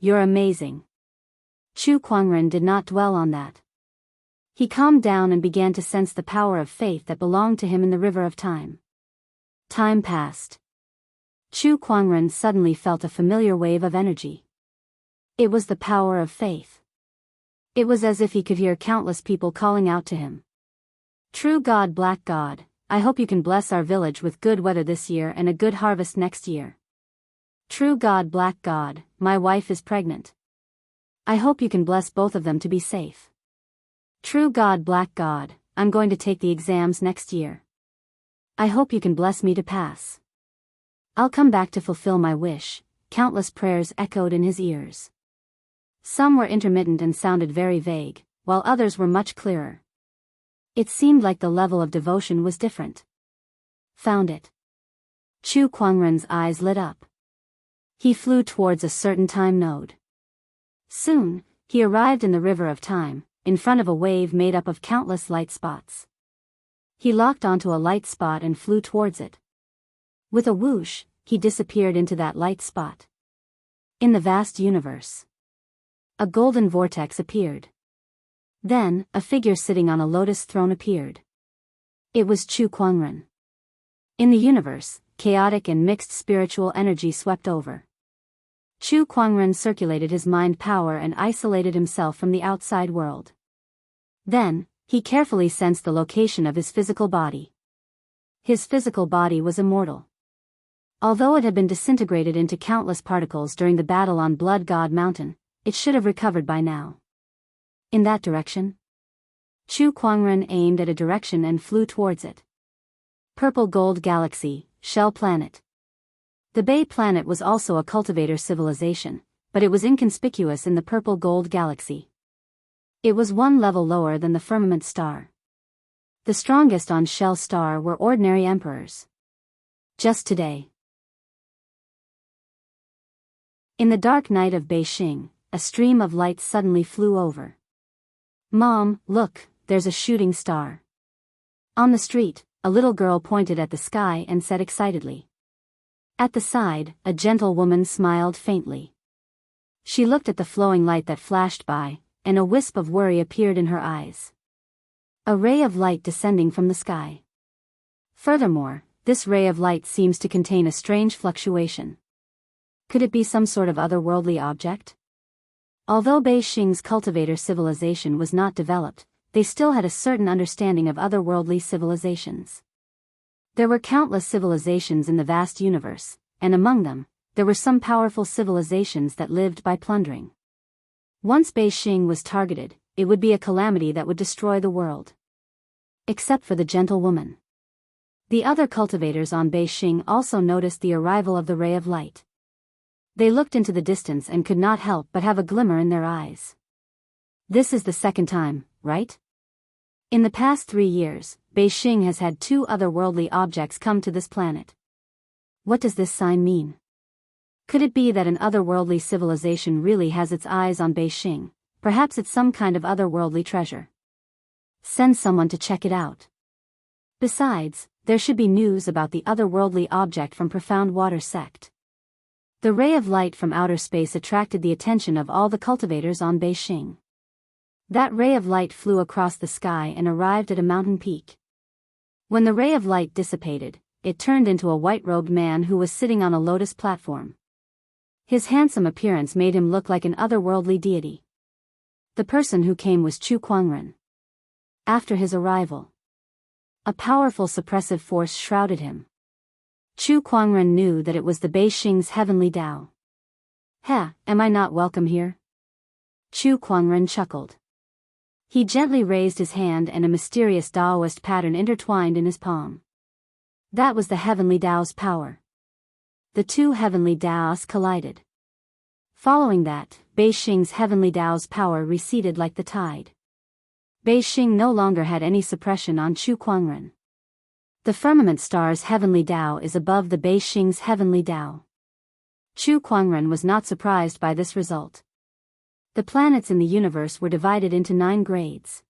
A: you're amazing. Chu Kuangren did not dwell on that. He calmed down and began to sense the power of faith that belonged to him in the river of time. Time passed. Chu Kuangren suddenly felt a familiar wave of energy. It was the power of faith. It was as if he could hear countless people calling out to him. True God, Black God, I hope you can bless our village with good weather this year and a good harvest next year. True God, Black God, my wife is pregnant. I hope you can bless both of them to be safe. True God, Black God, I'm going to take the exams next year. I hope you can bless me to pass. I'll come back to fulfill my wish. Countless prayers echoed in his ears. Some were intermittent and sounded very vague, while others were much clearer. It seemed like the level of devotion was different. Found it. Chu Kuangren's eyes lit up. He flew towards a certain time node. Soon, he arrived in the river of time, in front of a wave made up of countless light spots. He locked onto a light spot and flew towards it. With a whoosh, he disappeared into that light spot. In the vast universe, a golden vortex appeared. Then, a figure sitting on a lotus throne appeared. It was Chu Kuangren. In the universe, chaotic and mixed spiritual energy swept over. Chu Kuangren circulated his mind power and isolated himself from the outside world. Then, he carefully sensed the location of his physical body. His physical body was immortal. Although it had been disintegrated into countless particles during the battle on Blood God Mountain, it should have recovered by now. In that direction? Chu Kuangren aimed at a direction and flew towards it. Purple Gold Galaxy, Shell Planet. The Bay Planet was also a cultivator civilization, but it was inconspicuous in the Purple Gold Galaxy. It was one level lower than the Firmament Star. The strongest on Shell Star were ordinary emperors. Just today. In the dark night of Beijing, a stream of light suddenly flew over. Mom, look, there's a shooting star. On the street, a little girl pointed at the sky and said excitedly. At the side, a gentle woman smiled faintly. She looked at the flowing light that flashed by, and a wisp of worry appeared in her eyes. A ray of light descending from the sky. Furthermore, this ray of light seems to contain a strange fluctuation. Could it be some sort of otherworldly object? Although Beijing's cultivator civilization was not developed, they still had a certain understanding of otherworldly civilizations. There were countless civilizations in the vast universe, and among them, there were some powerful civilizations that lived by plundering. Once Beijing was targeted, it would be a calamity that would destroy the world. Except for the gentle woman. The other cultivators on Beijing also noticed the arrival of the ray of light. They looked into the distance and could not help but have a glimmer in their eyes. This is the second time, right? In the past 3 years, Beijing has had 2 otherworldly objects come to this planet. What does this sign mean? Could it be that an otherworldly civilization really has its eyes on Beijing? Perhaps it's some kind of otherworldly treasure. Send someone to check it out. Besides, there should be news about the otherworldly object from Profound Water Sect. The ray of light from outer space attracted the attention of all the cultivators on Beijing. That ray of light flew across the sky and arrived at a mountain peak. When the ray of light dissipated, it turned into a white-robed man who was sitting on a lotus platform. His handsome appearance made him look like an otherworldly deity. The person who came was Chu Kuangren. After his arrival, a powerful suppressive force shrouded him. Chu Kuangren knew that it was the Beijing's heavenly Tao. Am I not welcome here? Chu Kuangren chuckled. He gently raised his hand and a mysterious Daoist pattern intertwined in his palm. That was the heavenly Tao's power. The 2 heavenly Taos collided. Following that, Beijing's heavenly Tao's power receded like the tide. Beijing no longer had any suppression on Chu Kuangren. The Firmament Star's heavenly Tao is above the Beijing's heavenly Tao. Chu Kuangren was not surprised by this result. The planets in the universe were divided into 9 grades.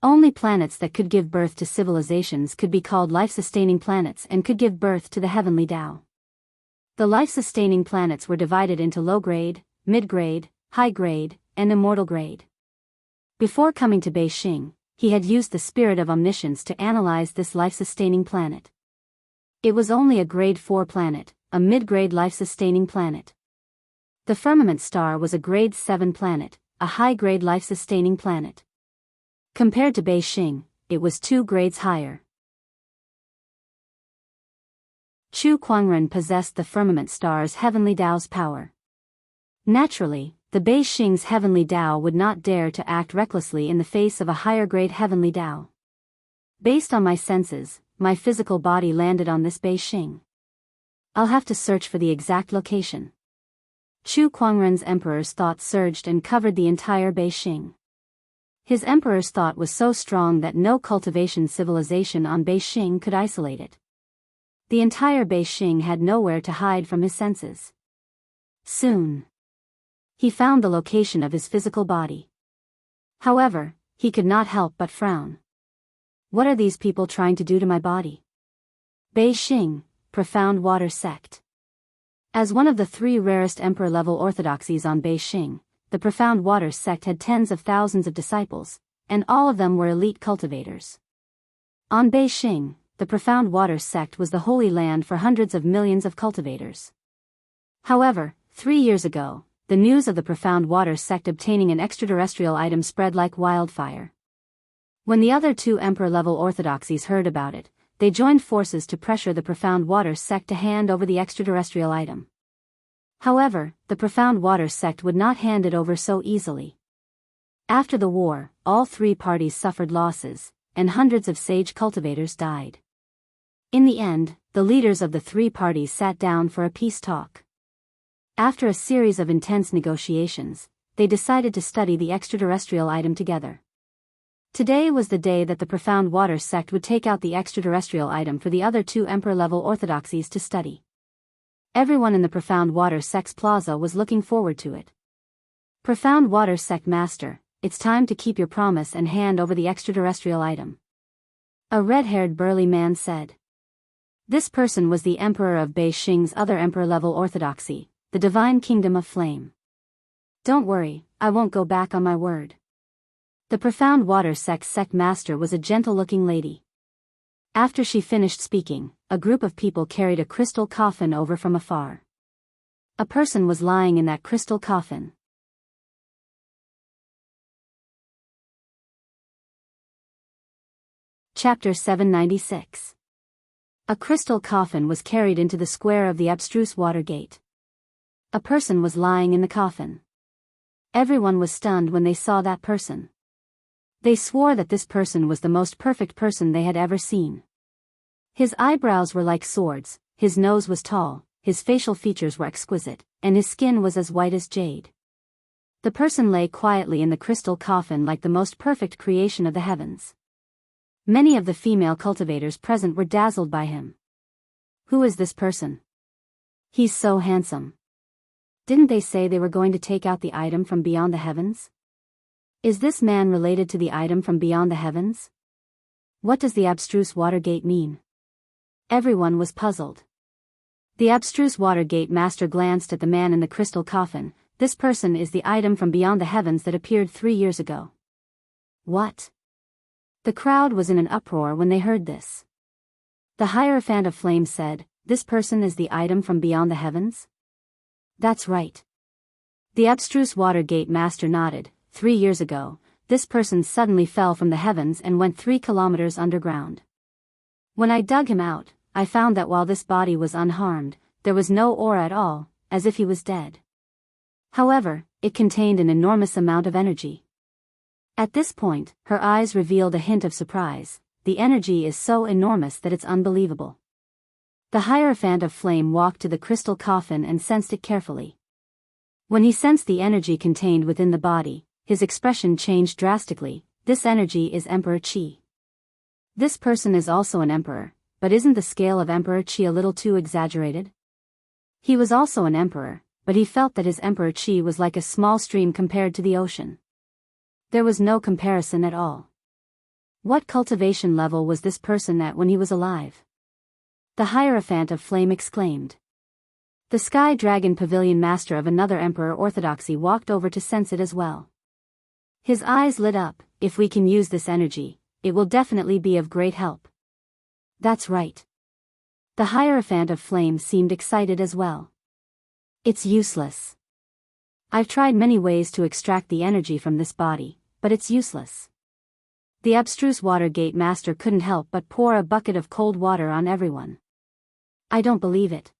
A: Only planets that could give birth to civilizations could be called life-sustaining planets and could give birth to the heavenly Tao. The life-sustaining planets were divided into low-grade, mid-grade, high-grade, and immortal grade. Before coming to Beijing, he had used the spirit of omniscience to analyze this life-sustaining planet. It was only a grade 4 planet, a mid-grade life-sustaining planet. The Firmament Star was a grade 7 planet, a high-grade life-sustaining planet. Compared to Beijing, it was 2 grades higher. Chu Kuangren possessed the Firmament Star's heavenly Tao's power. Naturally, the Beijing's heavenly Tao would not dare to act recklessly in the face of a higher-grade heavenly Tao. Based on my senses, my physical body landed on this Beijing. I'll have to search for the exact location. Chu Kuangren's emperor's thought surged and covered the entire Beijing. His emperor's thought was so strong that no cultivation civilization on Beijing could isolate it. The entire Beijing had nowhere to hide from his senses. Soon, he found the location of his physical body. However, he could not help but frown. What are these people trying to do to my body? Beijing, Profound Water Sect. As one of the 3 rarest emperor-level orthodoxies on Beijing, the Profound Water Sect had tens of thousands of disciples, and all of them were elite cultivators. On Beijing, the Profound Water Sect was the holy land for hundreds of millions of cultivators. However, 3 years ago, the news of the Profound Water Sect obtaining an extraterrestrial item spread like wildfire. When the other 2 emperor-level orthodoxies heard about it, they joined forces to pressure the Profound Water Sect to hand over the extraterrestrial item. However, the Profound Water Sect would not hand it over so easily. After the war, all three parties suffered losses, and hundreds of sage cultivators died. In the end, the leaders of the three parties sat down for a peace talk. After a series of intense negotiations, they decided to study the extraterrestrial item together. Today was the day that the Profound Water sect would take out the extraterrestrial item for the other two emperor-level orthodoxies to study. Everyone in the Profound Water sect's plaza was looking forward to it. Profound Water sect master, it's time to keep your promise and hand over the extraterrestrial item. A red-haired burly man said. This person was the emperor of Beijing's other emperor-level orthodoxy, the Divine Kingdom of Flame. Don't worry, I won't go back on my word. The Profound Water sect master was a gentle-looking lady. After she finished speaking, a group of people carried a crystal coffin over from afar. A person was lying in that crystal coffin. Chapter 796. A crystal coffin was carried into the square of the abstruse water gate. A person was lying in the coffin. Everyone was stunned when they saw that person. They swore that this person was the most perfect person they had ever seen. His eyebrows were like swords, his nose was tall, his facial features were exquisite, and his skin was as white as jade. The person lay quietly in the crystal coffin like the most perfect creation of the heavens. Many of the female cultivators present were dazzled by him. Who is this person? He's so handsome. Didn't they say they were going to take out the item from beyond the heavens? Is this man related to the item from beyond the heavens? What does the abstruse water gate mean? Everyone was puzzled. The abstruse water gate master glanced at the man in the crystal coffin. This person is the item from beyond the heavens that appeared 3 years ago. What? The crowd was in an uproar when they heard this. The Hierophant of Flame said, this person is the item from beyond the heavens? That's right. The abstruse water gate master nodded. 3 years ago, this person suddenly fell from the heavens and went 3 kilometers underground. When I dug him out, I found that while this body was unharmed, there was no aura at all, as if he was dead. However, it contained an enormous amount of energy. At this point, her eyes revealed a hint of surprise. The energy is so enormous that it's unbelievable. The Hierophant of Flame walked to the crystal coffin and sensed it carefully. When he sensed the energy contained within the body, his expression changed drastically. This energy is Emperor Qi. This person is also an emperor, but isn't the scale of Emperor Qi a little too exaggerated? He was also an emperor, but he felt that his Emperor Qi was like a small stream compared to the ocean. There was no comparison at all. What cultivation level was this person at when he was alive? The Hierophant of Flame exclaimed. The Sky Dragon Pavilion master of another emperor orthodoxy walked over to sense it as well. His eyes lit up. If we can use this energy, it will definitely be of great help. That's right. The Hierophant of Flame seemed excited as well. It's useless. I've tried many ways to extract the energy from this body, but it's useless. The abstruse water gate master couldn't help but pour a bucket of cold water on everyone. I don't believe it.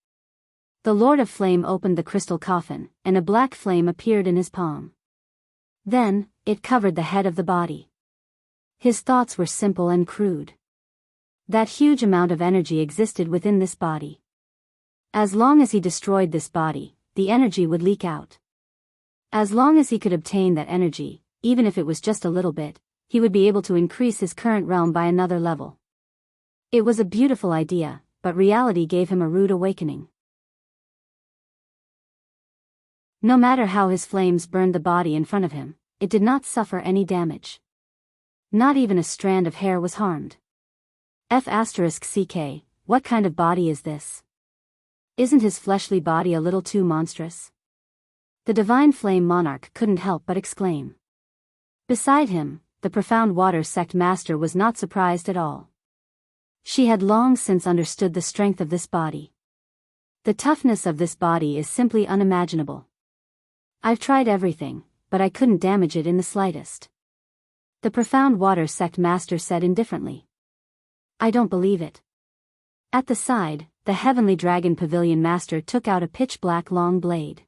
A: The Lord of Flame opened the crystal coffin, and a black flame appeared in his palm. Then, it covered the head of the body. His thoughts were simple and crude. That huge amount of energy existed within this body. As long as he destroyed this body, the energy would leak out. As long as he could obtain that energy, even if it was just a little bit, he would be able to increase his current realm by another level. It was a beautiful idea, but reality gave him a rude awakening. No matter how his flames burned the body in front of him, it did not suffer any damage. Not even a strand of hair was harmed. F***ck, what kind of body is this? Isn't his fleshly body a little too monstrous? The Divine Flame Monarch couldn't help but exclaim. Beside him, the Profound Water sect master was not surprised at all. She had long since understood the strength of this body. The toughness of this body is simply unimaginable. I've tried everything, but I couldn't damage it in the slightest. The Profound Water sect master said indifferently. I don't believe it. At the side, the Heavenly Dragon Pavilion master took out a pitch-black long blade.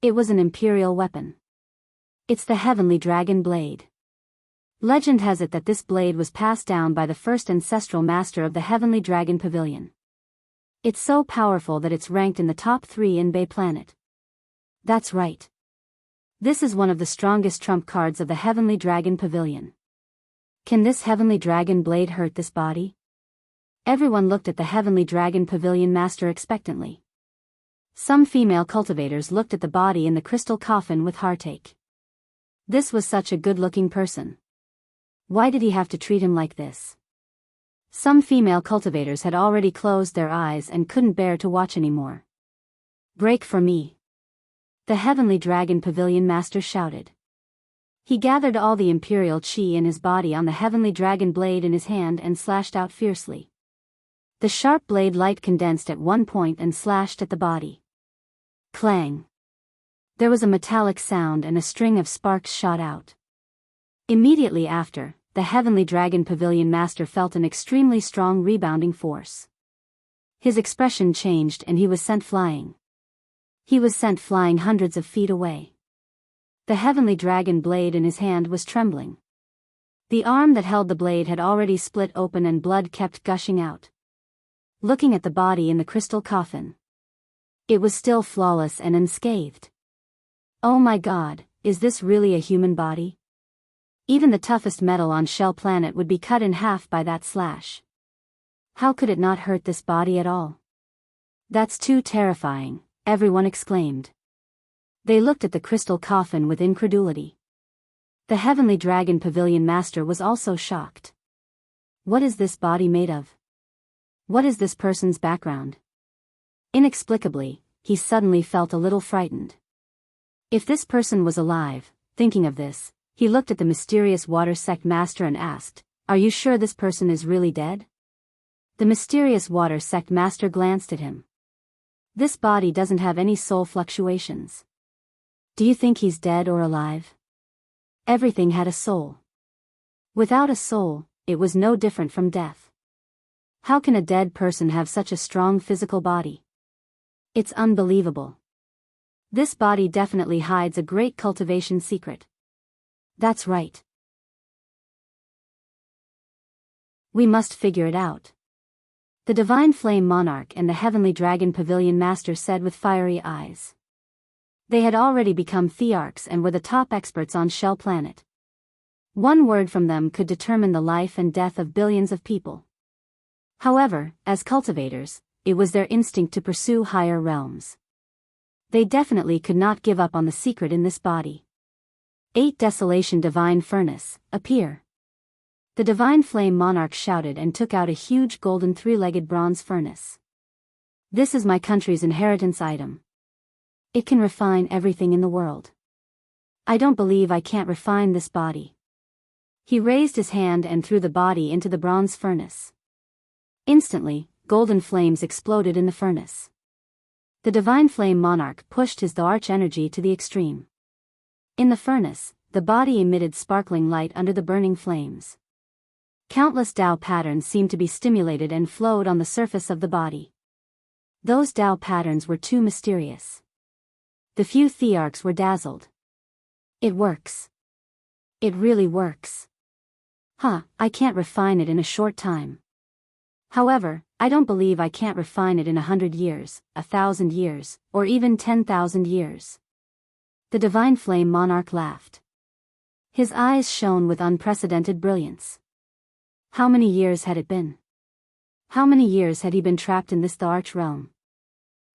A: It was an imperial weapon. It's the heavenly dragon blade. Legend has it that this blade was passed down by the first ancestral master of the heavenly dragon pavilion. It's so powerful that it's ranked in the top 3 in Bay Planet. That's right. This is one of the strongest trump cards of the heavenly dragon pavilion. Can this heavenly dragon blade hurt this body? Everyone looked at the heavenly dragon pavilion master expectantly. Some female cultivators looked at the body in the crystal coffin with heartache. This was such a good-looking person. Why did he have to treat him like this? Some female cultivators had already closed their eyes and couldn't bear to watch anymore. Break for me. The heavenly dragon pavilion master shouted. He gathered all the imperial chi in his body on the heavenly dragon blade in his hand and slashed out fiercely. The sharp blade light condensed at one point and slashed at the body. Clang. There was a metallic sound and a string of sparks shot out. Immediately after, the heavenly dragon pavilion master felt an extremely strong rebounding force. His expression changed and he was sent flying. He was sent flying hundreds of feet away. The heavenly dragon blade in his hand was trembling. The arm that held the blade had already split open and blood kept gushing out. Looking at the body in the crystal coffin, it was still flawless and unscathed. Oh my God, is this really a human body? Even the toughest metal on Shell Planet would be cut in half by that slash. How could it not hurt this body at all? That's too terrifying, everyone exclaimed. They looked at the crystal coffin with incredulity. The heavenly dragon pavilion master was also shocked. What is this body made of? What is this person's background? Inexplicably, he suddenly felt a little frightened. If this person was alive, thinking of this, he looked at the mysterious water sect master and asked, "Are you sure this person is really dead?" The mysterious water sect master glanced at him. This body doesn't have any soul fluctuations. Do you think he's dead or alive? Everything had a soul. Without a soul, it was no different from death. How can a dead person have such a strong physical body? It's unbelievable. This body definitely hides a great cultivation secret. That's right. We must figure it out. The Divine Flame Monarch and the Heavenly Dragon Pavilion Master said with fiery eyes. They had already become Thearchs and were the top experts on Shell Planet. One word from them could determine the life and death of billions of people. However, as cultivators, it was their instinct to pursue higher realms. They definitely could not give up on the secret in this body. 8 Desolation Divine Furnace, appear. The Divine Flame Monarch shouted and took out a huge golden 3-legged bronze furnace. This is my country's inheritance item. It can refine everything in the world. I don't believe I can't refine this body. He raised his hand and threw the body into the bronze furnace. Instantly, golden flames exploded in the furnace. The Divine Flame Monarch pushed his Thearch energy to the extreme. In the furnace, the body emitted sparkling light under the burning flames. Countless Tao patterns seemed to be stimulated and flowed on the surface of the body. Those Tao patterns were too mysterious. The few Thearchs were dazzled. It works. It really works. I can't refine it in a short time. However, I don't believe I can't refine it in 100 years, 1,000 years, or even 10,000 years. The Divine Flame Monarch laughed. His eyes shone with unprecedented brilliance. How many years had it been? How many years had he been trapped in this Thearch realm?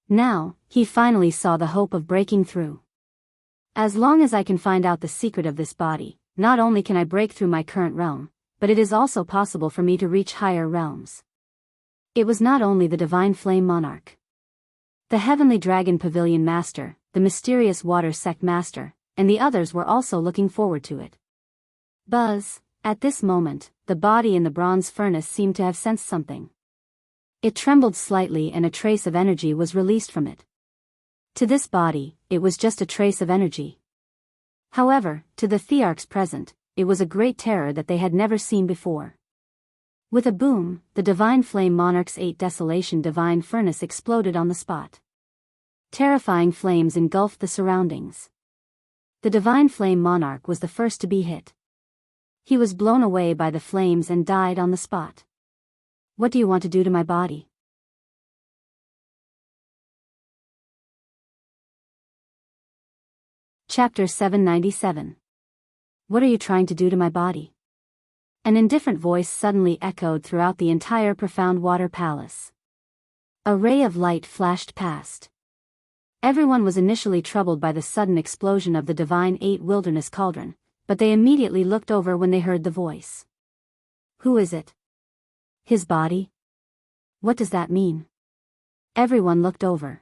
A: Now, he finally saw the hope of breaking through. As long as I can find out the secret of this body, not only can I break through my current realm, but it is also possible for me to reach higher realms. It was not only the Divine Flame Monarch. The Heavenly Dragon Pavilion Master, the mysterious Water Sect Master, and the others were also looking forward to it. Buzz, at this moment, the body in the bronze furnace seemed to have sensed something. It trembled slightly and a trace of energy was released from it. To this body, it was just a trace of energy. However, to the Thearchs present, it was a great terror that they had never seen before. With a boom, the Divine Flame Monarch's 8 Desolation Divine Furnace exploded on the spot. Terrifying flames engulfed the surroundings. The divine flame monarch was the first to be hit. He was blown away by the flames and died on the spot. What do you want to do to my body? Chapter 797. What are you trying to do to my body? An indifferent voice suddenly echoed throughout the entire profound water palace. A ray of light flashed past. Everyone was initially troubled by the sudden explosion of the divine 8 wilderness cauldron, but they immediately looked over when they heard the voice. Who is it? His body? What does that mean? Everyone looked over.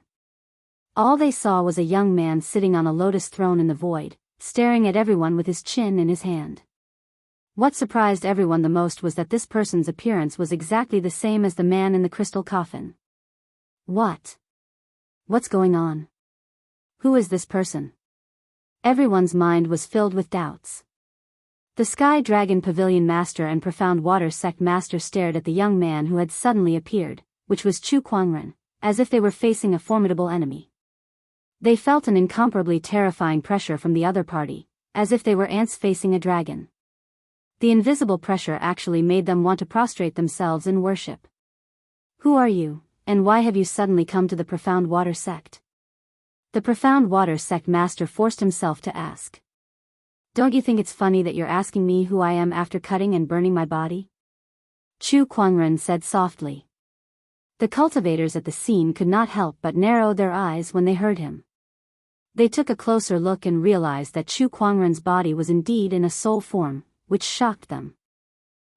A: All they saw was a young man sitting on a lotus throne in the void, staring at everyone with his chin in his hand. What surprised everyone the most was that this person's appearance was exactly the same as the man in the crystal coffin. What's going on? Who is this person? Everyone's mind was filled with doubts. The Sky Dragon Pavilion Master and Profound Water Sect Master stared at the young man who had suddenly appeared, which was Chu Kuangren, as if they were facing a formidable enemy. They felt an incomparably terrifying pressure from the other party, as if they were ants facing a dragon. The invisible pressure actually made them want to prostrate themselves in worship. Who are you, and why have you suddenly come to the Profound Water Sect? The Profound Water Sect Master forced himself to ask. Don't you think it's funny that you're asking me who I am after cutting and burning my body? Chu Kuangren said softly. The cultivators at the scene could not help but narrow their eyes when they heard him. They took a closer look and realized that Chu Kuangren's body was indeed in a soul form, which shocked them.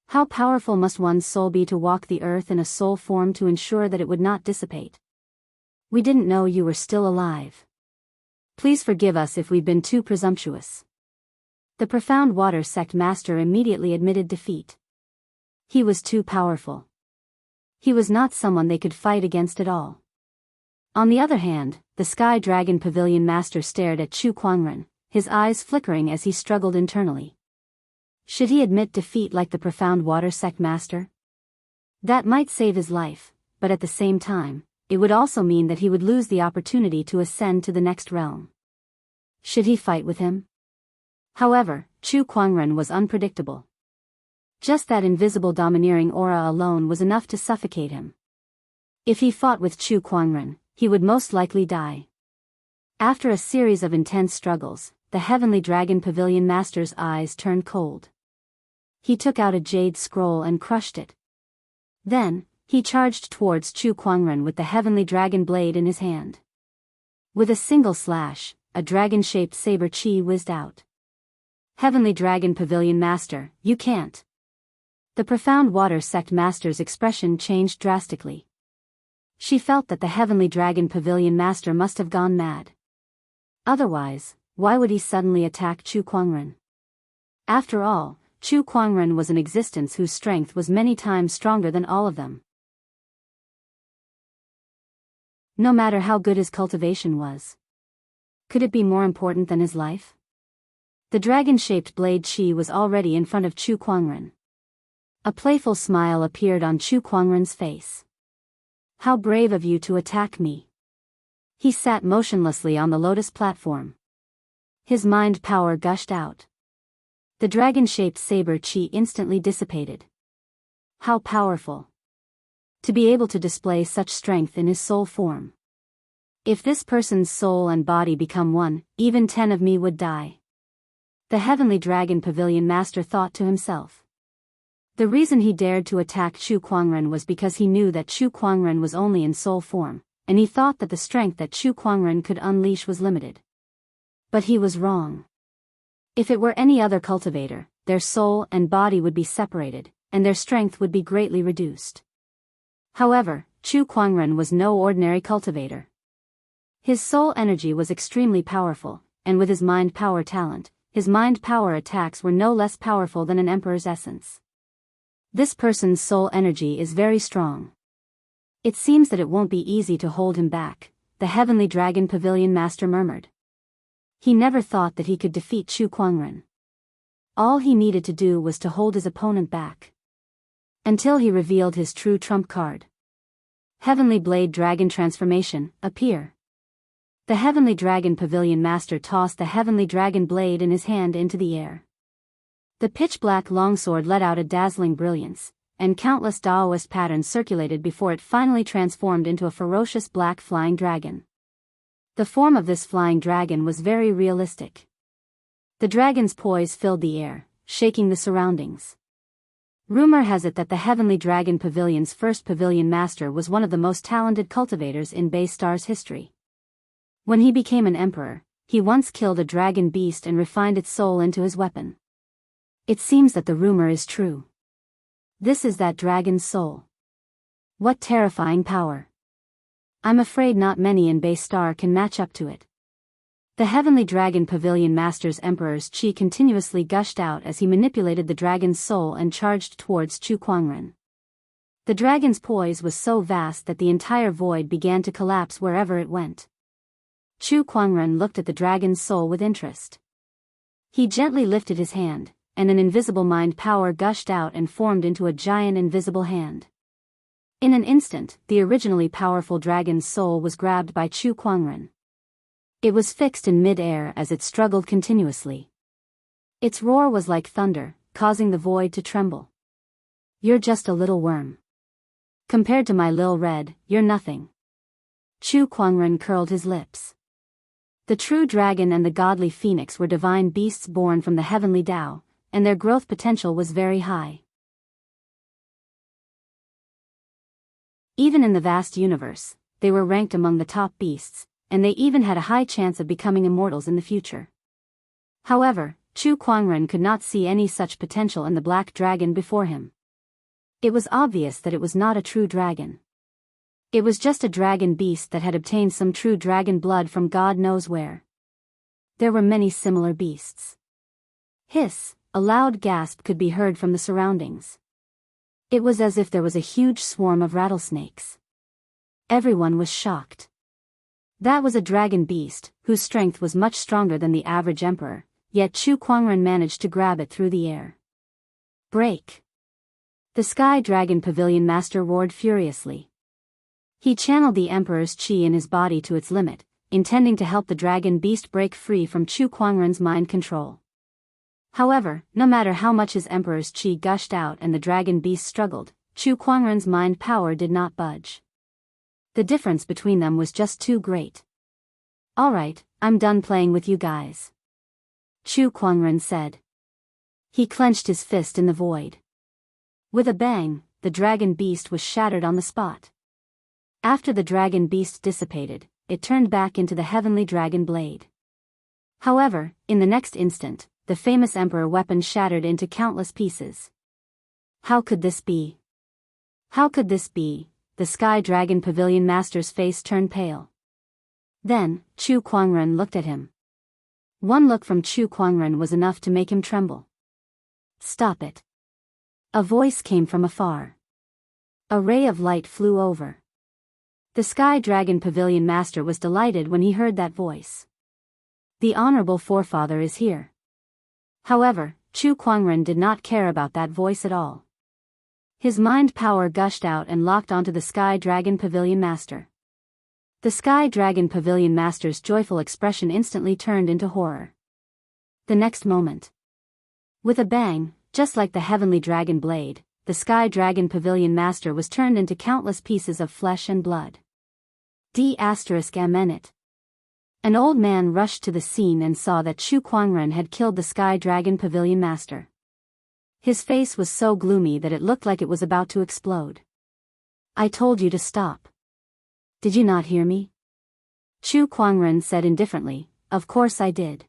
A: How powerful must one's soul be to walk the earth in a soul form to ensure that it would not dissipate? We didn't know you were still alive. Please forgive us if we've been too presumptuous. The Profound Water Sect Master immediately admitted defeat. He was too powerful. He was not someone they could fight against at all. On the other hand, the Sky Dragon Pavilion Master stared at Chu Kuangren, his eyes flickering as he struggled internally. Should he admit defeat like the Profound Water Sect Master? That might save his life, but at the same time, it would also mean that he would lose the opportunity to ascend to the next realm. Should he fight with him? However, Chu Kuangren was unpredictable. Just that invisible domineering aura alone was enough to suffocate him. If he fought with Chu Kuangren, he would most likely die. After a series of intense struggles, the Heavenly Dragon Pavilion Master's eyes turned cold. He took out a jade scroll and crushed it. Then, he charged towards Chu Kuangren with the Heavenly Dragon Blade in his hand. With a single slash, a dragon-shaped saber chi whizzed out. Heavenly Dragon Pavilion Master, you can't. The Profound Water Sect Master's expression changed drastically. She felt that the Heavenly Dragon Pavilion Master must have gone mad. Otherwise, why would he suddenly attack Chu Kuangren? After all, Chu Kuangren was an existence whose strength was many times stronger than all of them. No matter how good his cultivation was. Could it be more important than his life? The dragon-shaped blade chi was already in front of Chu Kuangren. A playful smile appeared on Chu Kuangren's face. How brave of you to attack me. He sat motionlessly on the lotus platform. His mind power gushed out. The dragon-shaped saber chi instantly dissipated. How powerful. To be able to display such strength in his soul form. If this person's soul and body become one, even 10 of me would die. The Heavenly Dragon Pavilion Master thought to himself. The reason he dared to attack Chu Kuangren was because he knew that Chu Kuangren was only in soul form, and he thought that the strength that Chu Kuangren could unleash was limited. But he was wrong. If it were any other cultivator, their soul and body would be separated, and their strength would be greatly reduced. However, Chu Kuangren was no ordinary cultivator. His soul energy was extremely powerful, and with his mind power talent, his mind power attacks were no less powerful than an emperor's essence. This person's soul energy is very strong. It seems that it won't be easy to hold him back, the Heavenly Dragon Pavilion Master murmured. He never thought that he could defeat Chu Kuangren. All he needed to do was to hold his opponent back. Until he revealed his true trump card. Heavenly Blade Dragon Transformation, appear. The Heavenly Dragon Pavilion Master tossed the Heavenly Dragon blade in his hand into the air. The pitch-black longsword let out a dazzling brilliance, and countless Daoist patterns circulated before it finally transformed into a ferocious black flying dragon. The form of this flying dragon was very realistic. The dragon's poise filled the air, shaking the surroundings. Rumor has it that the Heavenly Dragon Pavilion's first pavilion master was one of the most talented cultivators in Baystar's history. When he became an emperor, he once killed a dragon beast and refined its soul into his weapon. It seems that the rumor is true. This is that dragon's soul. What terrifying power! I'm afraid not many in Baystar can match up to it. The Heavenly Dragon Pavilion Master's Emperor's chi continuously gushed out as he manipulated the dragon's soul and charged towards Chu Kuangren. The dragon's poise was so vast that the entire void began to collapse wherever it went. Chu Kuangren looked at the dragon's soul with interest. He gently lifted his hand, and an invisible mind power gushed out and formed into a giant invisible hand. In an instant, the originally powerful dragon's soul was grabbed by Chu Kuangren. It was fixed in mid-air as it struggled continuously. Its roar was like thunder, causing the void to tremble. You're just a little worm. Compared to my Lil Red, you're nothing. Chu Kuangren curled his lips. The true dragon and the godly phoenix were divine beasts born from the heavenly Tao, and their growth potential was very high. Even in the vast universe, they were ranked among the top beasts, and they even had a high chance of becoming immortals in the future. However, Chu Kuangren could not see any such potential in the black dragon before him. It was obvious that it was not a true dragon. It was just a dragon beast that had obtained some true dragon blood from God knows where. There were many similar beasts. Hiss, a loud gasp could be heard from the surroundings. It was as if there was a huge swarm of rattlesnakes. Everyone was shocked. That was a dragon beast, whose strength was much stronger than the average emperor, yet Chu Kuangren managed to grab it through the air. Break! The Sky Dragon Pavilion Master roared furiously. He channeled the emperor's chi in his body to its limit, intending to help the dragon beast break free from Chu Kuangren's mind control. However, no matter how much his emperor's chi gushed out and the dragon beast struggled, Chu Kuangren's mind power did not budge. The difference between them was just too great. Alright, I'm done playing with you guys. Chu Kuangren said. He clenched his fist in the void. With a bang, the dragon beast was shattered on the spot. After the dragon beast dissipated, it turned back into the heavenly dragon blade. However, in the next instant, the famous emperor weapon shattered into countless pieces. How could this be? How could this be? The Sky Dragon Pavilion Master's face turned pale. Then, Chu Kuangren looked at him. One look from Chu Kuangren was enough to make him tremble. Stop it. A voice came from afar. A ray of light flew over. The Sky Dragon Pavilion Master was delighted when he heard that voice. The Honorable Forefather is here. However, Chu Kuangren did not care about that voice at all. His mind power gushed out and locked onto the Sky Dragon Pavilion Master. The Sky Dragon Pavilion Master's joyful expression instantly turned into horror. The next moment. With a bang, just like the Heavenly Dragon Blade, the Sky Dragon Pavilion Master was turned into countless pieces of flesh and blood. D***amenit. An old man rushed to the scene and saw that Chu Kuangren had killed the Sky Dragon Pavilion Master. His face was so gloomy that it looked like it was about to explode. I told you to stop. Did you not hear me? Chu Kuangren said indifferently, Of course I did.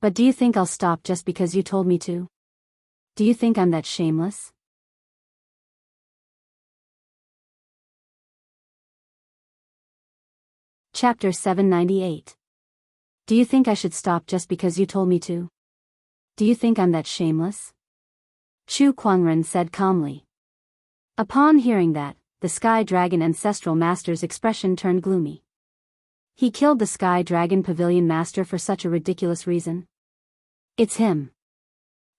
A: But do you think I'll stop just because you told me to? Do you think I'm that shameless? Chapter 798. Do you think I should stop just because you told me to? Do you think I'm that shameless? Chu Kuangren said calmly. Upon hearing that, the Sky Dragon Ancestral Master's expression turned gloomy. He killed the Sky Dragon Pavilion Master for such a ridiculous reason. It's him.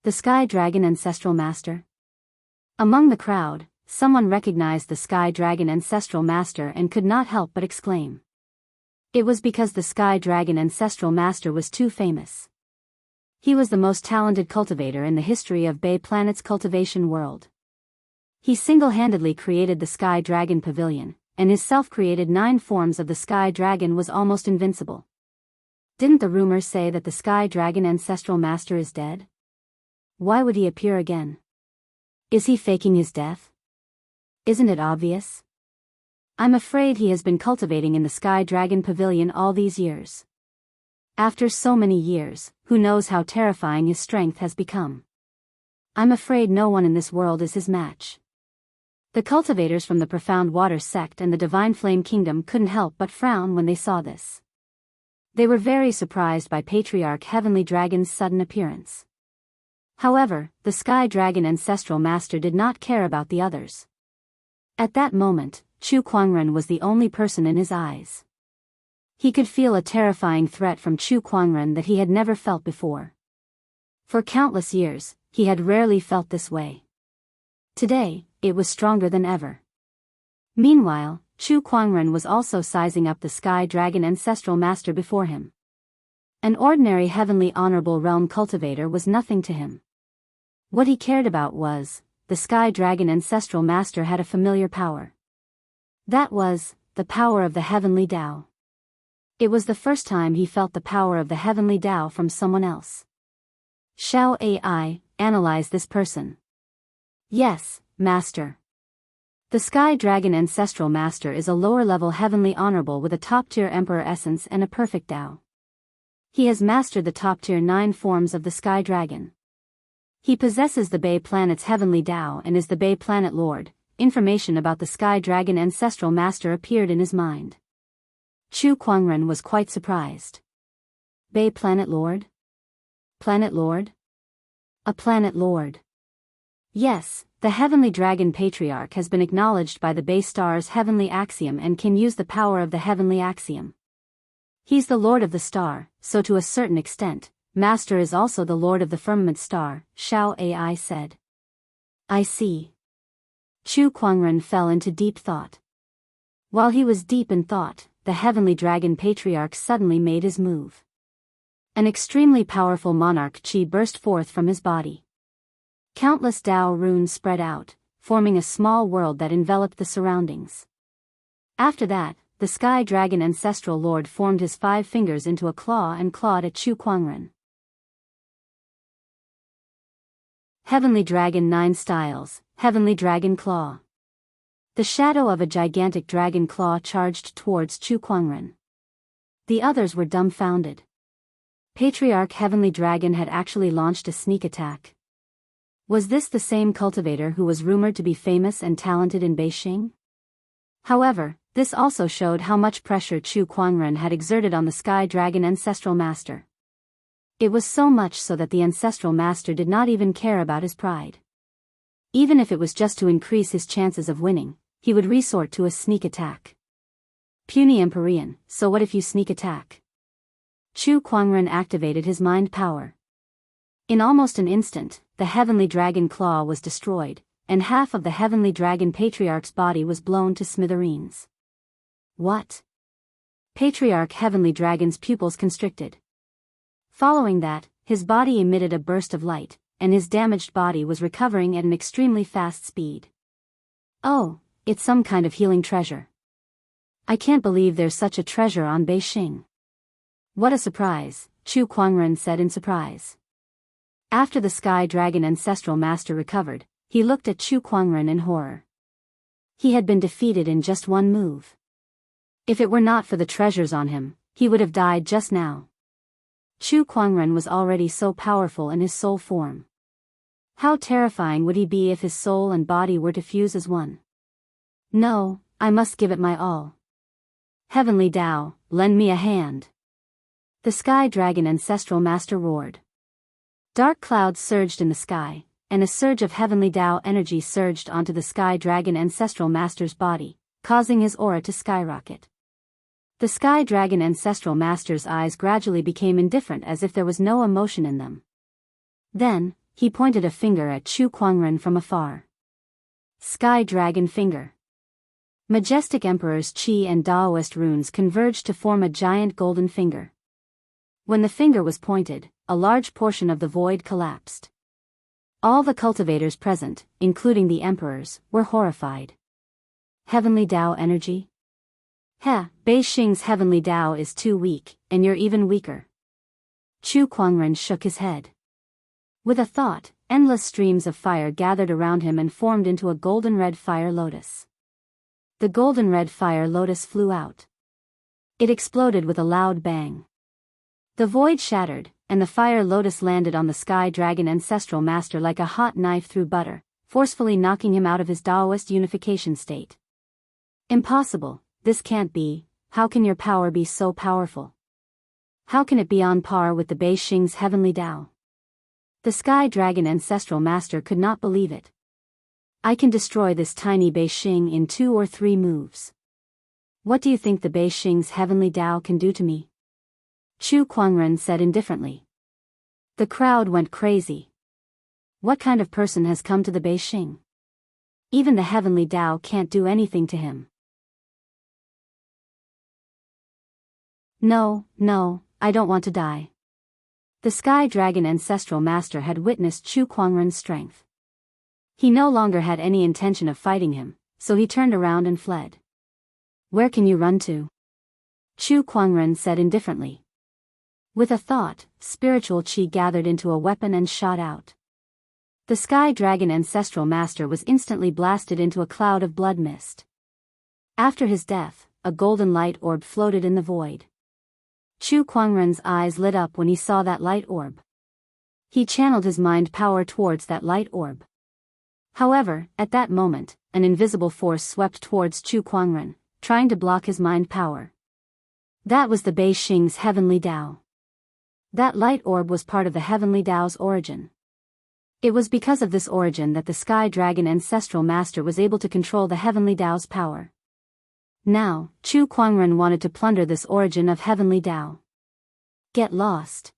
A: The Sky Dragon Ancestral Master. Among the crowd, someone recognized the Sky Dragon Ancestral Master and could not help but exclaim. It was because the Sky Dragon Ancestral Master was too famous. He was the most talented cultivator in the history of Bay Planet's cultivation world. He single-handedly created the Sky Dragon Pavilion, and his self-created 9 forms of the Sky Dragon was almost invincible. Didn't the rumors say that the Sky Dragon Ancestral Master is dead? Why would he appear again? Is he faking his death? Isn't it obvious? I'm afraid he has been cultivating in the Sky Dragon Pavilion all these years. After so many years, who knows how terrifying his strength has become. I'm afraid no one in this world is his match. The cultivators from the Profound Water Sect and the Divine Flame Kingdom couldn't help but frown when they saw this. They were very surprised by Patriarch Heavenly Dragon's sudden appearance. However, the Sky Dragon Ancestral Master did not care about the others. At that moment, Chu Kuangren was the only person in his eyes. He could feel a terrifying threat from Chu Kuangren that he had never felt before. For countless years, he had rarely felt this way. Today, it was stronger than ever. Meanwhile, Chu Kuangren was also sizing up the Sky Dragon Ancestral Master before him. An ordinary heavenly honorable realm cultivator was nothing to him. What he cared about was, the Sky Dragon Ancestral Master had a familiar power. That was, the power of the Heavenly Tao. It was the first time he felt the power of the Heavenly Tao from someone else. Shall AI analyze this person? Yes, Master. The Sky Dragon Ancestral Master is a lower-level heavenly honorable with a top-tier Emperor essence and a perfect Tao. He has mastered the top-tier 9 forms of the Sky Dragon. He possesses the Bay Planet's heavenly Tao and is the Bay Planet Lord. Information about the Sky Dragon Ancestral Master appeared in his mind. Chu Kuangren was quite surprised. Bay Planet Lord? Planet Lord? A Planet Lord. Yes, the Heavenly Dragon Patriarch has been acknowledged by the Bay Star's Heavenly Axiom and can use the power of the Heavenly Axiom. He's the Lord of the Star, so to a certain extent, Master is also the Lord of the Firmament Star, Shao AI said. I see. Chu Kuangren fell into deep thought. While he was deep in thought, the Heavenly Dragon Patriarch suddenly made his move. An extremely powerful monarch chi burst forth from his body. Countless Tao runes spread out, forming a small world that enveloped the surroundings. After that, the Sky Dragon Ancestral Lord formed his 5 fingers into a claw and clawed at Chu Kuangren. Heavenly Dragon 9 Styles, Heavenly Dragon Claw. The shadow of a gigantic dragon claw charged towards Chu Kuangren. The others were dumbfounded. Patriarch Heavenly Dragon had actually launched a sneak attack. Was this the same cultivator who was rumored to be famous and talented in Beijing? However, this also showed how much pressure Chu Kuangren had exerted on the Sky Dragon Ancestral Master. It was so much so that the Ancestral Master did not even care about his pride. Even if it was just to increase his chances of winning, he would resort to a sneak attack. Puny Empyrean, so what if you sneak attack? Chu Kuangren activated his mind power. In almost an instant, the Heavenly Dragon Claw was destroyed, and half of the Heavenly Dragon Patriarch's body was blown to smithereens. What? Patriarch Heavenly Dragon's pupils constricted. Following that, his body emitted a burst of light, and his damaged body was recovering at an extremely fast speed. Oh, it's some kind of healing treasure. I can't believe there's such a treasure on Beijing. What a surprise, Chu Kuangren said in surprise. After the Sky Dragon Ancestral Master recovered, he looked at Chu Kuangren in horror. He had been defeated in just one move. If it were not for the treasures on him, he would have died just now. Chu Kuangren was already so powerful in his soul form. How terrifying would he be if his soul and body were to fuse as one? No, I must give it my all. Heavenly Tao, lend me a hand. The Sky Dragon Ancestral Master roared. Dark clouds surged in the sky, and a surge of Heavenly Tao energy surged onto the Sky Dragon Ancestral Master's body, causing his aura to skyrocket. The Sky Dragon Ancestral Master's eyes gradually became indifferent as if there was no emotion in them. Then, he pointed a finger at Chu Kuangren from afar. Sky Dragon Finger. Majestic Emperor's Qi and Daoist runes converged to form a giant golden finger. When the finger was pointed, a large portion of the void collapsed. All the cultivators present, including the emperors, were horrified. Heavenly Dao energy? Heh, Bei Xing's heavenly Dao is too weak, and you're even weaker. Chu Kuangren shook his head. With a thought, endless streams of fire gathered around him and formed into a golden-red fire lotus. The golden-red fire lotus flew out. It exploded with a loud bang. The void shattered, and the fire lotus landed on the sky dragon ancestral master like a hot knife through butter, forcefully knocking him out of his Daoist unification state. Impossible, this can't be. How can your power be so powerful? How can it be on par with the Bei Xing's heavenly Dao? The sky dragon ancestral master could not believe it. I can destroy this tiny Bei Xing in 2 or 3 moves. What do you think the Bei Xing's heavenly Dao can do to me? Chu Kuangren said indifferently. The crowd went crazy. What kind of person has come to the Bei Xing? Even the heavenly Dao can't do anything to him. No, I don't want to die. The sky dragon ancestral master had witnessed Chu Kuangren's strength. He no longer had any intention of fighting him, so he turned around and fled. Where can you run to? Chu Kuangren said indifferently. With a thought, spiritual qi gathered into a weapon and shot out. The sky dragon ancestral master was instantly blasted into a cloud of blood mist. After his death, a golden light orb floated in the void. Chu Kuangren's eyes lit up when he saw that light orb. He channeled his mind power towards that light orb. However, at that moment, an invisible force swept towards Chu Kuangren, trying to block his mind power. That was the Bei Xing's heavenly Dao. That light orb was part of the heavenly Dao's origin. It was because of this origin that the sky dragon ancestral master was able to control the heavenly Dao's power. Now, Chu Kuangren wanted to plunder this origin of heavenly Dao. Get lost.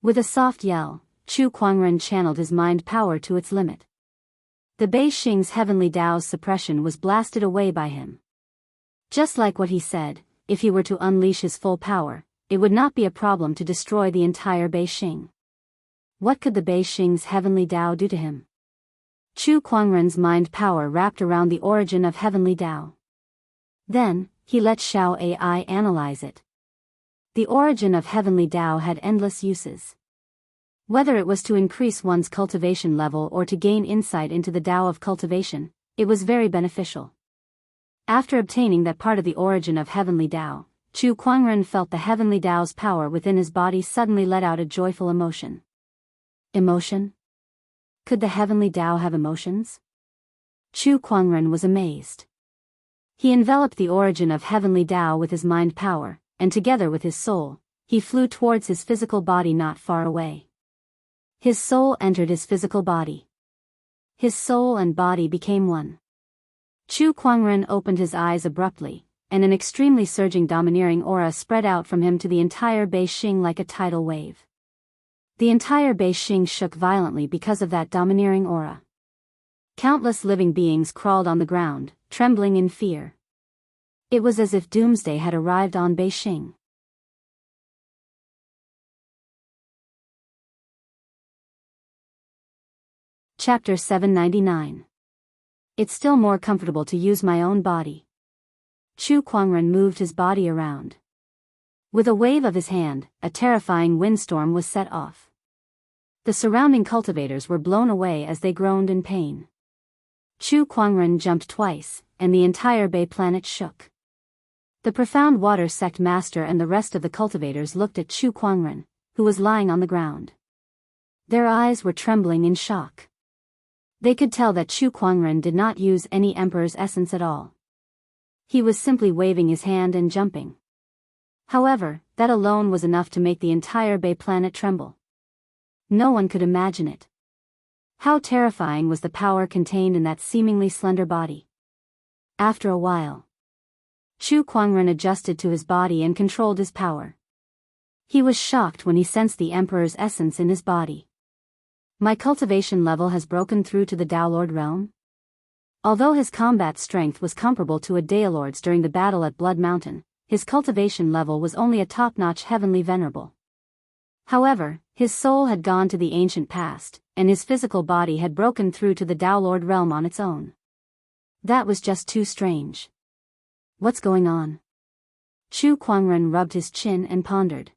A: With a soft yell, Chu Kuangren channeled his mind power to its limit. The Bei Xing's heavenly Dao's suppression was blasted away by him. Just like what he said, if he were to unleash his full power, it would not be a problem to destroy the entire Bei Xing. What could the Bei Xing's heavenly Dao do to him? Chu Kuangren's mind power wrapped around the origin of heavenly Dao. Then, he let Xiao AI analyze it. The origin of heavenly Dao had endless uses. Whether it was to increase one's cultivation level or to gain insight into the Dao of cultivation, it was very beneficial. After obtaining that part of the origin of heavenly Dao, Chu Kuangren felt the heavenly Dao's power within his body suddenly let out a joyful emotion. Emotion? Could the heavenly Dao have emotions? Chu Kuangren was amazed. He enveloped the origin of heavenly Dao with his mind power, and together with his soul, he flew towards his physical body not far away. His soul entered his physical body. His soul and body became one. Chu Kuangren opened his eyes abruptly, and an extremely surging domineering aura spread out from him to the entire Bei Xing like a tidal wave. The entire Bei Xing shook violently because of that domineering aura. Countless living beings crawled on the ground, trembling in fear. It was as if doomsday had arrived on Bei Xing. Chapter 799. It's still more comfortable to use my own body. Chu Kuangren moved his body around. With a wave of his hand, a terrifying windstorm was set off. The surrounding cultivators were blown away as they groaned in pain. Chu Kuangren jumped twice, and the entire Bei planet shook. The profound water sect master and the rest of the cultivators looked at Chu Kuangren, who was lying on the ground. Their eyes were trembling in shock. They could tell that Chu Kuangren did not use any emperor's essence at all. He was simply waving his hand and jumping. However, that alone was enough to make the entire Bei planet tremble. No one could imagine it. How terrifying was the power contained in that seemingly slender body. After a while, Chu Kuangren adjusted to his body and controlled his power. He was shocked when he sensed the emperor's essence in his body. My cultivation level has broken through to the Dao Lord realm? Although his combat strength was comparable to a Daolord's during the battle at Blood Mountain, his cultivation level was only a top-notch heavenly venerable. However, his soul had gone to the ancient past, and his physical body had broken through to the Daolord realm on its own. That was just too strange. What's going on? Chu Kuangren rubbed his chin and pondered.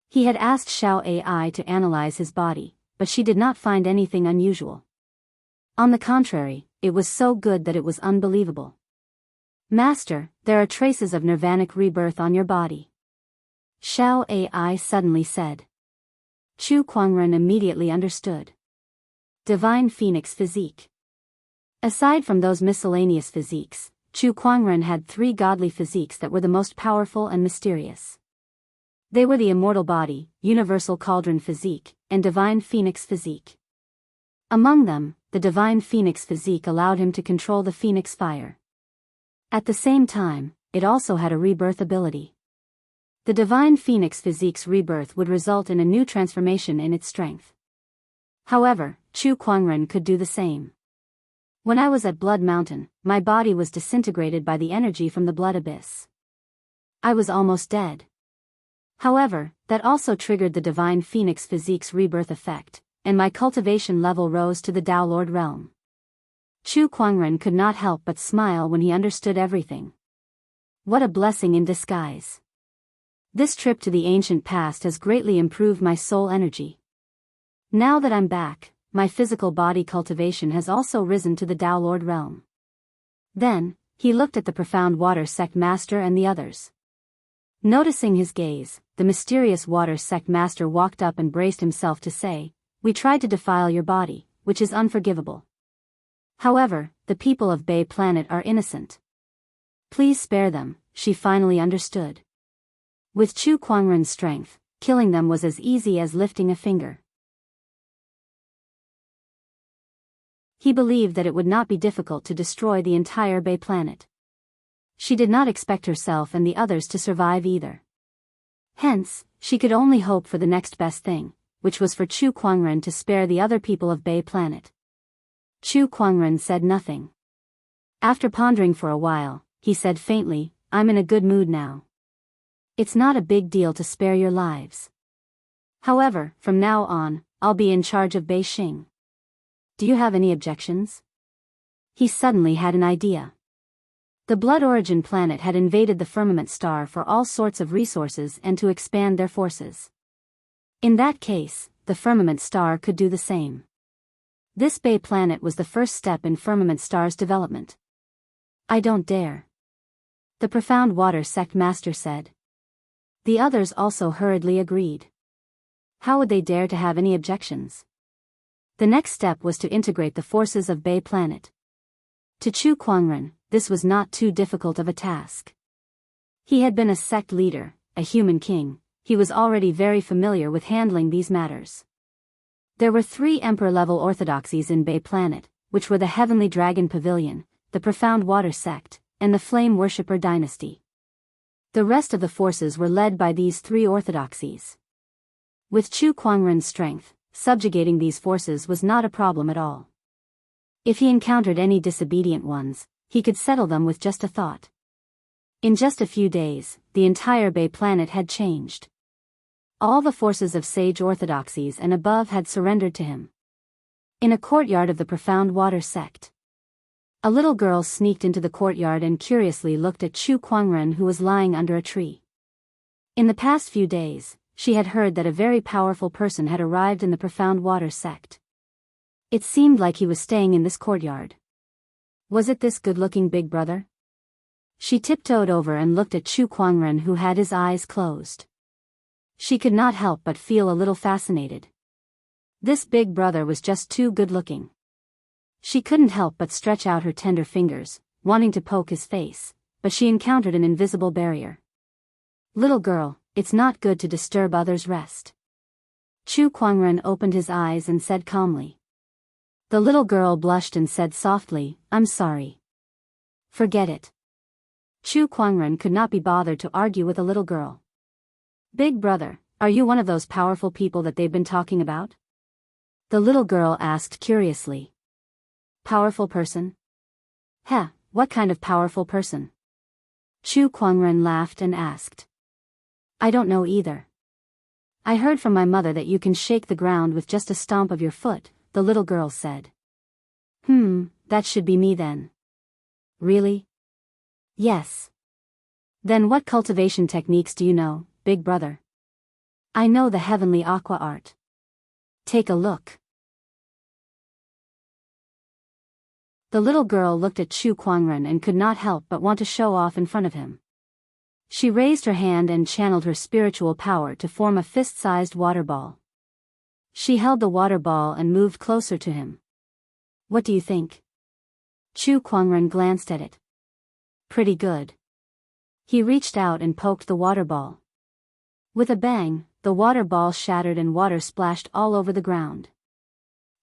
A: He had asked Xiao Ai to analyze his body, but she did not find anything unusual. On the contrary, it was so good that it was unbelievable. Master, there are traces of nirvanic rebirth on your body. Xiao Ai suddenly said. Chu Kuangren immediately understood. Divine Phoenix Physique. Aside from those miscellaneous physiques, Chu Kuangren had 3 godly physiques that were the most powerful and mysterious. They were the Immortal Body, Universal Cauldron Physique, and Divine Phoenix Physique. Among them, the Divine Phoenix Physique allowed him to control the Phoenix Fire. At the same time, it also had a rebirth ability. The Divine Phoenix Physique's rebirth would result in a new transformation in its strength. However, Chu Kuangren could do the same. When I was at Blood Mountain, my body was disintegrated by the energy from the Blood Abyss. I was almost dead. However, that also triggered the Divine Phoenix Physique's rebirth effect, and my cultivation level rose to the Daolord realm. Chu Kuangren could not help but smile when he understood everything. What a blessing in disguise. This trip to the ancient past has greatly improved my soul energy. Now that I'm back, my physical body cultivation has also risen to the Daolord realm. Then, he looked at the Profound Water Sect Master and the others. Noticing his gaze, the mysterious Water Sect Master walked up and braced himself to say, "We tried to defile your body, which is unforgivable. However, the people of Bay Planet are innocent. Please spare them," she finally understood. With Chu Kuangren's strength, killing them was as easy as lifting a finger. He believed that it would not be difficult to destroy the entire Bay Planet. She did not expect herself and the others to survive either. Hence, she could only hope for the next best thing, which was for Chu Kuangren to spare the other people of Bay Planet. Chu Kuangren said nothing. After pondering for a while, he said faintly, "I'm in a good mood now. It's not a big deal to spare your lives. However, from now on, I'll be in charge of Beijing. Do you have any objections?" He suddenly had an idea. The Blood Origin planet had invaded the Firmament Star for all sorts of resources and to expand their forces. In that case, the Firmament Star could do the same. This Bay Planet was the first step in Firmament Star's development. "I don't dare," the Profound Water Sect Master said. The others also hurriedly agreed. How would they dare to have any objections? The next step was to integrate the forces of Bay Planet. To Chu Kuangren, this was not too difficult of a task. He had been a sect leader, a human king. He was already very familiar with handling these matters. There were 3 Emperor-level orthodoxies in Bay Planet, which were the Heavenly Dragon Pavilion, the Profound Water Sect, and the Flame Worshipper Dynasty. The rest of the forces were led by these 3 orthodoxies. With Chu Kuangren's strength, subjugating these forces was not a problem at all. If he encountered any disobedient ones, he could settle them with just a thought. In just a few days, the entire Bay Planet had changed. All the forces of sage orthodoxies and above had surrendered to him. In a courtyard of the Profound Water Sect, a little girl sneaked into the courtyard and curiously looked at Chu Kuangren, who was lying under a tree. In the past few days, she had heard that a very powerful person had arrived in the Profound Water Sect. It seemed like he was staying in this courtyard. Was it this good-looking big brother? She tiptoed over and looked at Chu Kuangren, who had his eyes closed. She could not help but feel a little fascinated. This big brother was just too good-looking. She couldn't help but stretch out her tender fingers, wanting to poke his face, but she encountered an invisible barrier. "Little girl, it's not good to disturb others' rest." Chu Kuangren opened his eyes and said calmly. The little girl blushed and said softly, "I'm sorry." "Forget it." Chu Kuangren could not be bothered to argue with a little girl. "Big brother, are you one of those powerful people that they've been talking about?" the little girl asked curiously. "Powerful person?" Heh, what kind of powerful person? Chu Kuangren laughed and asked. I don't know either. I heard from my mother that you can shake the ground with just a stomp of your foot, the little girl said. That should be me then. Really? Yes. Then what cultivation techniques do you know, big brother? I know the heavenly aqua art. Take a look. The little girl looked at Chu Kuangren and could not help but want to show off in front of him. She raised her hand and channeled her spiritual power to form a fist-sized water ball. She held the water ball and moved closer to him. What do you think? Chu Kuangren glanced at it. Pretty good. He reached out and poked the water ball. With a bang, the water ball shattered and water splashed all over the ground.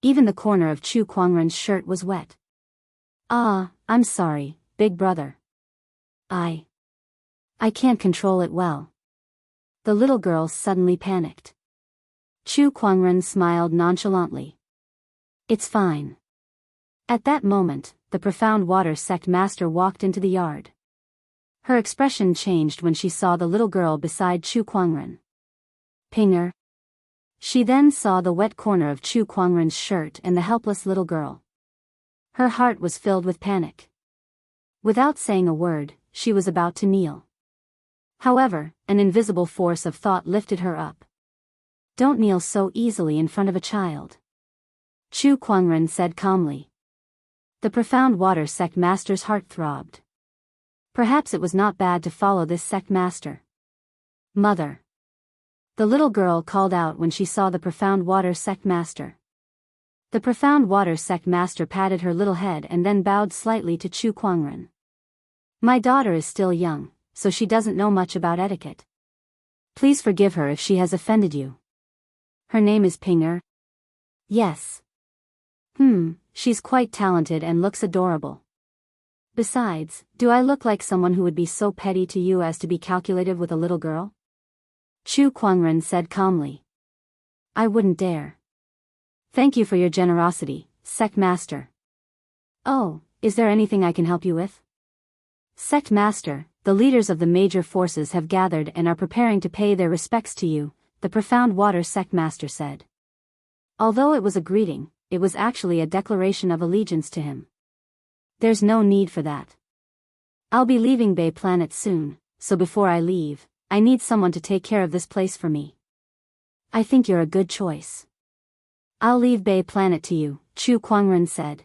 A: Even the corner of Chu Kuangren's shirt was wet. I'm sorry, big brother. I can't control it well. The little girl suddenly panicked. Chu Kuangren smiled nonchalantly. It's fine. At that moment, the profound water sect master walked into the yard. Her expression changed when she saw the little girl beside Chu Kuangren. Pinger. She then saw the wet corner of Chu Kuangren's shirt and the helpless little girl. Her heart was filled with panic. Without saying a word, she was about to kneel. However, an invisible force of thought lifted her up. Don't kneel so easily in front of a child. Chu Kuangren said calmly. The profound water sect master's heart throbbed. Perhaps it was not bad to follow this sect master. Mother. The little girl called out when she saw the profound water sect master. The profound water sect master patted her little head and then bowed slightly to Chu Kuangren. My daughter is still young, so she doesn't know much about etiquette. Please forgive her if she has offended you. Her name is Pinger? Yes. She's quite talented and looks adorable. Besides, do I look like someone who would be so petty to you as to be calculative with a little girl? Chu Kuangren said calmly. I wouldn't dare. Thank you for your generosity, sect master. Oh, is there anything I can help you with? Sect master, the leaders of the major forces have gathered and are preparing to pay their respects to you, the profound water sect master said. Although it was a greeting, it was actually a declaration of allegiance to him. There's no need for that. I'll be leaving Bay Planet soon, so before I leave, I need someone to take care of this place for me. I think you're a good choice. I'll leave Bay Planet to you, Chu Kuangren said.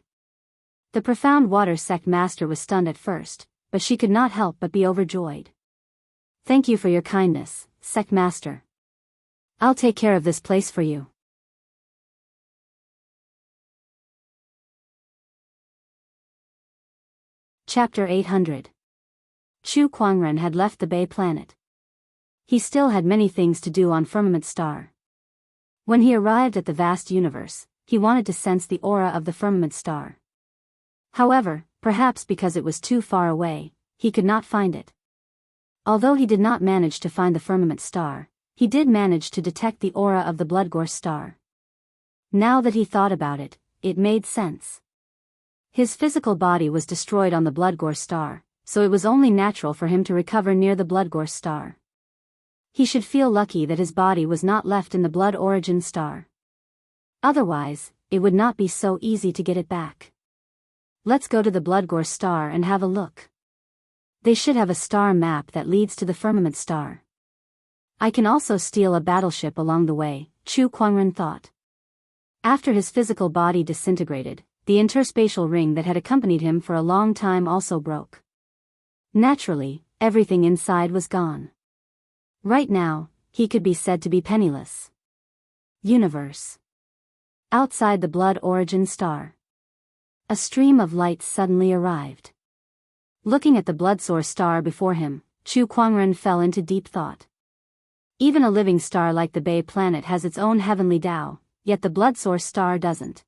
A: The profound water sect master was stunned at first, but she could not help but be overjoyed. Thank you for your kindness, sect master. I'll take care of this place for you. Chapter 800. Chu Kuangren had left the Bay Planet. He still had many things to do on Firmament Star. When he arrived at the vast universe, he wanted to sense the aura of the Firmament Star. However, perhaps because it was too far away, he could not find it. Although he did not manage to find the Firmament Star, he did manage to detect the aura of the Bloodgore Star. Now that he thought about it, it made sense. His physical body was destroyed on the Bloodgore Star, so it was only natural for him to recover near the Bloodgore Star. He should feel lucky that his body was not left in the Blood Origin Star. Otherwise, it would not be so easy to get it back. Let's go to the Bloodgore Star and have a look. They should have a star map that leads to the Firmament Star. I can also steal a battleship along the way, Chu Kuangren thought. After his physical body disintegrated, the interspatial ring that had accompanied him for a long time also broke. Naturally, everything inside was gone. Right now, he could be said to be penniless. Universe. Outside the Blood Origin Star. A stream of light suddenly arrived. Looking at the Bloodsource Star before him, Chu Kuangren fell into deep thought. Even a living star like the Bay Planet has its own heavenly Tao, yet the Bloodsource Star doesn't.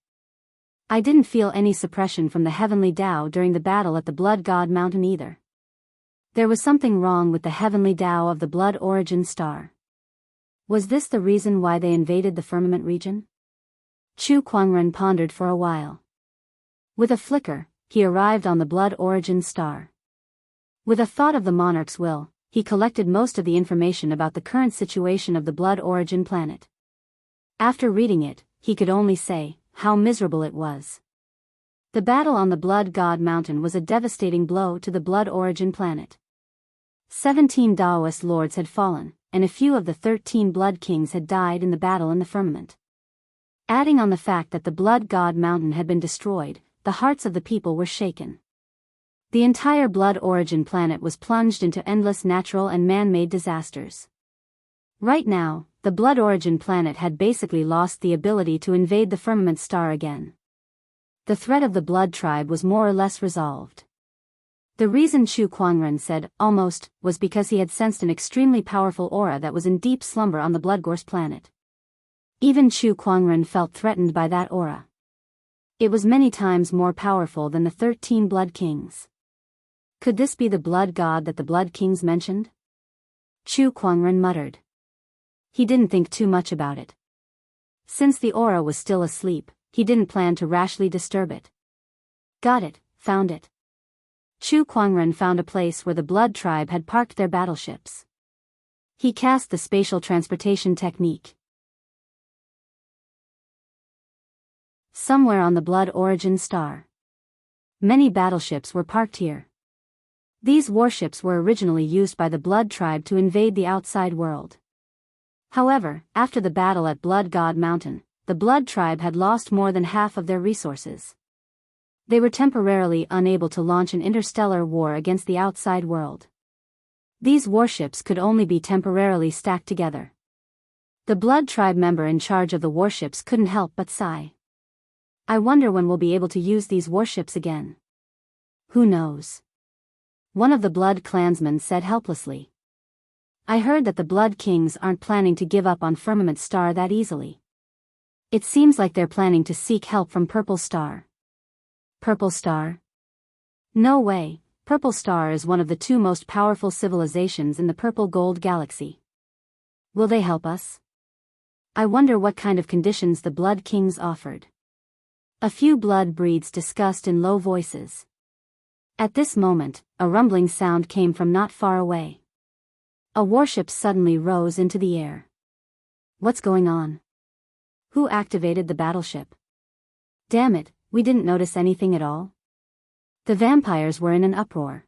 A: I didn't feel any suppression from the heavenly Tao during the battle at the Blood God Mountain either. There was something wrong with the heavenly Tao of the Blood Origin Star. Was this the reason why they invaded the firmament region? Chu Kuangren pondered for a while. With a flicker, he arrived on the Blood Origin star. With a thought of the monarch's will, he collected most of the information about the current situation of the Blood Origin planet. After reading it, he could only say how miserable it was. The battle on the Blood God Mountain was a devastating blow to the Blood Origin planet. 17 Daoist lords had fallen, and a few of the 13 Blood Kings had died in the battle in the firmament. Adding on the fact that the Blood God Mountain had been destroyed, the hearts of the people were shaken. The entire Blood Origin planet was plunged into endless natural and man-made disasters. Right now, the Blood Origin planet had basically lost the ability to invade the firmament star again. The threat of the Blood Tribe was more or less resolved. The reason Chu Kuangren said, almost, was because he had sensed an extremely powerful aura that was in deep slumber on the Bloodgorse planet. Even Chu Kuangren felt threatened by that aura. It was many times more powerful than the 13 Blood Kings. Could this be the blood god that the Blood Kings mentioned? Chu Kuangren muttered. He didn't think too much about it. Since the aura was still asleep, he didn't plan to rashly disturb it. Got it, found it. Chu Kuangren found a place where the Blood Tribe had parked their battleships. He cast the spatial transportation technique. Somewhere on the Blood Origin star, many battleships were parked here. These warships were originally used by the Blood Tribe to invade the outside world. However, after the battle at Blood God Mountain, the Blood Tribe had lost more than half of their resources. They were temporarily unable to launch an interstellar war against the outside world. These warships could only be temporarily stacked together. The Blood Tribe member in charge of the warships couldn't help but sigh. I wonder when we'll be able to use these warships again. Who knows? One of the Blood clansmen said helplessly. I heard that the Blood Kings aren't planning to give up on Firmament Star that easily. It seems like they're planning to seek help from Purple Star. Purple Star? No way, Purple Star is one of the two most powerful civilizations in the Purple Gold Galaxy. Will they help us? I wonder what kind of conditions the Blood Kings offered. A few blood breeds discussed in low voices. At this moment, a rumbling sound came from not far away. A warship suddenly rose into the air. What's going on? Who activated the battleship? Damn it, we didn't notice anything at all. The vampires were in an uproar.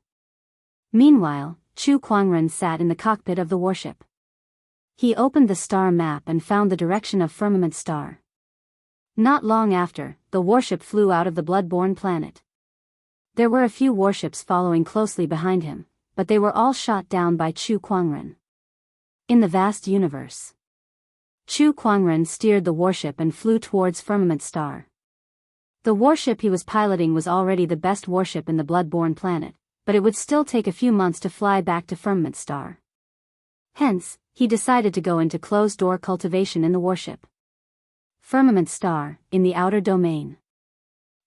A: Meanwhile, Chu Kuangren sat in the cockpit of the warship. He opened the star map and found the direction of Firmament Star. Not long after, the warship flew out of the bloodborne planet. There were a few warships following closely behind him, but they were all shot down by Chu Kuangren. In the vast universe, Chu Kuangren steered the warship and flew towards Firmament Star. The warship he was piloting was already the best warship in the bloodborne planet, but it would still take a few months to fly back to Firmament Star. Hence, he decided to go into closed-door cultivation in the warship. Firmament Star, in the outer domain.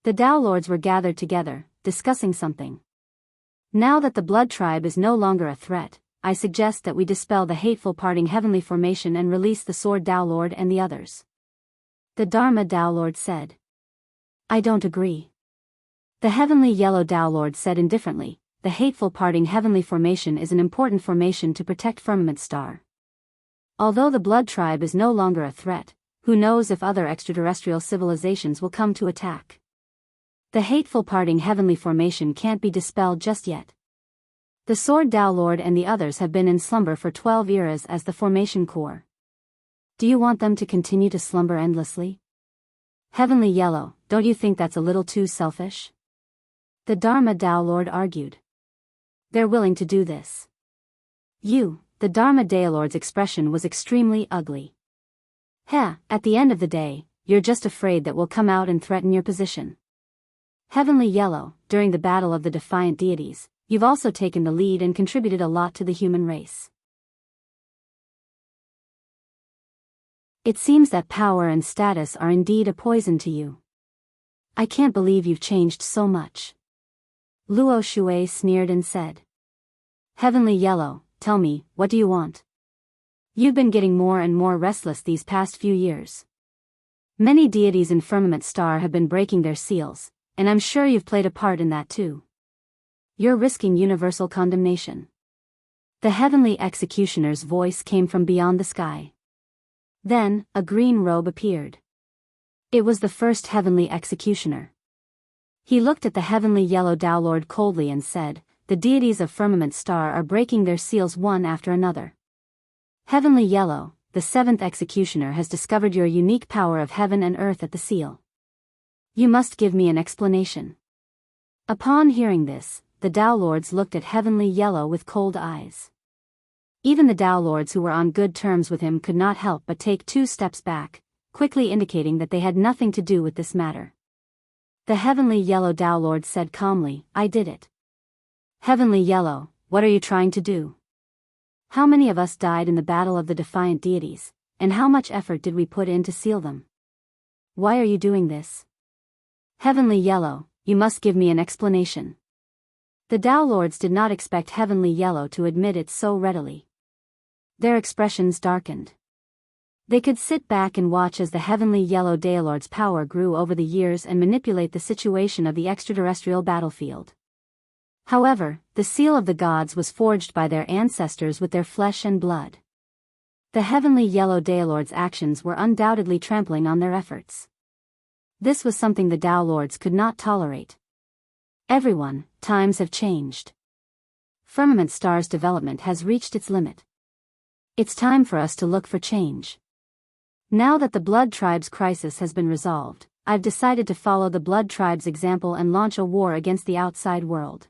A: The Dao Lords were gathered together, discussing something. Now that the Blood Tribe is no longer a threat, I suggest that we dispel the hateful parting heavenly formation and release the Sword Dao Lord and the others. The Dharma Dao Lord said. I don't agree. The Heavenly Yellow Dao Lord said indifferently, the hateful parting heavenly formation is an important formation to protect Firmament Star. Although the Blood Tribe is no longer a threat, who knows if other extraterrestrial civilizations will come to attack. The hateful parting heavenly formation can't be dispelled just yet. The Sword Dao Lord and the others have been in slumber for 12 eras as the formation core. Do you want them to continue to slumber endlessly? Heavenly Yellow, don't you think that's a little too selfish? The Dharma Dao Lord argued. They're willing to do this. The Dharma Dao Lord's expression was extremely ugly. At the end of the day, you're just afraid that we'll come out and threaten your position. Heavenly Yellow, during the battle of the defiant deities, you've also taken the lead and contributed a lot to the human race. It seems that power and status are indeed a poison to you. I can't believe you've changed so much. Luo Shui sneered and said. Heavenly Yellow, tell me, what do you want? You've been getting more and more restless these past few years. Many deities in Firmament Star have been breaking their seals, and I'm sure you've played a part in that too. You're risking universal condemnation. The heavenly executioner's voice came from beyond the sky. Then, a green robe appeared. It was the first heavenly executioner. He looked at the heavenly yellow Tao Lord coldly and said, "The deities of Firmament Star are breaking their seals one after another. Heavenly Yellow, the seventh executioner has discovered your unique power of heaven and earth at the seal. You must give me an explanation." Upon hearing this, the Tao Lords looked at Heavenly Yellow with cold eyes. Even the Tao Lords who were on good terms with him could not help but take 2 steps back, quickly indicating that they had nothing to do with this matter. The Heavenly Yellow Tao Lord said calmly, "I did it." "Heavenly Yellow, what are you trying to do? How many of us died in the battle of the defiant deities, and how much effort did we put in to seal them? Why are you doing this? Heavenly Yellow, you must give me an explanation." The Tao Lords did not expect Heavenly Yellow to admit it so readily. Their expressions darkened. They could sit back and watch as the Heavenly Yellow Tao Lord's power grew over the years and manipulate the situation of the extraterrestrial battlefield. However, the seal of the gods was forged by their ancestors with their flesh and blood. The Heavenly Yellow Tao Lord's actions were undoubtedly trampling on their efforts. This was something the Tao Lords could not tolerate. Everyone, times have changed. Firmament Star's development has reached its limit. It's time for us to look for change. Now that the Blood Tribe's crisis has been resolved, I've decided to follow the Blood Tribe's example and launch a war against the outside world.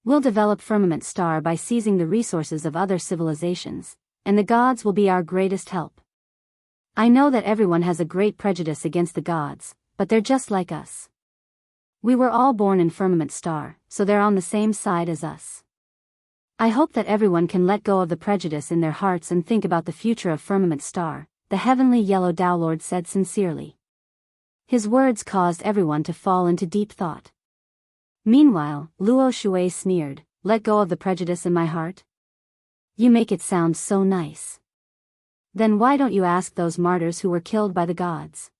A: We'll develop Firmament Star by seizing the resources of other civilizations, and the gods will be our greatest help. I know that everyone has a great prejudice against the gods, but they're just like us. We were all born in Firmament Star, so they're on the same side as us. I hope that everyone can let go of the prejudice in their hearts and think about the future of Firmament Star, the Heavenly Yellow Tao Lord said sincerely. His words caused everyone to fall into deep thought. Meanwhile, Luo Shui sneered, "Let go of the prejudice in my heart? You make it sound so nice. Then why don't you ask those martyrs who were killed by the gods?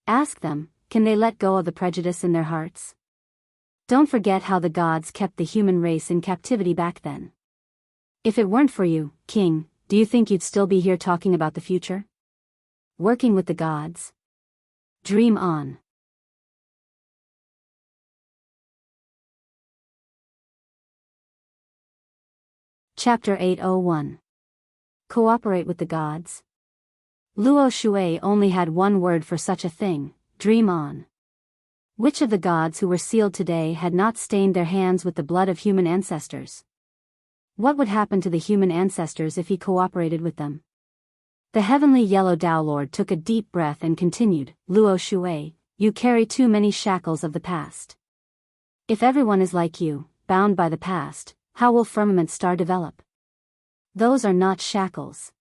A: Ask them, can they let go of the prejudice in their hearts? Don't forget how the gods kept the human race in captivity back then. If it weren't for you, King, do you think you'd still be here talking about the future? Working with the gods? Dream on." Chapter 801. Cooperate with the gods. Luo Shui only had one word for such a thing: dream on. Which of the gods who were sealed today had not stained their hands with the blood of human ancestors? What would happen to the human ancestors if he cooperated with them? The Heavenly Yellow Tao Lord took a deep breath and continued, "Luo Shui, you carry too many shackles of the past. If everyone is like you, bound by the past, how will Firmament Star develop? Those are not shackles.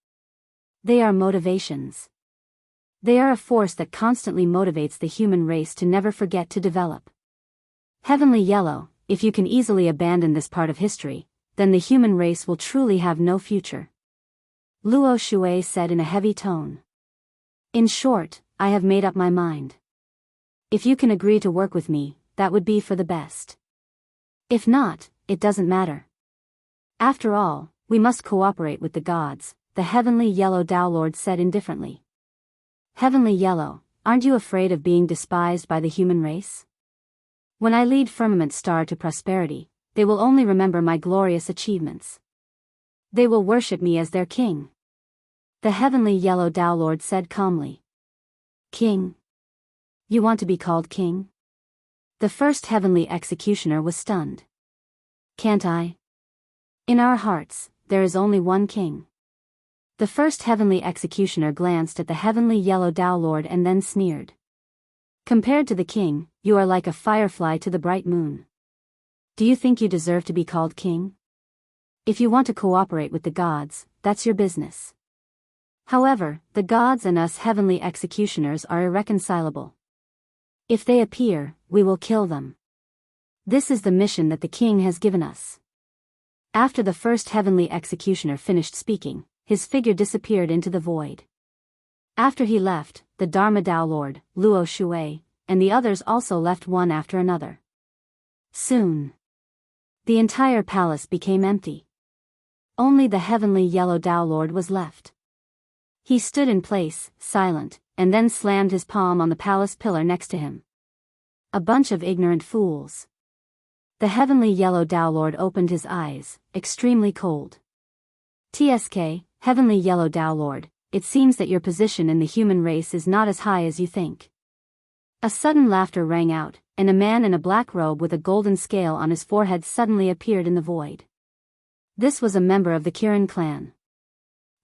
A: They are motivations. They are a force that constantly motivates the human race to never forget to develop. Heavenly Yellow, if you can easily abandon this part of history, then the human race will truly have no future," Luo Shui said in a heavy tone. "In short, I have made up my mind. If you can agree to work with me, that would be for the best. If not, it doesn't matter. After all, we must cooperate with the gods," the Heavenly Yellow Tao Lord said indifferently. "Heavenly Yellow, aren't you afraid of being despised by the human race? When I lead Firmament Star to prosperity, they will only remember my glorious achievements. They will worship me as their king," the Heavenly Yellow Tao Lord said calmly. "King? You want to be called king?" The first heavenly executioner was stunned. "Can't I? In our hearts, there is only one king." The first heavenly executioner glanced at the Heavenly Yellow Tao Lord and then sneered. "Compared to the king, you are like a firefly to the bright moon. Do you think you deserve to be called king? If you want to cooperate with the gods, that's your business. However, the gods and us heavenly executioners are irreconcilable. If they appear, we will kill them. This is the mission that the king has given us." After the first heavenly executioner finished speaking, his figure disappeared into the void. After he left, the Dharma Tao Lord, Luo Shui, and the others also left one after another. Soon, the entire palace became empty. Only the heavenly yellow Tao Lord was left. He stood in place, silent, and then slammed his palm on the palace pillar next to him. A bunch of ignorant fools. The heavenly yellow Tao Lord opened his eyes, extremely cold. TSK, heavenly yellow Tao Lord, it seems that your position in the human race is not as high as you think. A sudden laughter rang out, and a man in a black robe with a golden scale on his forehead suddenly appeared in the void. This was a member of the Kirin clan.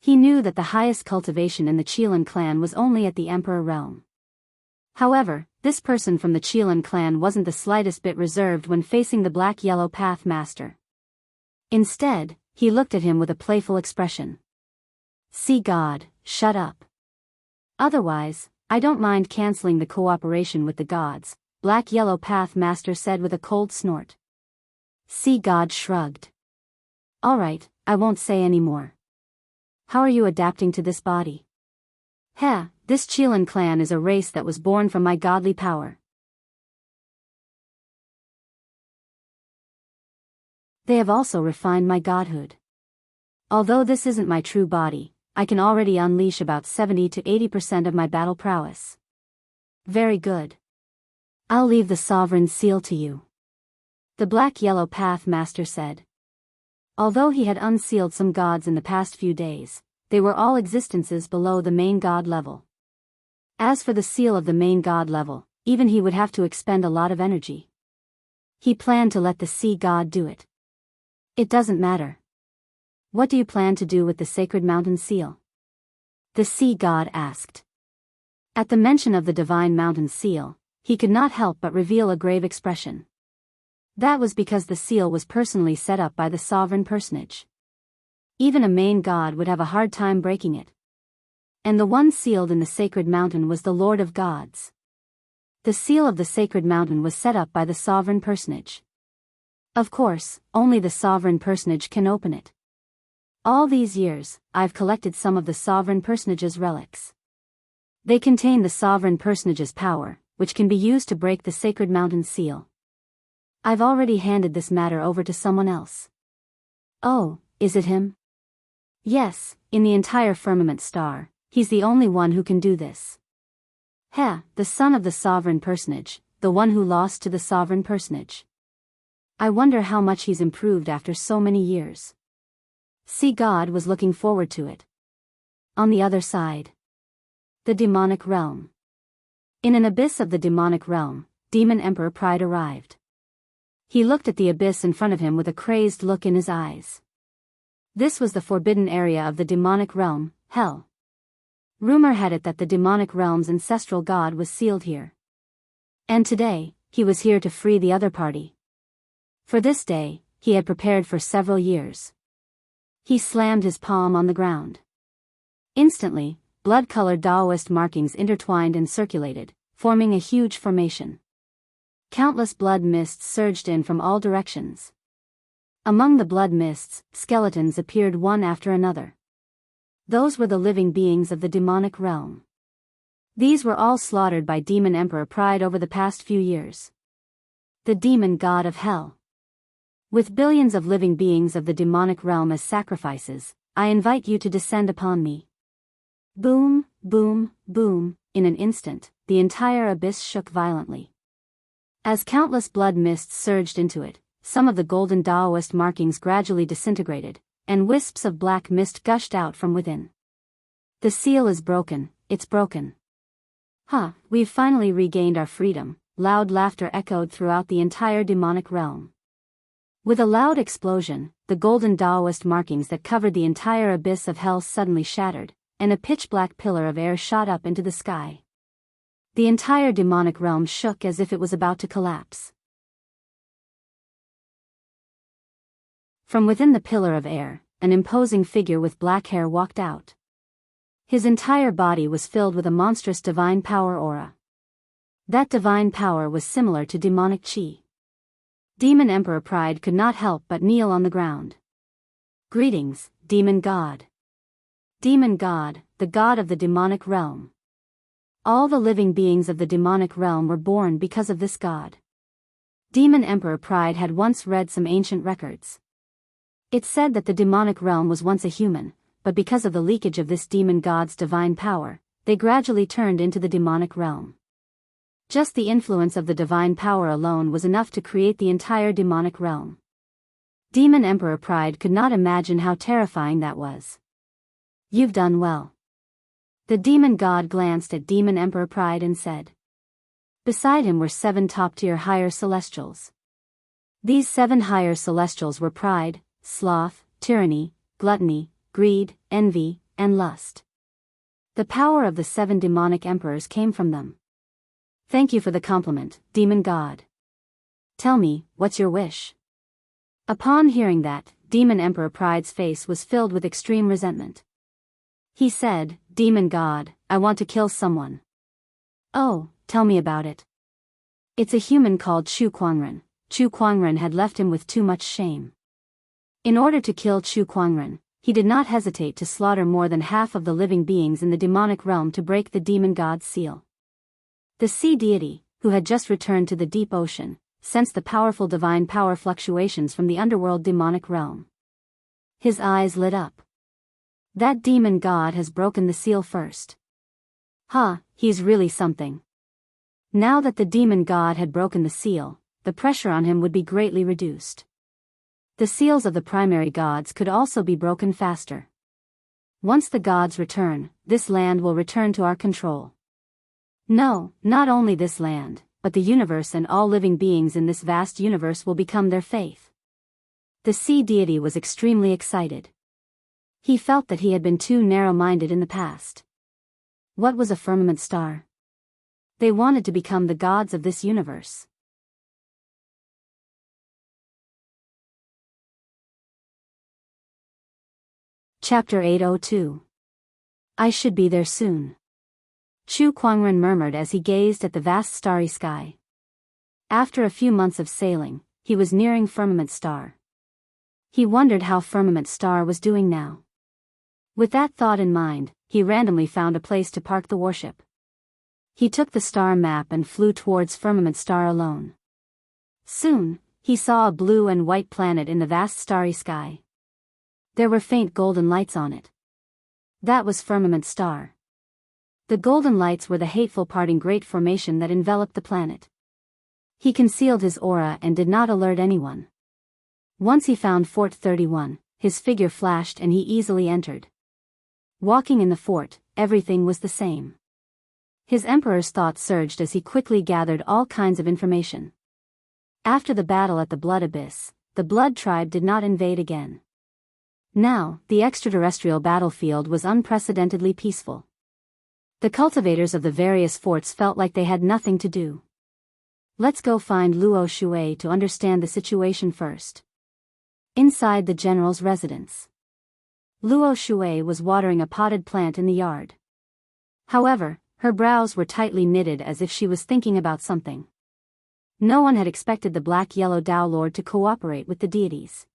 A: He knew that the highest cultivation in the Qilin clan was only at the Emperor realm. However, this person from the Qilin clan wasn't the slightest bit reserved when facing the black-yellow path master. Instead, he looked at him with a playful expression. "See God, shut up. Otherwise, I don't mind canceling the cooperation with the gods," black-yellow path master said with a cold snort. See God shrugged. "Alright, I won't say any more. How are you adapting to this body?" "Heh, this Qilin clan is a race that was born from my godly power. They have also refined my godhood. Although this isn't my true body, I can already unleash about 70 to 80% of my battle prowess." "Very good. I'll leave the sovereign seal to you," the black-yellow path master said. Although he had unsealed some gods in the past few days, they were all existences below the main god level. As for the seal of the main god level, even he would have to expend a lot of energy. He planned to let the sea god do it. "It doesn't matter. What do you plan to do with the sacred mountain seal?" the sea god asked. At the mention of the divine mountain seal, he could not help but reveal a grave expression. That was because the seal was personally set up by the sovereign personage. Even a main god would have a hard time breaking it. And the one sealed in the sacred mountain was the Lord of Gods. The seal of the sacred mountain was set up by the sovereign personage. Of course, only the sovereign personage can open it. All these years, I've collected some of the sovereign personage's relics. They contain the sovereign personage's power, which can be used to break the sacred mountain seal. I've already handed this matter over to someone else." "Oh, is it him?" "Yes, in the entire firmament star, he's the only one who can do this." "Heh, the son of the sovereign personage, the one who lost to the sovereign personage. I wonder how much he's improved after so many years." See God was looking forward to it. On the other side, the demonic realm. In an abyss of the demonic realm, Demon Emperor Pride arrived. He looked at the abyss in front of him with a crazed look in his eyes. This was the forbidden area of the demonic realm, Hell. Rumor had it that the demonic realm's ancestral god was sealed here. And today, he was here to free the other party. For this day, he had prepared for several years. He slammed his palm on the ground. Instantly, blood-colored Daoist markings intertwined and circulated, forming a huge formation. Countless blood mists surged in from all directions. Among the blood mists, skeletons appeared one after another. Those were the living beings of the demonic realm. These were all slaughtered by Demon Emperor Pride over the past few years. The demon god of hell. With billions of living beings of the demonic realm as sacrifices, I invite you to descend upon me. Boom, boom, boom, in an instant, the entire abyss shook violently. As countless blood mists surged into it, some of the golden Daoist markings gradually disintegrated, and wisps of black mist gushed out from within. The seal is broken, it's broken. "Huh, we've finally regained our freedom," loud laughter echoed throughout the entire demonic realm. With a loud explosion, the golden Daoist markings that covered the entire abyss of hell suddenly shattered, and a pitch-black pillar of air shot up into the sky. The entire demonic realm shook as if it was about to collapse. From within the pillar of air, an imposing figure with black hair walked out. His entire body was filled with a monstrous divine power aura. That divine power was similar to demonic chi. Demon Emperor Pride could not help but kneel on the ground. "Greetings, Demon God. Demon God, the god of the demonic realm. All the living beings of the demonic realm were born because of this god. Demon Emperor Pride had once read some ancient records. It said that the demonic realm was once a human, but because of the leakage of this demon god's divine power, they gradually turned into the demonic realm. Just the influence of the divine power alone was enough to create the entire demonic realm. Demon Emperor Pride could not imagine how terrifying that was. You've done well. The demon god glanced at Demon Emperor Pride and said. Beside him were 7 top-tier higher celestials. These 7 higher celestials were pride, sloth, tyranny, gluttony, greed, envy, and lust. The power of the 7 demonic emperors came from them. Thank you for the compliment, demon god. Tell me, what's your wish? Upon hearing that, Demon Emperor Pride's face was filled with extreme resentment. He said, Demon god, I want to kill someone. Oh, tell me about it. It's a human called Chu Kuangren. Chu Kuangren had left him with too much shame. In order to kill Chu Kuangren, he did not hesitate to slaughter more than half of the living beings in the demonic realm to break the demon god's seal. The sea deity, who had just returned to the deep ocean, sensed the powerful divine power fluctuations from the underworld demonic realm. His eyes lit up. That demon god has broken the seal first. He's really something. Now that the demon god had broken the seal, the pressure on him would be greatly reduced. The seals of the primary gods could also be broken faster. Once the gods return, this land will return to our control. No, not only this land, but the universe and all living beings in this vast universe will become their faith. The sea deity was extremely excited. He felt that he had been too narrow-minded in the past. What was a firmament star? They wanted to become the gods of this universe. Chapter 802. I should be there soon. Chu Kuangren murmured as he gazed at the vast starry sky. After a few months of sailing, he was nearing Firmament Star. He wondered how Firmament Star was doing now. With that thought in mind, he randomly found a place to park the warship. He took the star map and flew towards Firmament Star alone. Soon, he saw a blue and white planet in the vast starry sky. There were faint golden lights on it. That was Firmament Star. The golden lights were the hateful parting great formation that enveloped the planet. He concealed his aura and did not alert anyone. Once he found Fort 31, his figure flashed and he easily entered. Walking in the fort, everything was the same. His emperor's thoughts surged as he quickly gathered all kinds of information. After the battle at the Blood Abyss, the Blood Tribe did not invade again. Now, the extraterrestrial battlefield was unprecedentedly peaceful. The cultivators of the various forts felt like they had nothing to do. Let's go find Luo Shui to understand the situation first. Inside the general's residence, Luo Shui was watering a potted plant in the yard. However, her brows were tightly knitted as if she was thinking about something. No one had expected the Black-Yellow Dao Lord to cooperate with the deities.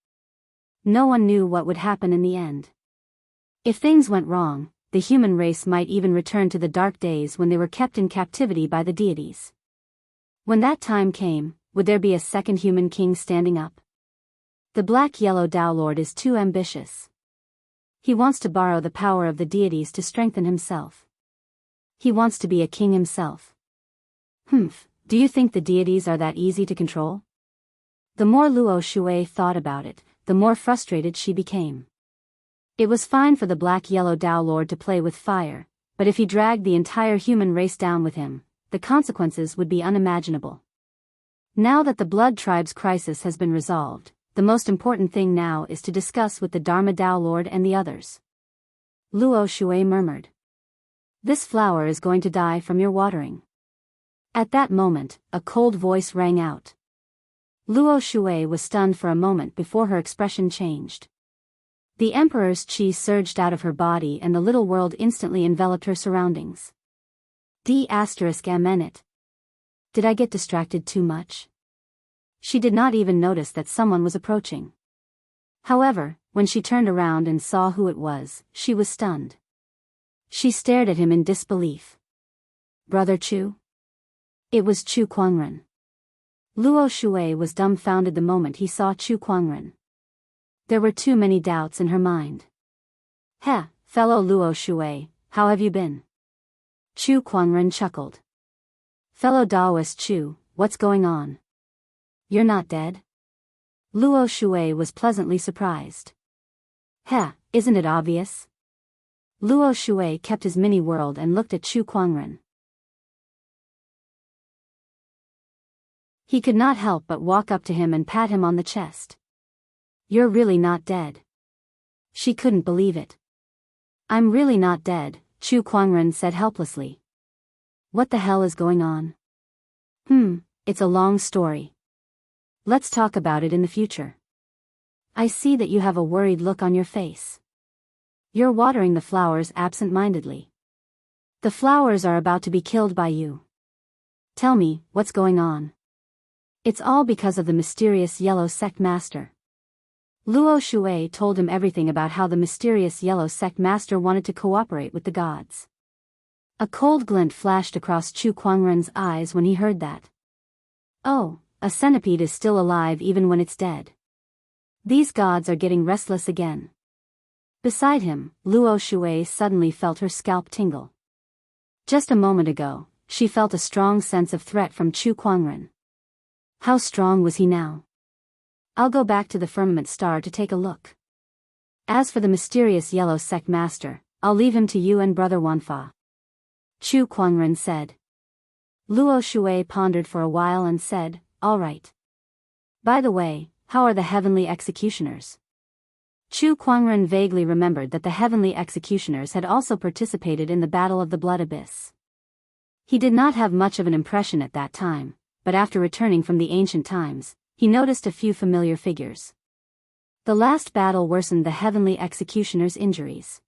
A: No one knew what would happen in the end. If things went wrong, the human race might even return to the dark days when they were kept in captivity by the deities. When that time came, would there be a second human king standing up? The Black-Yellow Dao Lord is too ambitious. He wants to borrow the power of the deities to strengthen himself. He wants to be a king himself. Do you think the deities are that easy to control? The more Luo Shui thought about it, the more frustrated she became. It was fine for the Black-Yellow Dao Lord to play with fire, but if he dragged the entire human race down with him, the consequences would be unimaginable. Now that the Blood Tribe's crisis has been resolved, the most important thing now is to discuss with the Dharma Dao Lord and the others. Luo Shui murmured. This flower is going to die from your watering. At that moment, a cold voice rang out. Luo Shui was stunned for a moment before her expression changed. The Emperor's chi surged out of her body and the little world instantly enveloped her surroundings. D****. Did I get distracted too much? She did not even notice that someone was approaching. However, when she turned around and saw who it was, she was stunned. She stared at him in disbelief. Brother Chu? It was Chu Kuangren. Luo Shui was dumbfounded the moment he saw Chu Kuangren. There were too many doubts in her mind. Heh, fellow Luo Shui, how have you been? Chu Kuangren chuckled. Fellow Daoist Chu, what's going on? You're not dead? Luo Shui was pleasantly surprised. Heh, isn't it obvious? Luo Shui kept his mini-world and looked at Chu Kuangren. He could not help but walk up to him and pat him on the chest. You're really not dead. She couldn't believe it. I'm really not dead, Chu Kuangren said helplessly. What the hell is going on? It's a long story. Let's talk about it in the future. I see that you have a worried look on your face. You're watering the flowers absent-mindedly. The flowers are about to be killed by you. Tell me, what's going on? It's all because of the mysterious yellow sect master. Luo Shui told him everything about how the mysterious yellow sect master wanted to cooperate with the gods. A cold glint flashed across Chu Kuangren's eyes when he heard that. Oh, a centipede is still alive even when it's dead. These gods are getting restless again. Beside him, Luo Shui suddenly felt her scalp tingle. Just a moment ago, she felt a strong sense of threat from Chu Kuangren. How strong was he now? I'll go back to the firmament star to take a look. As for the mysterious yellow sect master, I'll leave him to you and Brother Wanfa. Chu Kuangren said. Luo Shui pondered for a while and said, all right. By the way, how are the heavenly executioners? Chu Kuangren vaguely remembered that the heavenly executioners had also participated in the Battle of the Blood Abyss. He did not have much of an impression at that time, but after returning from the ancient times, he noticed a few familiar figures. The last battle worsened the heavenly executioners' injuries.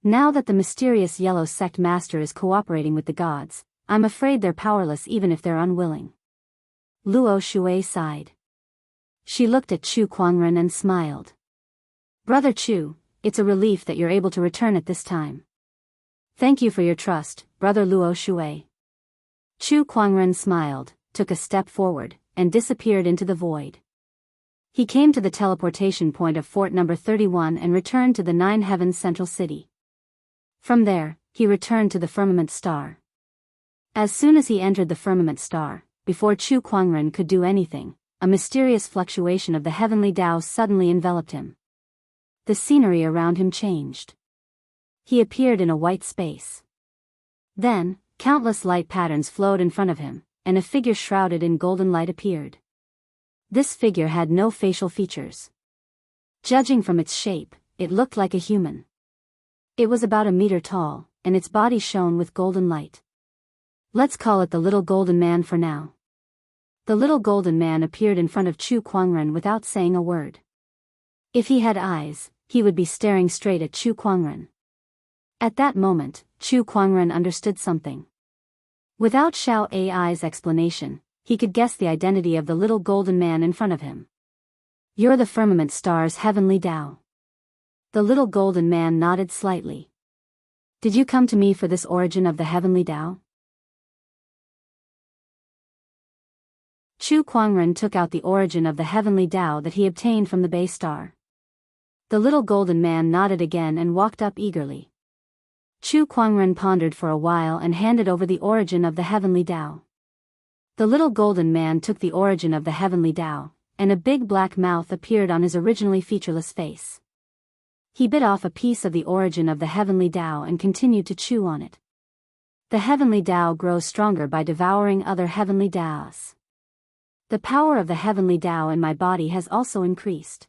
A: Now that the mysterious yellow sect master is cooperating with the gods, I'm afraid they're powerless even if they're unwilling. Luo Shui sighed. She looked at Chu Kuangren and smiled. Brother Chu, it's a relief that you're able to return at this time. Thank you for your trust, Brother Luo Shui. Chu Kuangren smiled, took a step forward, and disappeared into the void. He came to the teleportation point of Fort Number 31 and returned to the Nine Heavens Central City. From there, he returned to the firmament star. As soon as he entered the firmament star, before Chu Kuangren could do anything, a mysterious fluctuation of the heavenly Tao suddenly enveloped him. The scenery around him changed. He appeared in a white space. Then, countless light patterns flowed in front of him, and a figure shrouded in golden light appeared. This figure had no facial features. Judging from its shape, it looked like a human. It was about 1 meter tall, and its body shone with golden light. Let's call it the Little Golden Man for now. The Little Golden Man appeared in front of Chu Kuangren without saying a word. If he had eyes, he would be staring straight at Chu Kuangren. At that moment, Chu Kuangren understood something. Without Xiao Ai's explanation, he could guess the identity of the Little Golden Man in front of him. You're the firmament star's heavenly Tao. The Little Golden Man nodded slightly. Did you come to me for this origin of the heavenly Tao? Chu Kuangren took out the origin of the heavenly Tao that he obtained from the Bay Star. The Little Golden Man nodded again and walked up eagerly. Chu Kuangren pondered for a while and handed over the origin of the heavenly Tao. The Little Golden Man took the origin of the heavenly Tao, and a big black mouth appeared on his originally featureless face. He bit off a piece of the origin of the heavenly Tao and continued to chew on it. The heavenly Tao grows stronger by devouring other heavenly Taos. The power of the heavenly Tao in my body has also increased.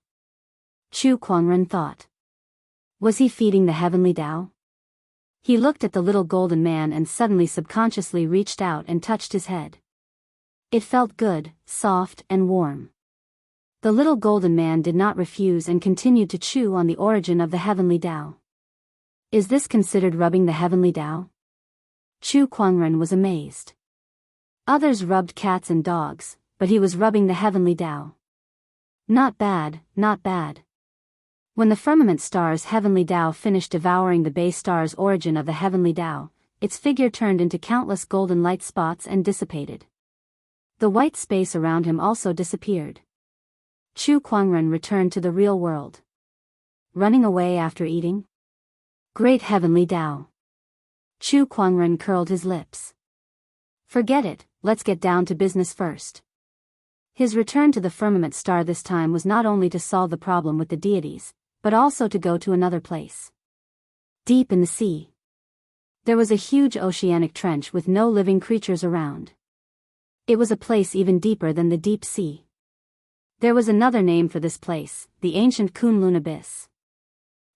A: Chu Kuangren thought. Was he feeding the heavenly Tao? He looked at the Little Golden Man and suddenly subconsciously reached out and touched his head. It felt good, soft, and warm. The Little Golden Man did not refuse and continued to chew on the origin of the heavenly Tao. Is this considered rubbing the heavenly Tao? Chu Kuangren was amazed. Others rubbed cats and dogs, but he was rubbing the heavenly Tao. Not bad, not bad. When the firmament star's heavenly Tao finished devouring the Bay Star's origin of the heavenly Tao, its figure turned into countless golden light spots and dissipated. The white space around him also disappeared. Chu Kuangren returned to the real world. Running away after eating? Great heavenly Tao. Chu Kuangren curled his lips. Forget it, let's get down to business first. His return to the firmament star this time was not only to solve the problem with the deities, but also to go to another place. Deep in the sea. There was a huge oceanic trench with no living creatures around. It was a place even deeper than the deep sea. There was another name for this place, the ancient Kunlun Abyss.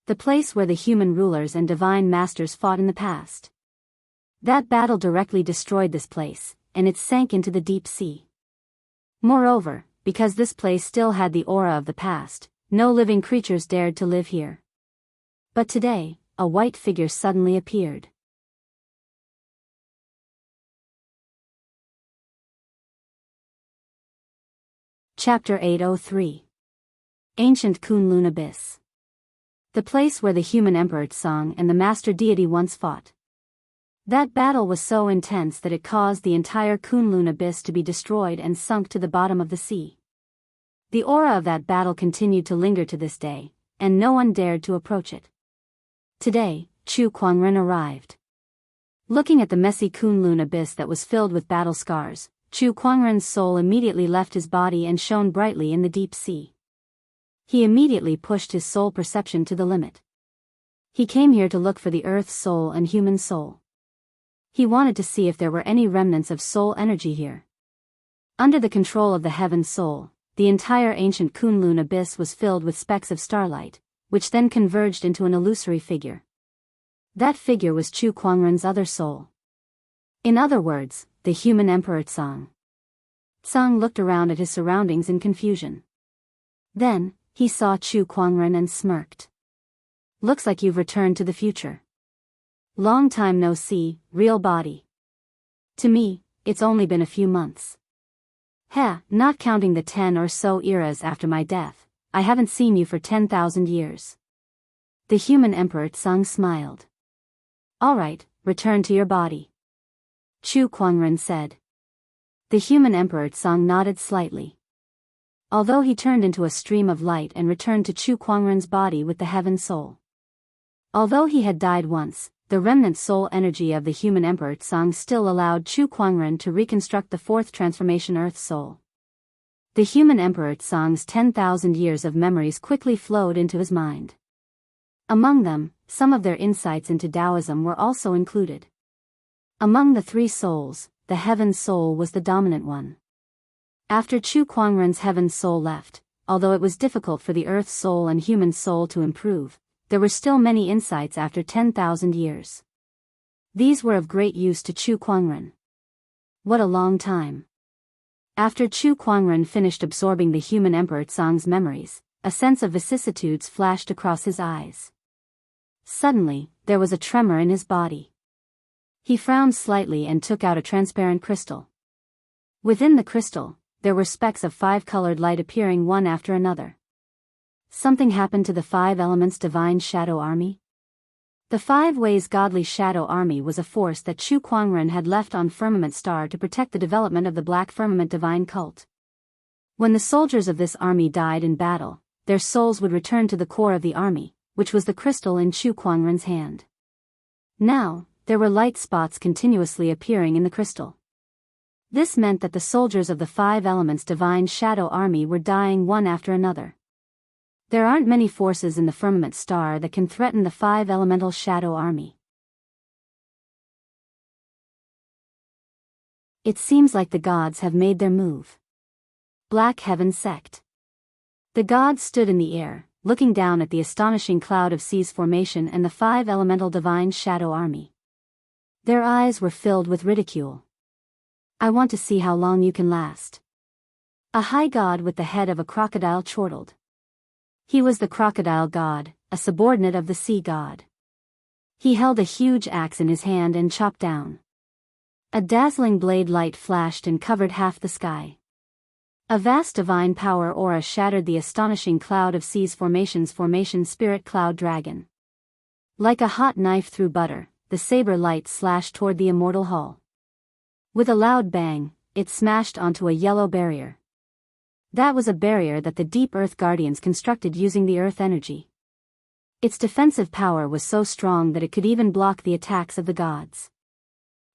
A: The place where the human rulers and divine masters fought in the past. That battle directly destroyed this place, and it sank into the deep sea. Moreover, because this place still had the aura of the past, no living creatures dared to live here. But today, a white figure suddenly appeared. Chapter 803. Ancient Kunlun Abyss. The place where the human Emperor Tsang and the master deity once fought. That battle was so intense that it caused the entire Kunlun Abyss to be destroyed and sunk to the bottom of the sea. The aura of that battle continued to linger to this day, and no one dared to approach it. Today, Chu Kuangren arrived. Looking at the messy Kunlun Abyss that was filled with battle scars, Chu Kuangren's soul immediately left his body and shone brightly in the deep sea. He immediately pushed his soul perception to the limit. He came here to look for the earth's soul and human soul. He wanted to see if there were any remnants of soul energy here. Under the control of the heaven soul, the entire ancient Kunlun Abyss was filled with specks of starlight, which then converged into an illusory figure. That figure was Chu Kuangren's other soul. In other words, the human Emperor Tsang. Tsang looked around at his surroundings in confusion. Then, he saw Chu Kuangren and smirked. Looks like you've returned to the future. Long time no see, real body. To me, it's only been a few months. Not counting the 10 or so eras after my death, I haven't seen you for 10,000 years. The human Emperor Tsang smiled. Alright, return to your body. Chu Kuangren said. The human Emperor Tsang nodded slightly. Although he turned into a stream of light and returned to Chu Kuangren's body with the heaven soul. Although he had died once, the remnant soul energy of the human Emperor Tsang still allowed Chu Kuangren to reconstruct the fourth transformation Earth Soul. The human Emperor Tsang's 10,000 years of memories quickly flowed into his mind. Among them, some of their insights into Taoism were also included. Among the three souls, the heaven soul was the dominant one. After Chu Kuangren's heaven soul left, although it was difficult for the Earth soul and human soul to improve, there were still many insights after 10,000 years. These were of great use to Chu Kuangren. What a long time. After Chu Kuangren finished absorbing the human Emperor Tsang's memories, a sense of vicissitudes flashed across his eyes. Suddenly, there was a tremor in his body. He frowned slightly and took out a transparent crystal. Within the crystal, there were specks of 5-colored light appearing one after another. Something happened to the 5 elements divine shadow army? The 5 ways godly shadow army was a force that Chu Kuangren had left on Firmament Star to protect the development of the Black Firmament divine cult. When the soldiers of this army died in battle, their souls would return to the core of the army, which was the crystal in Chu Kuangren's hand. Now, there were light spots continuously appearing in the crystal. This meant that the soldiers of the 5 elements divine shadow army were dying one after another. There aren't many forces in the Firmament Star that can threaten the 5 elemental shadow army. It seems like the gods have made their move. Black Heaven Sect. The gods stood in the air, looking down at the astonishing cloud of seas formation and the 5 elemental divine shadow army. Their eyes were filled with ridicule. I want to see how long you can last. A high god with the head of a crocodile chortled. He was the crocodile god, a subordinate of the sea god. He held a huge axe in his hand and chopped down. A dazzling blade light flashed and covered half the sky. A vast divine power aura shattered the astonishing cloud of seas formation spirit cloud dragon. Like a hot knife through butter, the saber light slashed toward the immortal hull. With a loud bang, it smashed onto a yellow barrier. That was a barrier that the Deep Earth Guardians constructed using the Earth energy. Its defensive power was so strong that it could even block the attacks of the gods.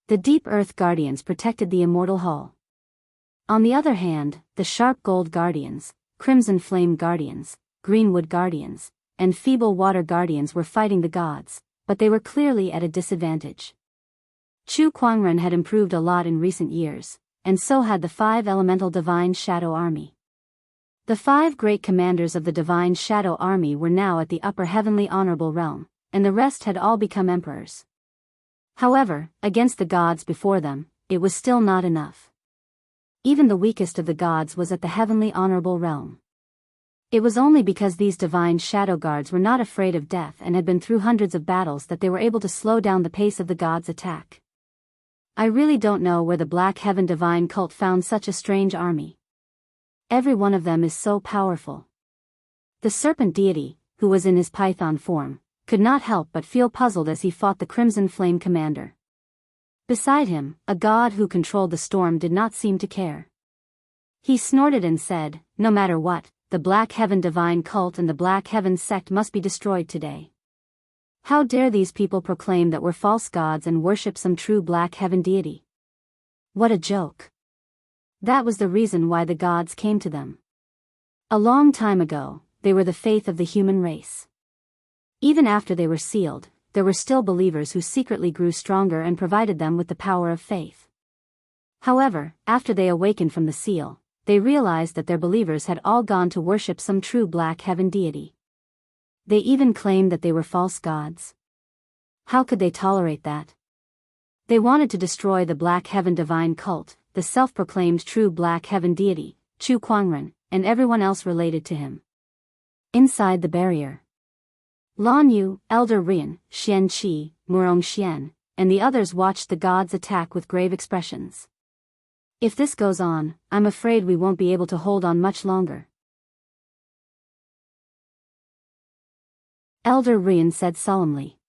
A: The Deep Earth Guardians protected the immortal hull. On the other hand, the Sharp Gold Guardians, Crimson Flame Guardians, Greenwood Guardians, and Feeble Water Guardians were fighting the gods, but they were clearly at a disadvantage. Chu Kuangren had improved a lot in recent years, and so had the 5 Elemental Divine Shadow Army. The 5 great commanders of the Divine Shadow Army were now at the upper heavenly honorable realm, and the rest had all become emperors. However, against the gods before them, it was still not enough. Even the weakest of the gods was at the heavenly honorable realm. It was only because these divine shadow guards were not afraid of death and had been through hundreds of battles that they were able to slow down the pace of the gods' attack. I really don't know where the Black Heaven Divine Cult found such a strange army. Every one of them is so powerful. The serpent deity, who was in his python form, could not help but feel puzzled as he fought the Crimson Flame Commander. Beside him, a god who controlled the storm did not seem to care. He snorted and said, "No matter what, the Black Heaven Divine Cult and the Black Heaven sect must be destroyed today. How dare these people proclaim that we're false gods and worship some true Black Heaven deity? What a joke." That was the reason why the gods came to them. A long time ago, they were the faith of the human race. Even after they were sealed, there were still believers who secretly grew stronger and provided them with the power of faith. However, after they awakened from the seal, they realized that their believers had all gone to worship some true Black Heaven deity. They even claimed that they were false gods. How could they tolerate that? They wanted to destroy the Black Heaven Divine Cult, the self-proclaimed true Black Heaven deity, Chu Kuangren, and everyone else related to him. Inside the barrier, Lan Yu, Elder Rian, Xian Qi, Murong Xian, and the others watched the gods attack with grave expressions. If this goes on, I'm afraid we won't be able to hold on much longer. Elder Rian said solemnly.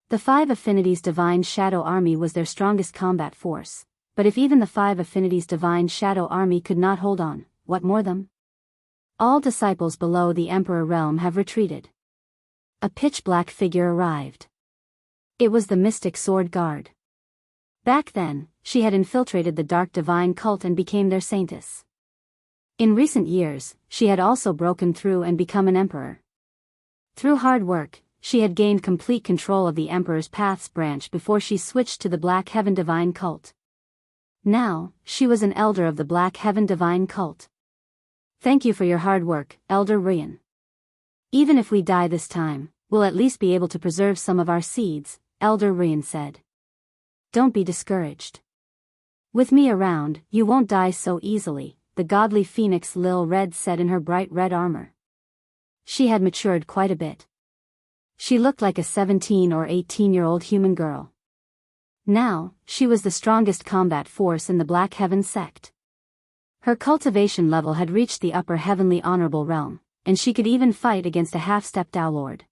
A: The 5 Affinities Divine Shadow Army was their strongest combat force, but if even the 5 Affinities Divine Shadow Army could not hold on, what more them? All disciples below the Emperor realm have retreated. A pitch-black figure arrived. It was the Mystic Sword Guard. Back then, she had infiltrated the Dark Divine Cult and became their saintess. In recent years, she had also broken through and become an emperor. Through hard work, she had gained complete control of the Emperor's Paths branch before she switched to the Black Heaven Divine Cult. Now, she was an elder of the Black Heaven Divine Cult. Thank you for your hard work, Elder Rian. Even if we die this time, we'll at least be able to preserve some of our seeds, Elder Rian said. Don't be discouraged. With me around, you won't die so easily, the godly phoenix Lil Red said in her bright red armor. She had matured quite a bit. She looked like a 17 or 18-year-old human girl. Now, she was the strongest combat force in the Black Heaven sect. Her cultivation level had reached the upper heavenly honorable realm, and she could even fight against a half-step Dao Lord.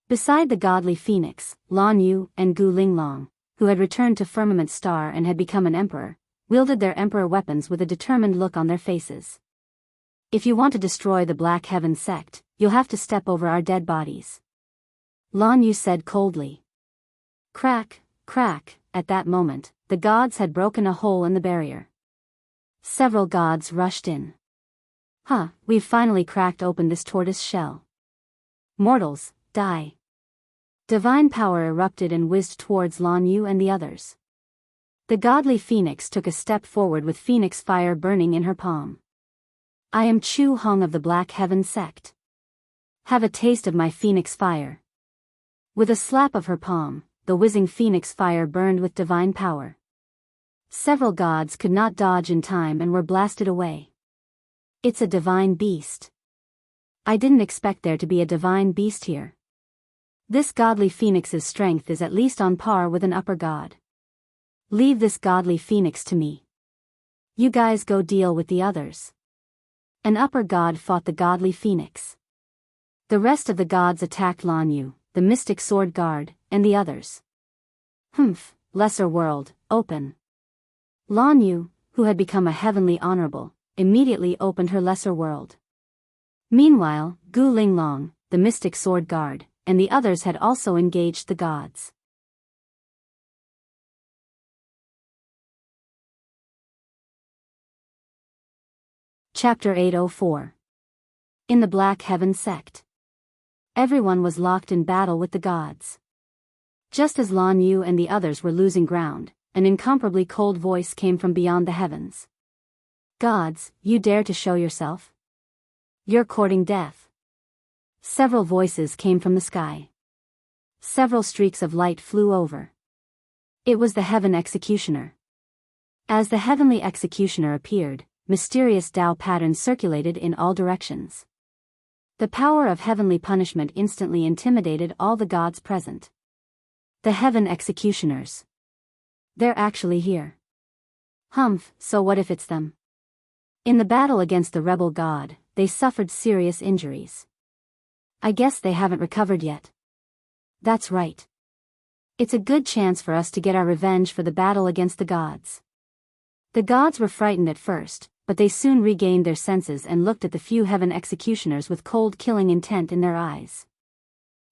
A: Beside the godly phoenix, Lan Yu and Gu Linglong, who had returned to Firmament Star and had become an emperor, wielded their emperor weapons with a determined look on their faces. If you want to destroy the Black Heaven sect, you'll have to step over our dead bodies. Lan Yu said coldly. Crack, crack, at that moment, the gods had broken a hole in the barrier. Several gods rushed in. We've finally cracked open this tortoise shell. Mortals, die. Divine power erupted and whizzed towards Lan Yu and the others. The godly phoenix took a step forward with phoenix fire burning in her palm. I am Chu Hong of the Black Heaven sect. Have a taste of my phoenix fire. With a slap of her palm, the whizzing phoenix fire burned with divine power. Several gods could not dodge in time and were blasted away. It's a divine beast. I didn't expect there to be a divine beast here. This godly phoenix's strength is at least on par with an upper god. Leave this godly phoenix to me. You guys go deal with the others. An upper god fought the godly phoenix. The rest of the gods attacked Lan Yu, the Mystic Sword Guard, and the others. Humph, lesser world, open. Lan Yu, who had become a heavenly honorable, immediately opened her lesser world. Meanwhile, Gu Linglong, the mystic sword guard, and the others had also engaged the gods. Chapter 804. In the Black Heaven Sect. Everyone was locked in battle with the gods. Just as Lan Yu and the others were losing ground, an incomparably cold voice came from beyond the heavens. Gods, you dare to show yourself? You're courting death. Several voices came from the sky. Several streaks of light flew over. It was the Heaven Executioner. As the Heavenly Executioner appeared, mysterious Tao patterns circulated in all directions. The power of heavenly punishment instantly intimidated all the gods present. The Heaven Executioners. They're actually here. Humph, so what if it's them? In the battle against the rebel god, they suffered serious injuries. I guess they haven't recovered yet. That's right. It's a good chance for us to get our revenge for the battle against the gods. The gods were frightened at first, but they soon regained their senses and looked at the few Heaven Executioners with cold killing intent in their eyes.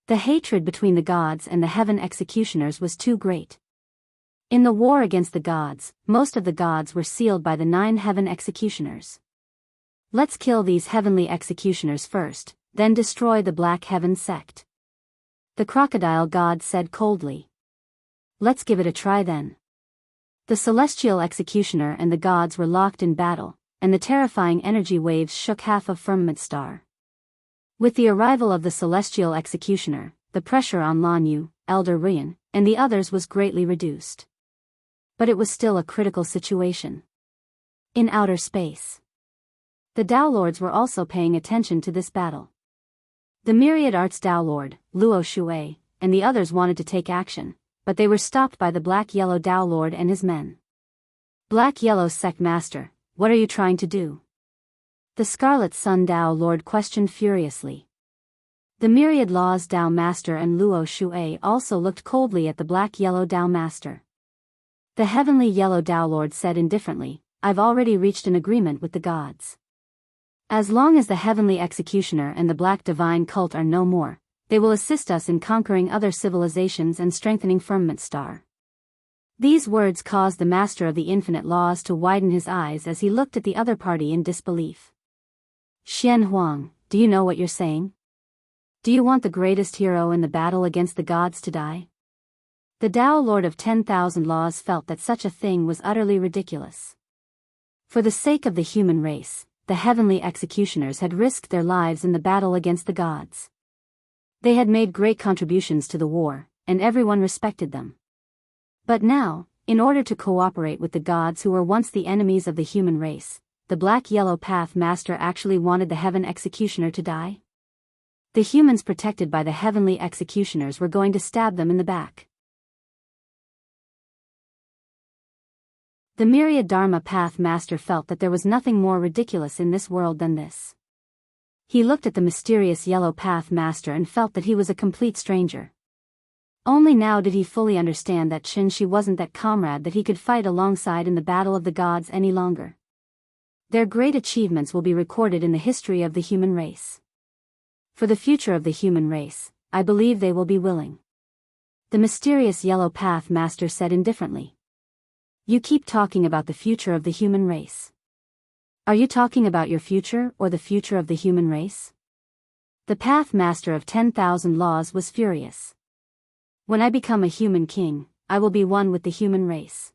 A: The hatred between the gods and the Heaven Executioners was too great. In the war against the gods, most of the gods were sealed by the 9 Heaven Executioners. Let's kill these Heavenly Executioners first, then destroy the Black Heaven Sect. The crocodile god said coldly. Let's give it a try then. The Celestial Executioner and the gods were locked in battle, and the terrifying energy waves shook half of Firmament Star. With the arrival of the Celestial Executioner, the pressure on Lan Yu, Elder Ruyan, and the others was greatly reduced. But it was still a critical situation. In outer space. The Tao Lords were also paying attention to this battle. The Myriad Arts Tao Lord, Luo Shui, and the others wanted to take action, but they were stopped by the Black-Yellow Tao Lord and his men. Black-Yellow Sect Master, what are you trying to do? The Scarlet Sun Tao Lord questioned furiously. The Myriad Laws Tao Master and Luo Shui also looked coldly at the Black-Yellow Tao Master. The Heavenly Yellow Tao Lord said indifferently, I've already reached an agreement with the gods. As long as the Heavenly Executioner and the Black Divine Cult are no more, they will assist us in conquering other civilizations and strengthening Firmament Star. These words caused the Master of the Infinite Laws to widen his eyes as he looked at the other party in disbelief. Xian Huang, do you know what you're saying? Do you want the greatest hero in the battle against the gods to die? The Tao Lord of 10,000 Laws felt that such a thing was utterly ridiculous. For the sake of the human race, the Heavenly Executioners had risked their lives in the battle against the gods. They had made great contributions to the war, and everyone respected them. But now, in order to cooperate with the gods who were once the enemies of the human race, the Black-Yellow Path Master actually wanted the Heaven Executioner to die? The humans protected by the Heavenly Executioners were going to stab them in the back. The Myriad Dharma Path Master felt that there was nothing more ridiculous in this world than this. He looked at the mysterious Yellow Path Master and felt that he was a complete stranger. Only now did he fully understand that Xianxia wasn't that comrade that he could fight alongside in the battle of the gods any longer. Their great achievements will be recorded in the history of the human race. For the future of the human race, I believe they will be willing. The mysterious Yellow Path Master said indifferently. You keep talking about the future of the human race. Are you talking about your future or the future of the human race? The Path Master of 10,000 Laws was furious. When I become a human king, I will be one with the human race.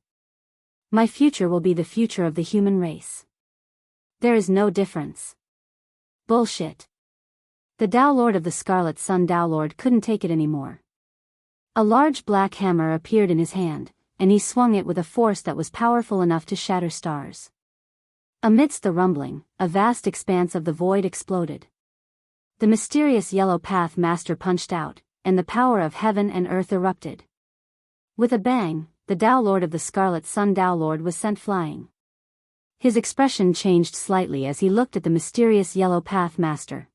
A: My future will be the future of the human race. There is no difference. Bullshit. The Tao Lord of the Scarlet Sun Tao Lord couldn't take it anymore. A large black hammer appeared in his hand, and he swung it with a force that was powerful enough to shatter stars. Amidst the rumbling, a vast expanse of the void exploded. The mysterious Yellow Path Master punched out, and the power of heaven and earth erupted. With a bang, the Tao Lord of the Scarlet Sun Tao Lord was sent flying. His expression changed slightly as he looked at the mysterious Yellow Path Master.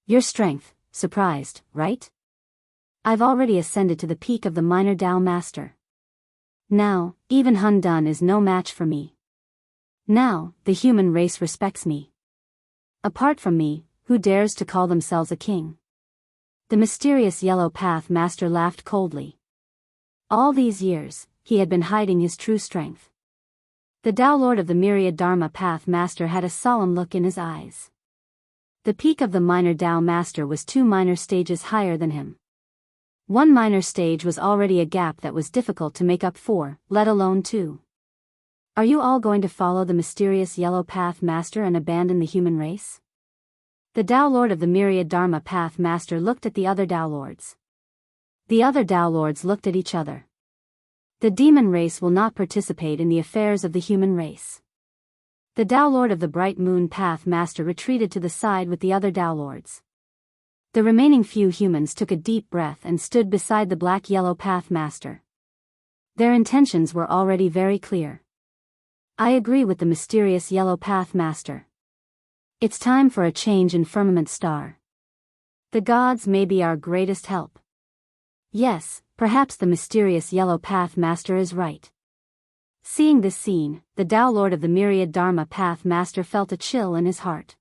A: Your strength, surprised, right? I've already ascended to the peak of the Minor Tao Master. Now, even Hun Dun is no match for me. Now, the human race respects me. Apart from me, who dares to call themselves a king? The mysterious Yellow Path Master laughed coldly. All these years, he had been hiding his true strength. The Tao Lord of the Myriad Dharma Path Master had a solemn look in his eyes. The peak of the minor Tao Master was 2 minor stages higher than him. 1 minor stage was already a gap that was difficult to make up for, let alone 2. Are you all going to follow the mysterious Yellow Path Master and abandon the human race? The Tao Lord of the Myriad Dharma Path Master looked at the other Tao Lords. The other Tao Lords looked at each other. The demon race will not participate in the affairs of the human race. The Tao Lord of the Bright Moon Path Master retreated to the side with the other Tao Lords. The remaining few humans took a deep breath and stood beside the Black Yellow Path Master. Their intentions were already very clear. I agree with the mysterious Yellow Path Master. It's time for a change in Firmament Star. The gods may be our greatest help. Yes, perhaps the mysterious Yellow Path Master is right. Seeing this scene, the Tao Lord of the Myriad Dharma Path Master felt a chill in his heart.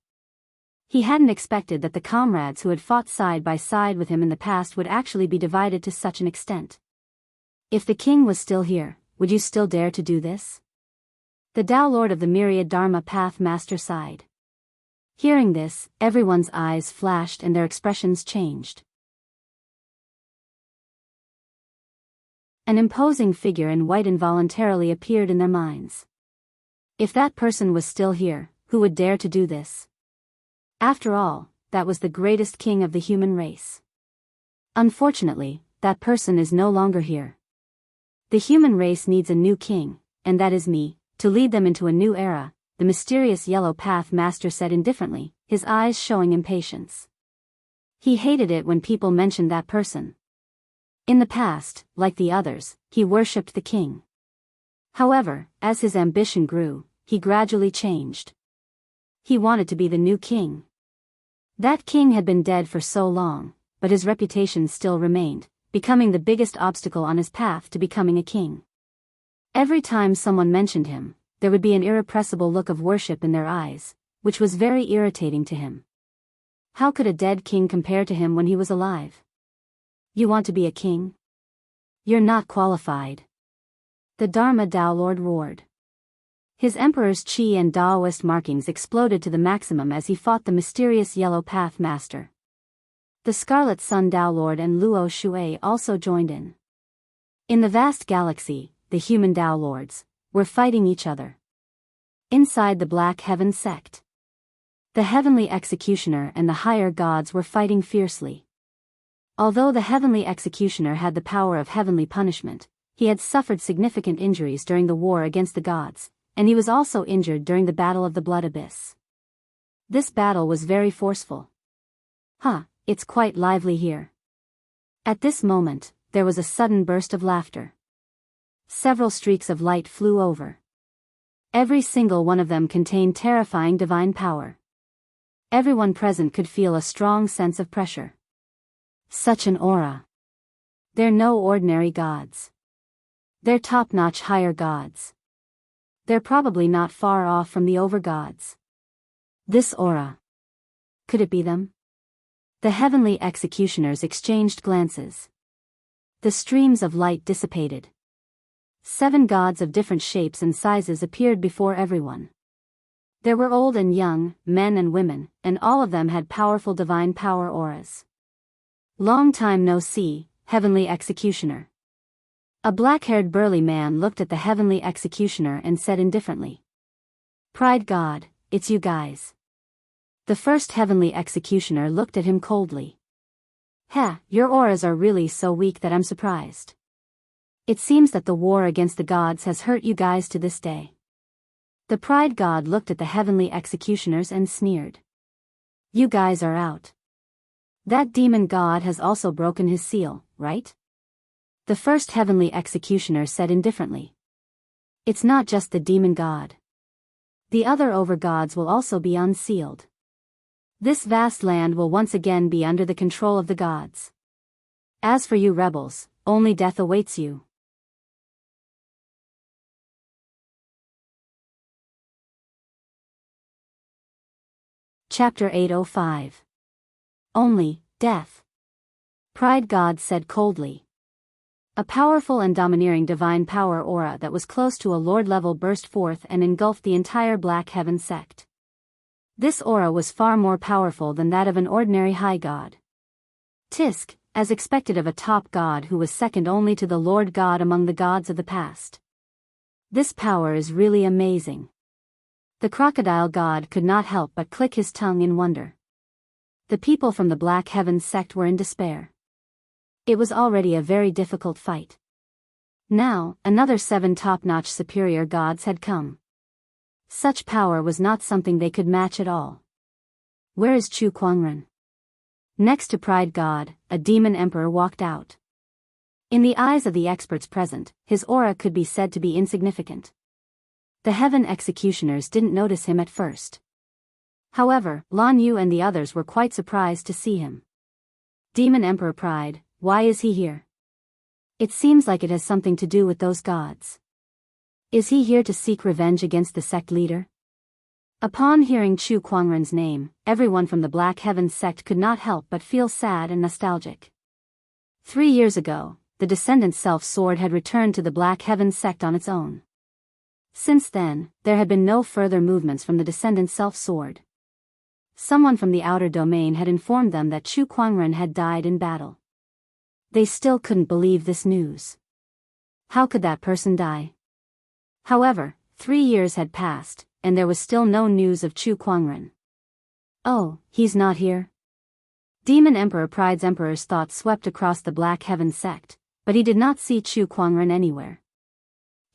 A: He hadn't expected that the comrades who had fought side by side with him in the past would actually be divided to such an extent. If the king was still here, would you still dare to do this? The Tao Lord of the Myriad Dharma Path Master sighed. Hearing this, everyone's eyes flashed and their expressions changed. An imposing figure in white involuntarily appeared in their minds. If that person was still here, who would dare to do this? After all, that was the greatest king of the human race. Unfortunately, that person is no longer here. The human race needs a new king, and that is me, to lead them into a new era, the mysterious Yellow Path Master said indifferently, his eyes showing impatience. He hated it when people mentioned that person. In the past, like the others, he worshipped the king. However, as his ambition grew, he gradually changed. He wanted to be the new king. That king had been dead for so long, but his reputation still remained, becoming the biggest obstacle on his path to becoming a king. Every time someone mentioned him, there would be an irrepressible look of worship in their eyes, which was very irritating to him. How could a dead king compare to him when he was alive? You want to be a king? You're not qualified. The Dharma Tao Lord roared. His emperor's chi and Daoist markings exploded to the maximum as he fought the mysterious Yellow Path Master. The Scarlet Sun Tao Lord and Luo Shui also joined in. In the vast galaxy, the human Tao Lords were fighting each other. Inside the Black Heaven sect, the Heavenly Executioner and the higher gods were fighting fiercely. Although the Heavenly Executioner had the power of heavenly punishment, he had suffered significant injuries during the war against the gods, and he was also injured during the Battle of the Blood Abyss. This battle was very forceful. It's quite lively here. At this moment, there was a sudden burst of laughter. Several streaks of light flew over. Every single one of them contained terrifying divine power. Everyone present could feel a strong sense of pressure. Such an aura. They're no ordinary gods. They're top-notch higher gods. They're probably not far off from the over-gods. This aura. Could it be them? The Heavenly Executioners exchanged glances. The streams of light dissipated. 7 gods of different shapes and sizes appeared before everyone. There were old and young, men and women, and all of them had powerful divine power auras. Long time no see, Heavenly Executioner. A black-haired burly man looked at the Heavenly Executioner and said indifferently. Pride God, it's you guys. The first Heavenly Executioner looked at him coldly. Your auras are really so weak that I'm surprised. It seems that the war against the gods has hurt you guys to this day. The Pride God looked at the Heavenly Executioners and sneered. You guys are out. That demon god has also broken his seal, right? The first Heavenly Executioner said indifferently. It's not just the demon god. The other over-gods will also be unsealed. This vast land will once again be under the control of the gods. As for you rebels, only death awaits you. Chapter 805. Only, death. Pride God said coldly. A powerful and domineering divine power aura that was close to a lord level burst forth and engulfed the entire Black Heaven sect. This aura was far more powerful than that of an ordinary high god. Tisk, as expected of a top god who was second only to the Lord God among the gods of the past. This power is really amazing. The crocodile god could not help but click his tongue in wonder. The people from the Black Heaven sect were in despair. It was already a very difficult fight. Now, another 7 top-notch superior gods had come. Such power was not something they could match at all. Where is Chu Kuangren? Next to Pride God, a demon emperor walked out. In the eyes of the experts present, his aura could be said to be insignificant. The heaven executioners didn't notice him at first. However, Lan Yu and the others were quite surprised to see him. Demon Emperor Pride, why is he here? It seems like it has something to do with those gods. Is he here to seek revenge against the sect leader? Upon hearing Chu Kuangren's name, everyone from the Black Heaven sect could not help but feel sad and nostalgic. 3 years ago, the Descendant Self-Sword had returned to the Black Heaven sect on its own. Since then, there had been no further movements from the Descendant Self-Sword. Someone from the outer domain had informed them that Chu Kuangren had died in battle. They still couldn't believe this news. How could that person die? However, 3 years had passed, and there was still no news of Chu Kuangren. Oh, he's not here? Demon Emperor Pride's emperor's thoughts swept across the Black Heaven sect, but he did not see Chu Kuangren anywhere.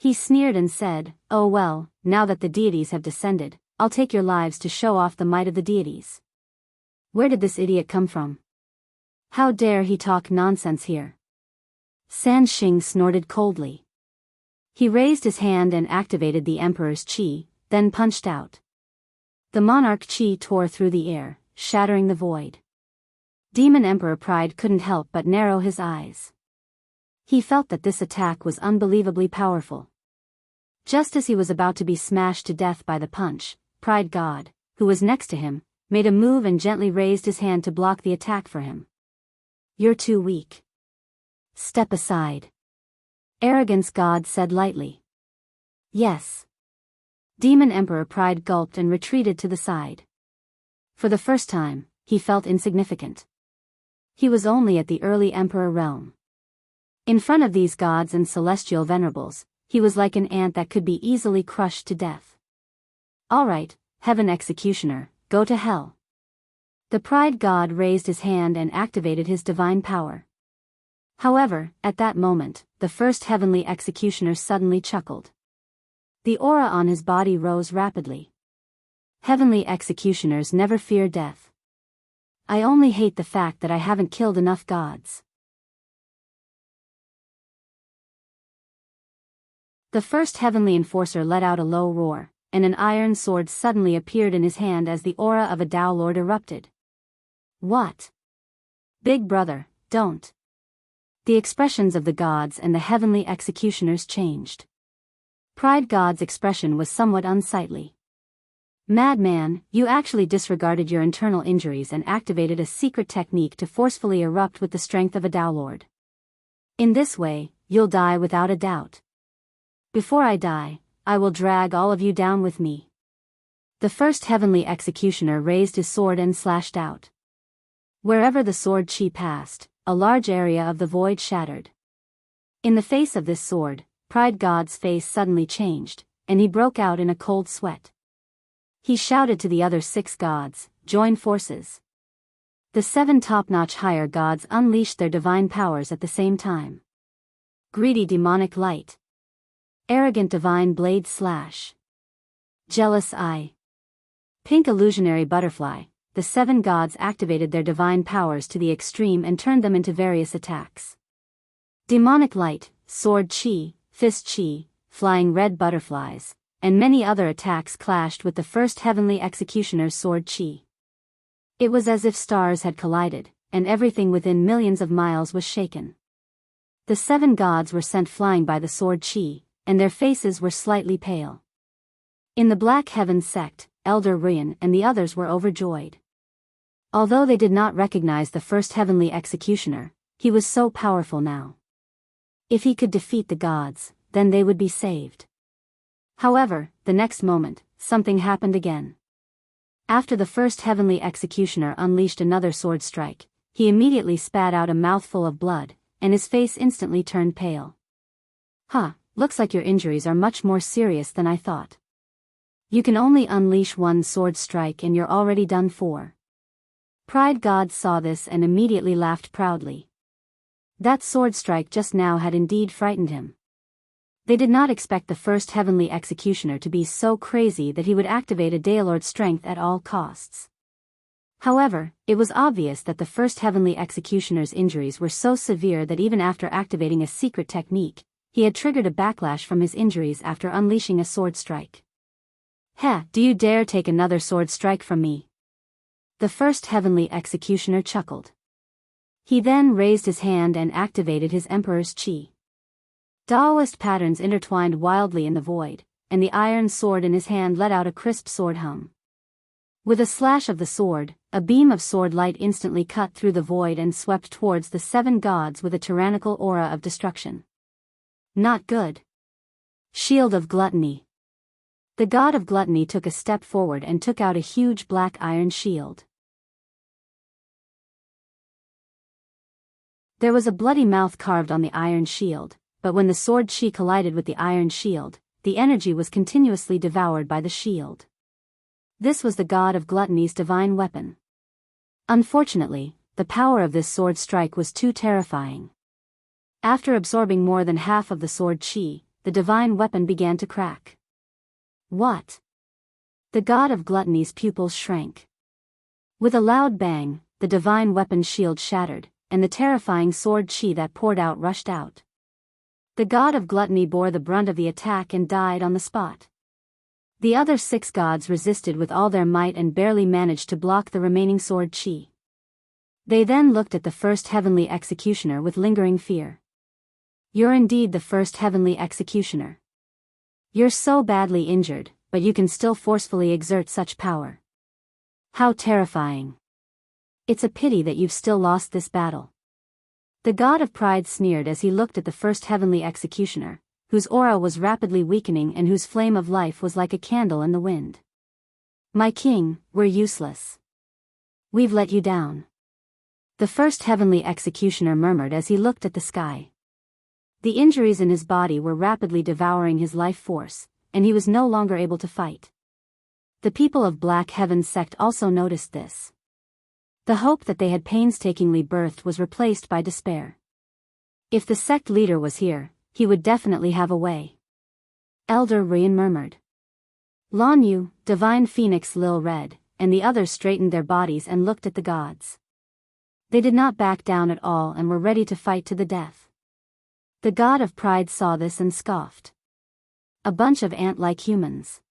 A: He sneered and said, "Oh well, now that the deities have descended, I'll take your lives to show off the might of the deities." Where did this idiot come from? How dare he talk nonsense here? San Xing snorted coldly. He raised his hand and activated the emperor's qi, then punched out. The monarch qi tore through the air, shattering the void. Demon Emperor Pride couldn't help but narrow his eyes. He felt that this attack was unbelievably powerful. Just as he was about to be smashed to death by the punch, Pride God, who was next to him, made a move and gently raised his hand to block the attack for him. "You're too weak. Step aside." Arrogance God said lightly. "Yes." Demon Emperor Pride gulped and retreated to the side. For the first time, he felt insignificant. He was only at the early Emperor realm. In front of these gods and celestial venerables, he was like an ant that could be easily crushed to death. "All right, Heaven Executioner, go to hell." The Pride God raised his hand and activated his divine power. However, at that moment, the first Heavenly Executioner suddenly chuckled. The aura on his body rose rapidly. Heavenly Executioners never fear death. I only hate the fact that I haven't killed enough gods. The first Heavenly Enforcer let out a low roar, and an iron sword suddenly appeared in his hand as the aura of a Tao Lord erupted. "What? Big brother, don't." The expressions of the gods and the Heavenly Executioners changed. Pride God's expression was somewhat unsightly. "Madman, you actually disregarded your internal injuries and activated a secret technique to forcefully erupt with the strength of a Tao Lord. In this way, you'll die without a doubt. Before I die, I will drag all of you down with me." The first Heavenly Executioner raised his sword and slashed out. Wherever the sword chi passed, a large area of the void shattered. In the face of this sword, Pride God's face suddenly changed, and he broke out in a cold sweat. He shouted to the other 6 gods, "Join forces." The 7 top-notch higher gods unleashed their divine powers at the same time. Greedy demonic light. Arrogant divine blade slash. Jealous eye. Pink illusionary butterfly. The 7 gods activated their divine powers to the extreme and turned them into various attacks. Demonic light, sword chi, fist chi, flying red butterflies, and many other attacks clashed with the first Heavenly Executioner's sword chi. It was as if stars had collided, and everything within millions of miles was shaken. The 7 gods were sent flying by the sword chi, and their faces were slightly pale. In the Black Heaven sect, Elder Rian and the others were overjoyed. Although they did not recognize the first heavenly executioner, he was so powerful now. If he could defeat the gods, then they would be saved. However, the next moment, something happened again. After the first heavenly executioner unleashed another sword strike, he immediately spat out a mouthful of blood, and his face instantly turned pale. Looks like your injuries are much more serious than I thought. You can only unleash one sword strike and you're already done for. Pride God saw this and immediately laughed proudly. That sword strike just now had indeed frightened him. They did not expect the first heavenly executioner to be so crazy that he would activate a Daolord's strength at all costs. However, it was obvious that the first heavenly executioner's injuries were so severe that even after activating a secret technique, he had triggered a backlash from his injuries after unleashing a sword strike. Do you dare take another sword strike from me? The first heavenly executioner chuckled. He then raised his hand and activated his Emperor's Qi. Daoist patterns intertwined wildly in the void, and the iron sword in his hand let out a crisp sword hum. With a slash of the sword, a beam of sword light instantly cut through the void and swept towards the 7 gods with a tyrannical aura of destruction. Not good. Shield of Gluttony. The god of gluttony took a step forward and took out a huge black iron shield. There was a bloody mouth carved on the iron shield, but when the sword Qi collided with the iron shield, the energy was continuously devoured by the shield. This was the god of gluttony's divine weapon. Unfortunately, the power of this sword strike was too terrifying. After absorbing more than half of the sword Qi, the divine weapon began to crack. What? The god of gluttony's pupils shrank. With a loud bang, the divine weapon's shield shattered, and the terrifying sword Qi that poured out rushed out. The god of gluttony bore the brunt of the attack and died on the spot. The other 6 gods resisted with all their might and barely managed to block the remaining sword Qi. They then looked at the first heavenly executioner with lingering fear. You're indeed the first heavenly executioner. You're so badly injured, but you can still forcefully exert such power. How terrifying. It's a pity that you've still lost this battle. The god of pride sneered as he looked at the first heavenly executioner, whose aura was rapidly weakening and whose flame of life was like a candle in the wind. My king, we're useless. We've let you down. The first heavenly executioner murmured as he looked at the sky. The injuries in his body were rapidly devouring his life force, and he was no longer able to fight. The people of Black Heaven's sect also noticed this. The hope that they had painstakingly birthed was replaced by despair. If the sect leader was here, he would definitely have a way. Elder Rian murmured. Lan Yu, Divine Phoenix Lil Red, and the others straightened their bodies and looked at the gods. They did not back down at all and were ready to fight to the death. The god of pride saw this and scoffed. A bunch of ant-like humans.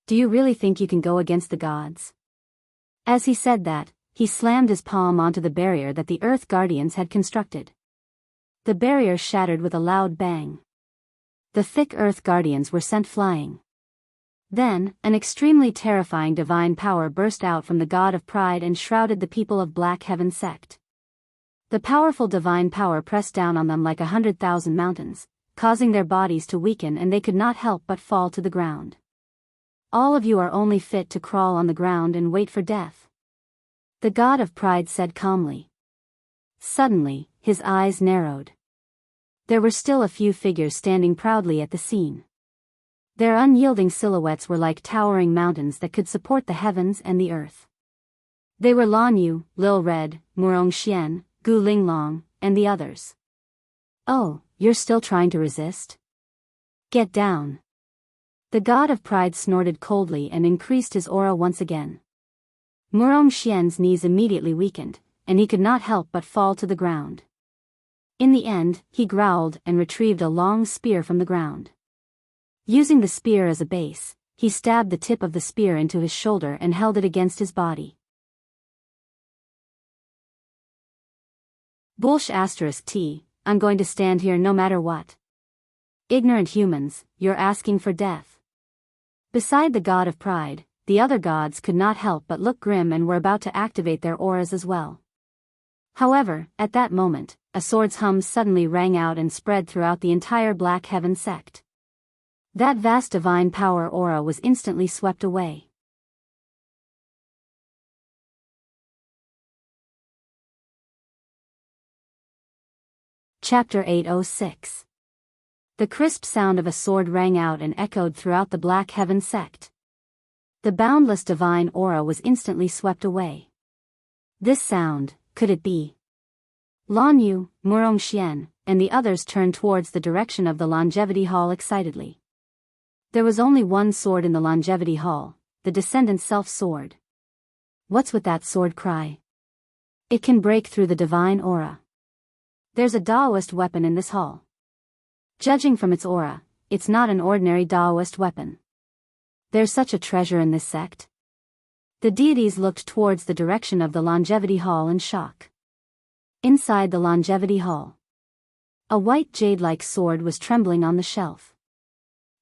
A: Do you really think you can go against the gods? As he said that, he slammed his palm onto the barrier that the Earth Guardians had constructed. The barrier shattered with a loud bang. The thick Earth Guardians were sent flying. Then, an extremely terrifying divine power burst out from the god of pride and shrouded the people of Black Heaven sect. The powerful divine power pressed down on them like 100,000 mountains, causing their bodies to weaken and they could not help but fall to the ground. All of you are only fit to crawl on the ground and wait for death. The god of pride said calmly. Suddenly, his eyes narrowed. There were still a few figures standing proudly at the scene. Their unyielding silhouettes were like towering mountains that could support the heavens and the earth. They were Lan Yu, Lil Red, Murong Xian, Gu Linglong, and the others. Oh, you're still trying to resist? Get down. The god of pride snorted coldly and increased his aura once again. Murong Xian's knees immediately weakened, and he could not help but fall to the ground. In the end, he growled and retrieved a long spear from the ground. Using the spear as a base, he stabbed the tip of the spear into his shoulder and held it against his body. *T, I'm going to stand here no matter what. Ignorant humans, you're asking for death. Beside the god of pride, the other gods could not help but look grim and were about to activate their auras as well. However, at that moment, a sword's hum suddenly rang out and spread throughout the entire Black Heaven sect. That vast divine power aura was instantly swept away. Chapter 806. The crisp sound of a sword rang out and echoed throughout the Black Heaven sect. The boundless divine aura was instantly swept away. This sound, could it be? Lan Yu, Murong Xian, and the others turned towards the direction of the Longevity Hall excitedly. There was only one sword in the Longevity Hall, the Descendant's self-sword. What's with that sword cry? It can break through the divine aura. There's a Daoist weapon in this hall. Judging from its aura, it's not an ordinary Daoist weapon. There's such a treasure in this sect. The deities looked towards the direction of the Longevity Hall in shock. Inside the Longevity Hall, a white jade-like sword was trembling on the shelf.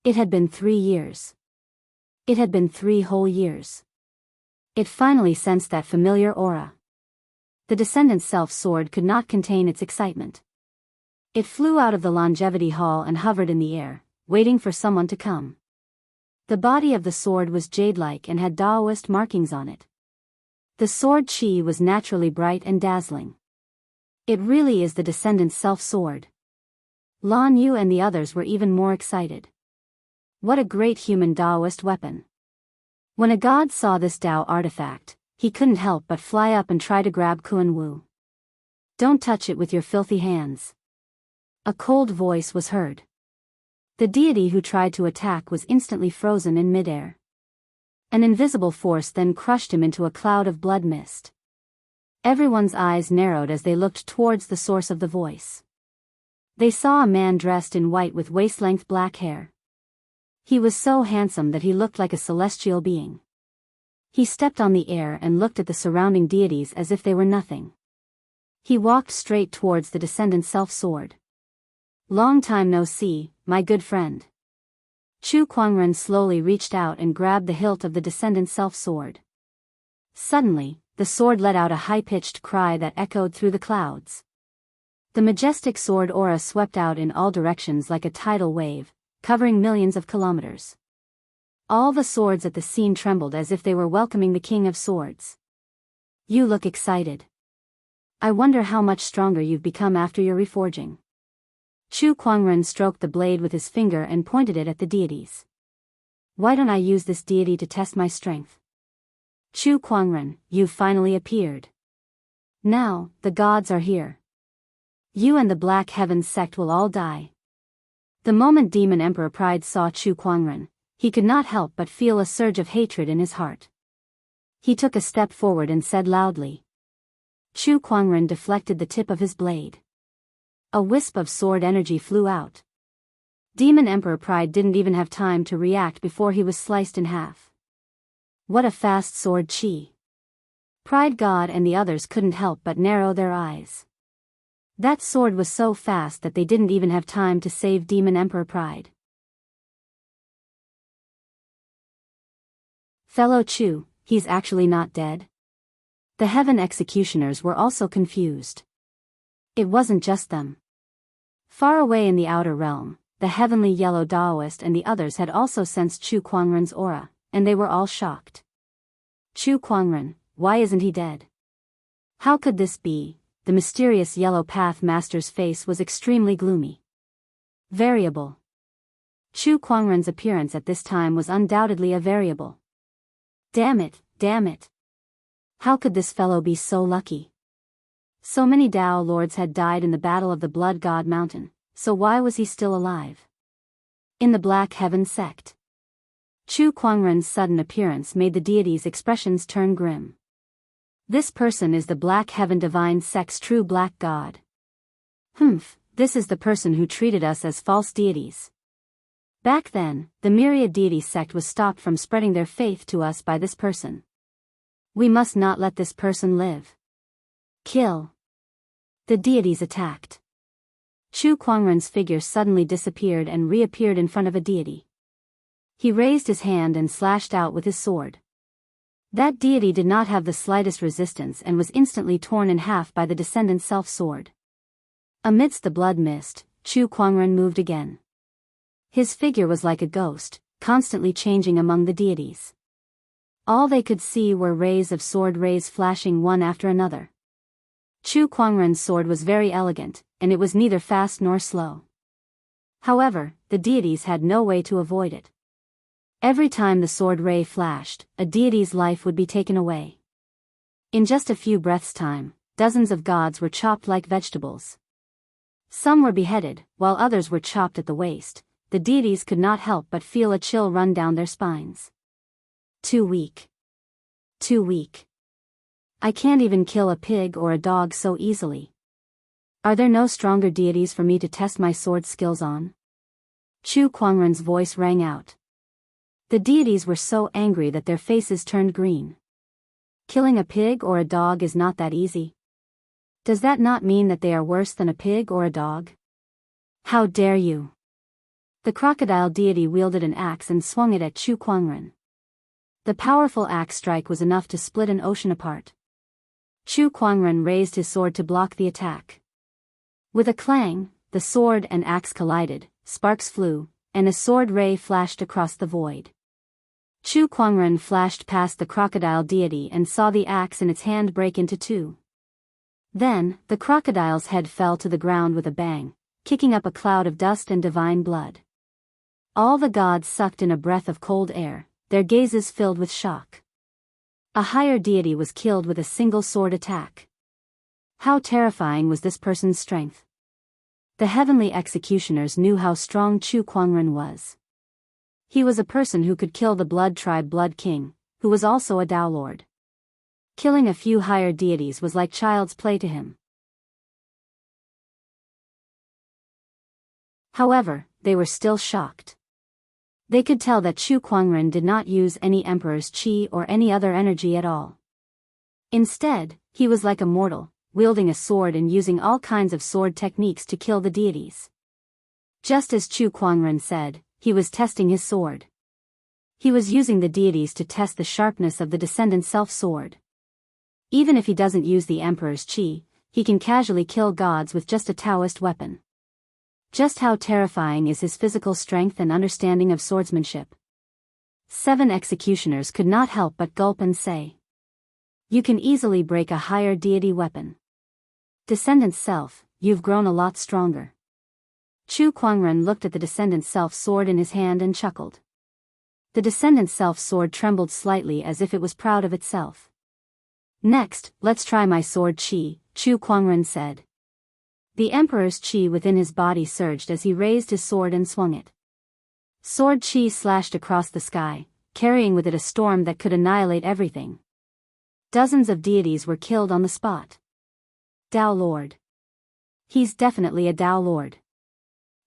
A: It had been 3 years. It had been 3 whole years. It finally sensed that familiar aura. The Descendant's self-sword could not contain its excitement. It flew out of the Longevity Hall and hovered in the air, waiting for someone to come. The body of the sword was jade-like and had Daoist markings on it. The sword chi was naturally bright and dazzling. It really is the Descendant's self-sword. Lan Yu and the others were even more excited. What a great human Daoist weapon. When a god saw this Dao artifact, he couldn't help but fly up and try to grab Kuan Wu. Don't touch it with your filthy hands. A cold voice was heard. The deity who tried to attack was instantly frozen in midair. An invisible force then crushed him into a cloud of blood mist. Everyone's eyes narrowed as they looked towards the source of the voice. They saw a man dressed in white with waist-length black hair. He was so handsome that he looked like a celestial being. He stepped on the air and looked at the surrounding deities as if they were nothing. He walked straight towards the Descendant's self-sword. Long time no see, my good friend. Chu Kuangren slowly reached out and grabbed the hilt of the Descendant's self-sword. Suddenly, the sword let out a high-pitched cry that echoed through the clouds. The majestic sword aura swept out in all directions like a tidal wave, covering millions of kilometers. All the swords at the scene trembled as if they were welcoming the King of Swords. You look excited. I wonder how much stronger you've become after your reforging. Chu Kuangren stroked the blade with his finger and pointed it at the deities. Why don't I use this deity to test my strength? Chu Kuangren, you've finally appeared. Now, the gods are here. You and the Black Heavens sect will all die. The moment Demon Emperor Pride saw Chu Kuangren, he could not help but feel a surge of hatred in his heart. He took a step forward and said loudly. Chu Kuangren deflected the tip of his blade. A wisp of sword energy flew out. Demon Emperor Pride didn't even have time to react before he was sliced in half. What a fast sword chi. Pride God and the others couldn't help but narrow their eyes. That sword was so fast that they didn't even have time to save Demon Emperor Pride. Fellow Chu, he's actually not dead? The Heaven Executioners were also confused. It wasn't just them. Far away in the outer realm, the heavenly yellow Daoist and the others had also sensed Chu Kuangren's aura, and they were all shocked. Chu Kuangren, why isn't he dead? How could this be? The mysterious yellow path master's face was extremely gloomy. Variable. Chu Kuangren's appearance at this time was undoubtedly a variable. Damn it, damn it. How could this fellow be so lucky? So many Dao lords had died in the battle of the Blood God Mountain, so why was he still alive? In the Black Heaven sect. Chu Kuangren's sudden appearance made the deities' expressions turn grim. This person is the Black Heaven Divine sect's true Black God. This is the person who treated us as false deities. Back then, the Myriad Deity sect was stopped from spreading their faith to us by this person. We must not let this person live. Kill. The deities attacked. Chu Kuangren's figure suddenly disappeared and reappeared in front of a deity. He raised his hand and slashed out with his sword. That deity did not have the slightest resistance and was instantly torn in half by the descendant's self-sword. Amidst the blood mist, Chu Kuangren moved again. His figure was like a ghost, constantly changing among the deities. All they could see were rays of sword rays flashing one after another. Chu Kuangren's sword was very elegant, and it was neither fast nor slow. However, the deities had no way to avoid it. Every time the sword ray flashed, a deity's life would be taken away. In just a few breaths' time, dozens of gods were chopped like vegetables. Some were beheaded, while others were chopped at the waist. The deities could not help but feel a chill run down their spines. Too weak. Too weak. I can't even kill a pig or a dog so easily. Are there no stronger deities for me to test my sword skills on? Chu Kuangren's voice rang out. The deities were so angry that their faces turned green. Killing a pig or a dog is not that easy. Does that not mean that they are worse than a pig or a dog? How dare you! The crocodile deity wielded an axe and swung it at Chu Kuangren. The powerful axe strike was enough to split an ocean apart. Chu Kuangren raised his sword to block the attack. With a clang, the sword and axe collided, sparks flew, and a sword ray flashed across the void. Chu Kuangren flashed past the crocodile deity and saw the axe in its hand break into two. Then, the crocodile's head fell to the ground with a bang, kicking up a cloud of dust and divine blood. All the gods sucked in a breath of cold air, their gazes filled with shock. A higher deity was killed with a single sword attack. How terrifying was this person's strength? The heavenly executioners knew how strong Chu Kuangren was. He was a person who could kill the Blood Tribe Blood King, who was also a Dao Lord. Killing a few higher deities was like child's play to him. However, they were still shocked. They could tell that Chu Kuangren did not use any emperor's qi or any other energy at all. Instead, he was like a mortal, wielding a sword and using all kinds of sword techniques to kill the deities. Just as Chu Kuangren said, he was testing his sword. He was using the deities to test the sharpness of the descendant's self-sword. Even if he doesn't use the emperor's qi, he can casually kill gods with just a Daoist weapon. Just how terrifying is his physical strength and understanding of swordsmanship? 7 executioners could not help but gulp and say, "You can easily break a higher deity weapon. Descendant's self, you've grown a lot stronger." Chu Kuangren looked at the descendant's self-sword in his hand and chuckled. The descendant's self-sword trembled slightly as if it was proud of itself. "Next, let's try my sword qi," Chu Kuangren said. The emperor's qi within his body surged as he raised his sword and swung it. Sword qi slashed across the sky, carrying with it a storm that could annihilate everything. Dozens of deities were killed on the spot. Dao Lord. He's definitely a Dao Lord.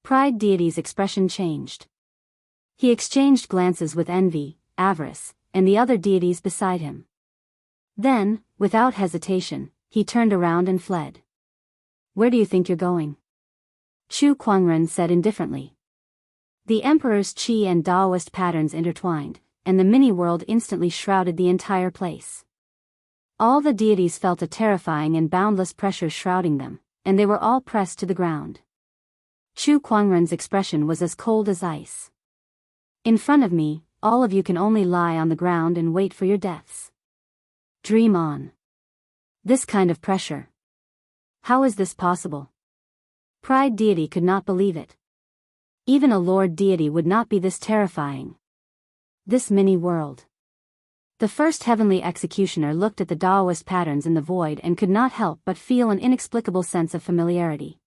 A: Pride deity's expression changed. He exchanged glances with envy, avarice, and the other deities beside him. Then, without hesitation, he turned around and fled. "Where do you think you're going?" Chu Kuangren said indifferently. The emperor's qi and Daoist patterns intertwined, and the mini-world instantly shrouded the entire place. All the deities felt a terrifying and boundless pressure shrouding them, and they were all pressed to the ground. Chu Kuangren's expression was as cold as ice. "In front of me, all of you can only lie on the ground and wait for your deaths. Dream on. This kind of pressure. How is this possible?" Pride deity could not believe it. Even a lord deity would not be this terrifying. This mini-world. The first heavenly executioner looked at the Daoist patterns in the void and could not help but feel an inexplicable sense of familiarity.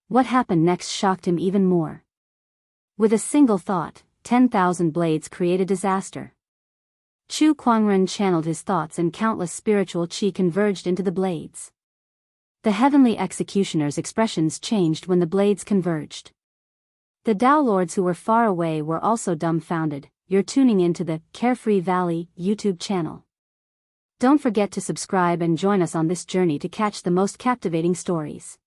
A: What happened next shocked him even more. With a single thought, 10,000 blades created disaster. Chu Kuangren channeled his thoughts and countless spiritual qi converged into the blades. The heavenly executioner's expressions changed when the blades converged. The Dao Lords who were far away were also dumbfounded. You're tuning into the Carefree Valley YouTube channel. Don't forget to subscribe and join us on this journey to catch the most captivating stories.